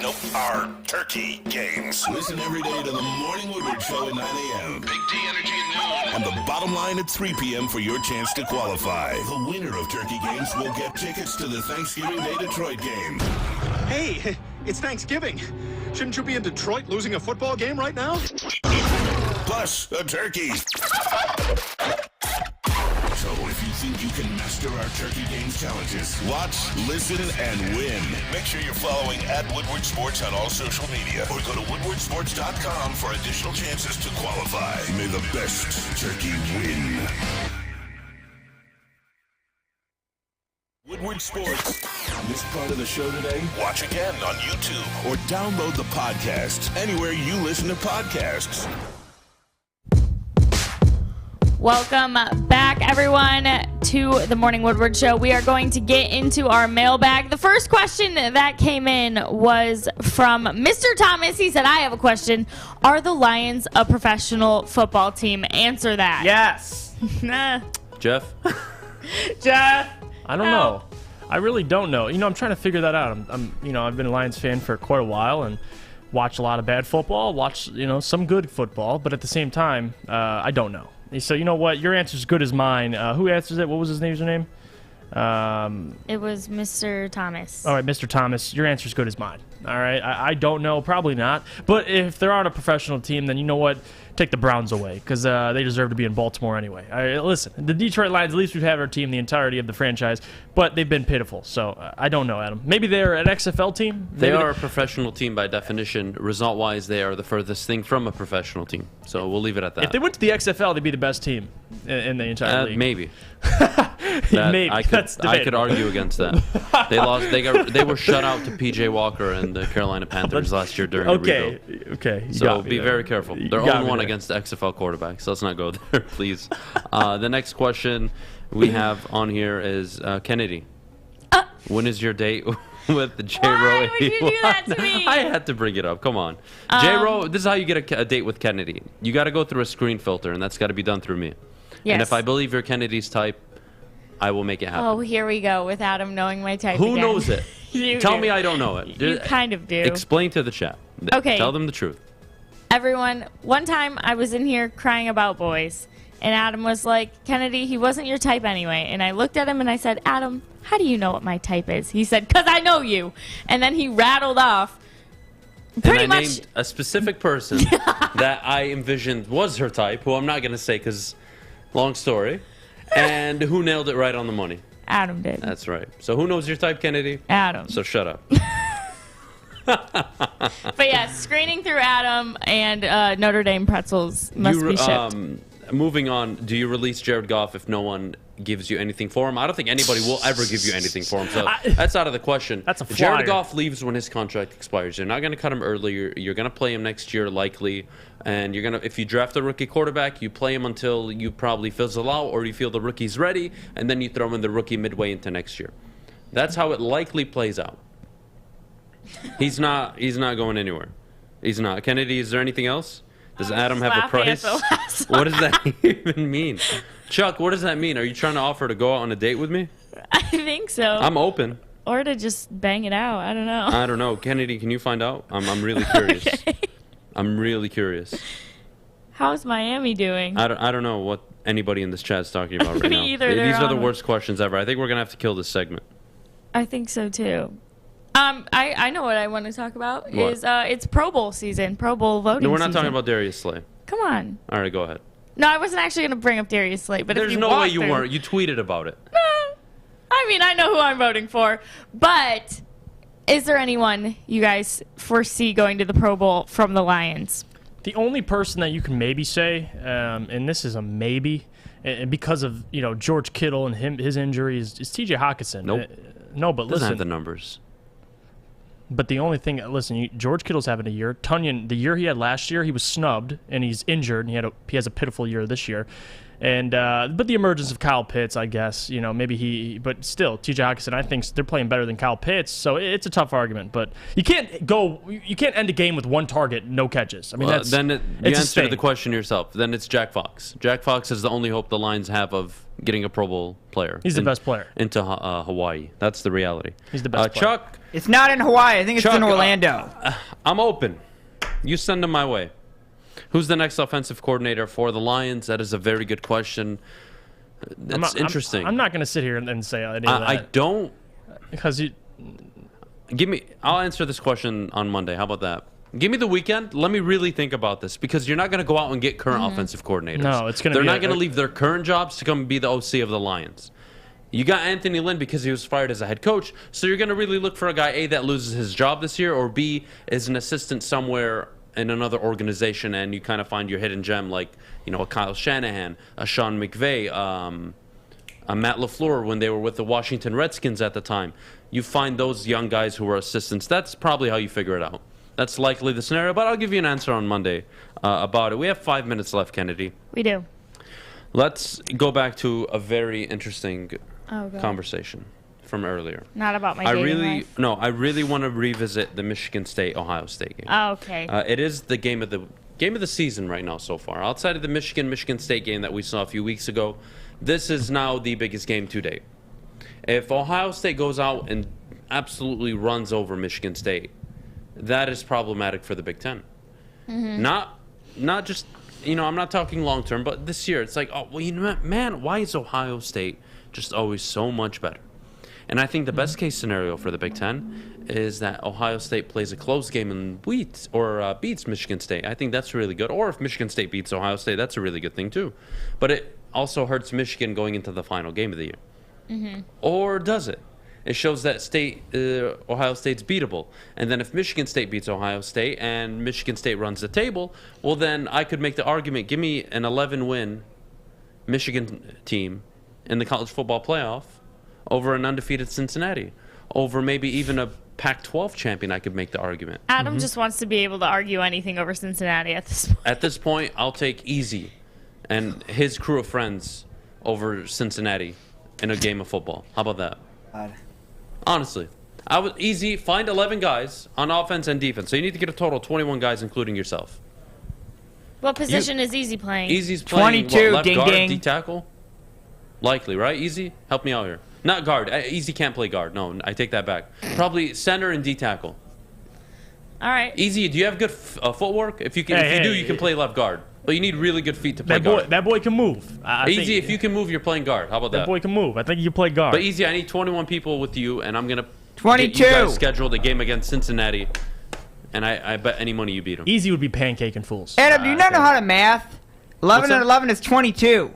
Nope, our turkey games. Listen every day to the Morning Woodward Show at 9 a.m. Big D Energy at noon. And the bottom line at 3 p.m. for your chance to qualify. The winner of turkey games will get tickets to the Thanksgiving Day Detroit game. Hey, it's Thanksgiving. Shouldn't you be in Detroit losing a football game right now? Plus a turkey. So if you think you can master our turkey games challenges, watch, listen, and win. Make sure you're following at Woodward Sports on all social media or go to woodwardsports.com for additional chances to qualify. May the best turkey win. Woodward Sports. Missed part of the show today? Watch again on YouTube or download the podcast anywhere you listen to podcasts. Welcome back, everyone, to the Morning Woodward Show. We are going to get into our mailbag. The first question that came in was from Mr. Thomas. He said, I have a question. Are the Lions a professional football team? Answer that. Yes. Jeff? Jeff? I don't know. I really don't know. I'm trying to figure that out. I've been a Lions fan for quite a while and watch a lot of bad football, watch, some good football, but at the same time, I don't know. So you know what? Your answer's as good as mine. Who answers it? What was his name? It was Mr. Thomas. All right, Mr. Thomas, your answer's good as mine. All right, I don't know, probably not. But if they're on a professional team, then you know what? Take the Browns away because they deserve to be in Baltimore anyway. Listen, the Detroit Lions, at least we've had our team the entirety of the franchise, but they've been pitiful. So I don't know, Adam. Maybe they're an XFL team? They are a professional team by definition. Result-wise, they are the furthest thing from a professional team. So we'll leave it at that. If they went to the XFL, they'd be the best team in the entire league. Maybe. Maybe. I could argue against that. They lost. They were shut out to P.J. Walker and the Carolina Panthers last year during the rebuild. Okay. So be very careful. They're 0-1 against the XFL quarterbacks. So let's not go there, please. The next question we have on here is Kennedy. When is your date with the J-Ro? Why would you do that to me? I had to bring it up. Come on. J-Ro, this is how you get a date with Kennedy. You got to go through a screen filter, and that's got to be done through me. Yes. And if I believe you're Kennedy's type, I will make it happen. Oh, here we go with Adam knowing my type Who again. knows it? Tell me I don't know it. You kind of do. Explain to the chat. Okay. Tell them the truth. Everyone, one time I was in here crying about boys, and Adam was like, Kennedy, he wasn't your type anyway. And I looked at him and I said, Adam, how do you know what my type is? He said, because I know you. And then he rattled off pretty much. Named a specific person that I envisioned was her type, who I'm not going to say because long story, and who nailed it right on the money. Adam did. That's right. So who knows your type, Kennedy? Adam. So shut up. But yeah, screening through Adam and Notre Dame pretzels must be shipped. Moving on, do you release Jared Goff if no one gives you anything for him? I don't think anybody will ever give you anything for him, so that's out of the question. That's a flyer. Jared Goff leaves when his contract expires. You're not going to cut him early. You're going to play him next year likely, and you're going to, if you draft a rookie quarterback, you play him until you probably fizzle out or you feel the rookie's ready, and then you throw in the rookie midway into next year. That's how it likely plays out. He's not going anywhere. He's not. Kennedy, is there anything else? Does Adam have a price? What does that even mean? Chuck, what does that mean? Are you trying to offer to go out on a date with me? I think so. I'm open. Or to just bang it out. I don't know. I don't know. Kennedy, can you find out? I'm really curious. Okay. I'm really curious. How's Miami doing? I don't know what anybody in this chat is talking about right now. Either. These are the worst questions ever. I think we're going to have to kill this segment. I think so, too. I know what I want to talk about. What? Is it's Pro Bowl season, Pro Bowl voting season. No, we're not talking about Darius Slay. Come on. All right, go ahead. No, I wasn't actually going to bring up Darius Slay, but there's if you no way you through, weren't. You tweeted about it. I mean, I know who I'm voting for, but is there anyone you guys foresee going to the Pro Bowl from the Lions? The only person that you can maybe say, and this is a maybe, and because of George Kittle and his injury, is T.J. Hawkinson. Nope. No, but doesn't listen. have the numbers. But the only thing, listen, George Kittle's having a year. Tunyon, the year he had last year, he was snubbed and he's injured. And he has a pitiful year this year. And but the emergence of Kyle Pitts, I guess, maybe but still, T.J. Hawkinson, I think they're playing better than Kyle Pitts. So it's a tough argument. But you can't end a game with one target, no catches. I mean, you answered the question yourself. Then it's Jack Fox. Jack Fox is the only hope the Lions have of getting a Pro Bowl player. He's the best player into Hawaii. That's the reality. He's the best player. Chuck. It's not in Hawaii. I think it's in Orlando. I'm open. You send him my way. Who's the next offensive coordinator for the Lions? That is a very good question. That's interesting. I'm not going to sit here and say any of that. I don't. Because I'll answer this question on Monday. How about that? Give me the weekend. Let me really think about this because you're not going to go out and get current offensive coordinators. No, it's going to. They're not going to leave their current jobs to come be the OC of the Lions. You got Anthony Lynn because he was fired as a head coach, so you're going to really look for a guy A that loses his job this year, or B is an assistant somewhere in another organization, and you kind of find your hidden gem like a Kyle Shanahan, a Sean McVay, Matt LaFleur when they were with the Washington Redskins at the time. You find those young guys who were assistants. That's probably how you figure it out. That's likely the scenario, but I'll give you an answer on Monday about it. We have 5 minutes left, Kennedy. We do. Let's go back to a very interesting conversation from earlier. Not about my dating life. No, I really want to revisit the Michigan State-Ohio State game. Oh, okay. It is the game of the season right now so far. Outside of the Michigan State game that we saw a few weeks ago, this is now the biggest game to date. If Ohio State goes out and absolutely runs over Michigan State, that is problematic for the Big Ten. Mm-hmm. Not just, I'm not talking long term, but this year it's like, oh, well, man, why is Ohio State just always so much better? And I think the best case scenario for the Big Ten is that Ohio State plays a close game and beats Michigan State. I think that's really good. Or if Michigan State beats Ohio State, that's a really good thing too. But it also hurts Michigan going into the final game of the year. Mm-hmm. Or does it? It shows that Ohio State's beatable. And then if Michigan State beats Ohio State and Michigan State runs the table, well, then I could make the argument, give me an 11-win Michigan team in the college football playoff over an undefeated Cincinnati. Over maybe even a Pac-12 champion, I could make the argument. Adam just wants to be able to argue anything over Cincinnati at this point. At this point, I'll take Easy and his crew of friends over Cincinnati in a game of football. How about that? Honestly, I would find 11 guys on offense and defense. So you need to get a total of 21 guys, including yourself. What position is Easy playing? Easy's playing 22, left ding, guard, ding. D tackle. Likely, right? Easy, help me out here. Not guard. Easy can't play guard. No, I take that back. Probably center and D tackle. All right. Easy, do you have good footwork? If you do, you can play left guard. But you need really good feet to play guard. That boy can move. Easy, if you can move, you're playing guard. How about that? That boy can move. I think you can play guard. But Easy, I need 21 people with you, and I'm going to 22. get you guys scheduled a game against Cincinnati, and I bet any money you beat them. Easy would be pancaking fools. Adam, do you not know how to math? 11 and 11 is 22.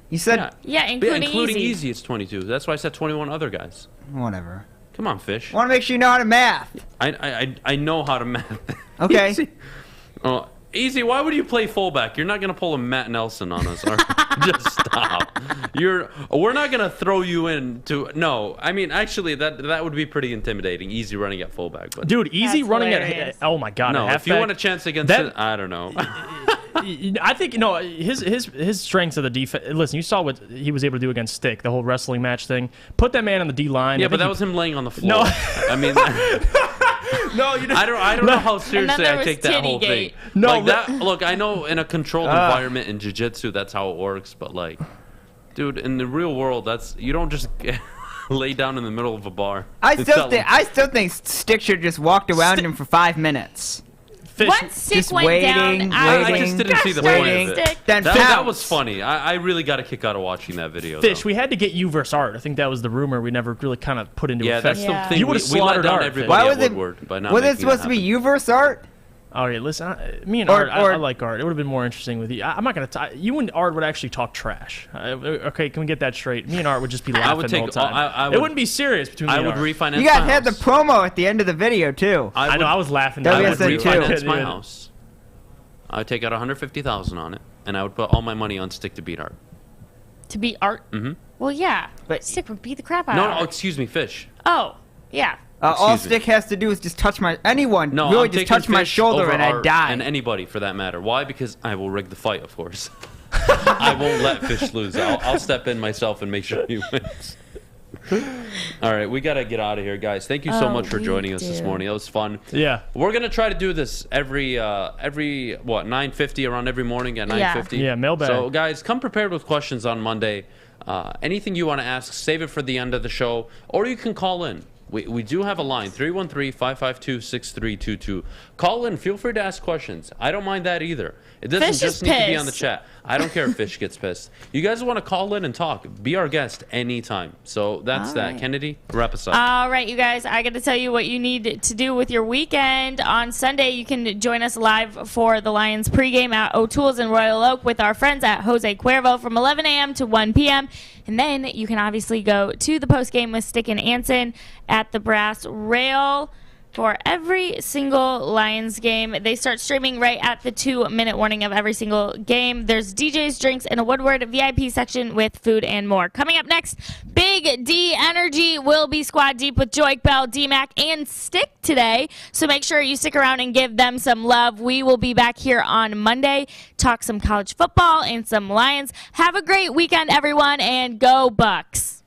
You said... Yeah, including Easy, it's 22. That's why I said 21 other guys. Whatever. Come on, Fish. I want to make sure you know how to math. I know how to math. Okay. Easy. Oh, Easy, why would you play fullback? You're not going to pull a Matt Nelson on us. Just stop. We're not going to throw you in to... No, I mean, actually, that would be pretty intimidating. Easy running at fullback. But Dude, Easy That's running hilarious. at... Oh, my God. no, if you want a chance against it, I don't know. I think his strengths of the defense. Listen, you saw what he was able to do against Stick, the whole wrestling match thing. Put that man on the D line. Yeah, but that was him laying on the floor. No, I mean, no, I don't know how seriously I take that whole thing. No, like that. Look, I know in a controlled environment in jiu-jitsu, that's how it works. But like, dude, in the real world, you don't just lay down in the middle of a bar. I still think Stick should just walked around him for 5 minutes. Once Stick just went waiting, down, I just didn't see the point of it. Then That was funny. I really got a kick out of watching that video. Fish, though. we had to get you versus Art. I think that was the rumor we never really kind of put into Yeah, effect. that's the thing. You would have we let slaughtered down Art. everybody Why at was it? Woodward by not Was it making supposed to be happen. you versus Art? All right, listen. Me and Or- Art, or- I like Art. It would have been more interesting with you. I'm not gonna. You and Art would actually talk trash. Okay, can we get that straight? Me and Art would just be laughing the whole time. It wouldn't be serious between me I and would Art. refinance. You guys my had the house. promo at the end of the video too. I know. I was laughing. I would WSN too. refinance my house. I would take out $150,000 on it, and I would put all my money on Stick to beat Art. To beat Art? Mm-hmm. Well, yeah. But Stick would beat the crap out of No, Art. excuse me, Fish. Oh, yeah. All Excuse me. Stick has to do is just touch my No, really I'm just taking touch my Fish shoulder over and I Art die. And anybody for that matter. Why? Because I will rig the fight, of course. I won't let Fish lose. I'll step in myself and make sure he wins. All right, we got to get out of here, guys. Thank you so much for joining us this morning. It was fun. Yeah. We're going to try to do this every 9:50 around every morning at 9:50. Yeah, mailbag. So, guys, come prepared with questions on Monday. Anything you want to ask, save it for the end of the show, or you can call in. We do have a line, 313-552-6322. Call in. Feel free to ask questions. I don't mind that either. It doesn't Fish just is need to be on the pissed. chat. I don't care if Fish gets pissed. You guys want to call in and talk, be our guest anytime. So that's All that. right. Kennedy, wrap us up. All right, you guys, I got to tell you what you need to do with your weekend. On Sunday, you can join us live for the Lions pregame at O'Toole's in Royal Oak with our friends at Jose Cuervo from 11 a.m. to 1 p.m. And then you can obviously go to the postgame with Stick and Anson at the Brass Rail. for every single Lions game. They start streaming right at the 2-minute warning of every single game. There's DJs, drinks, and a Woodward VIP section with food and more. Coming up next, Big D Energy will be squad deep with Joik Bell, D-Mac, and Stick today. So make sure you stick around and give them some love. We will be back here on Monday, talk some college football and some Lions. Have a great weekend, everyone, and go Bucks.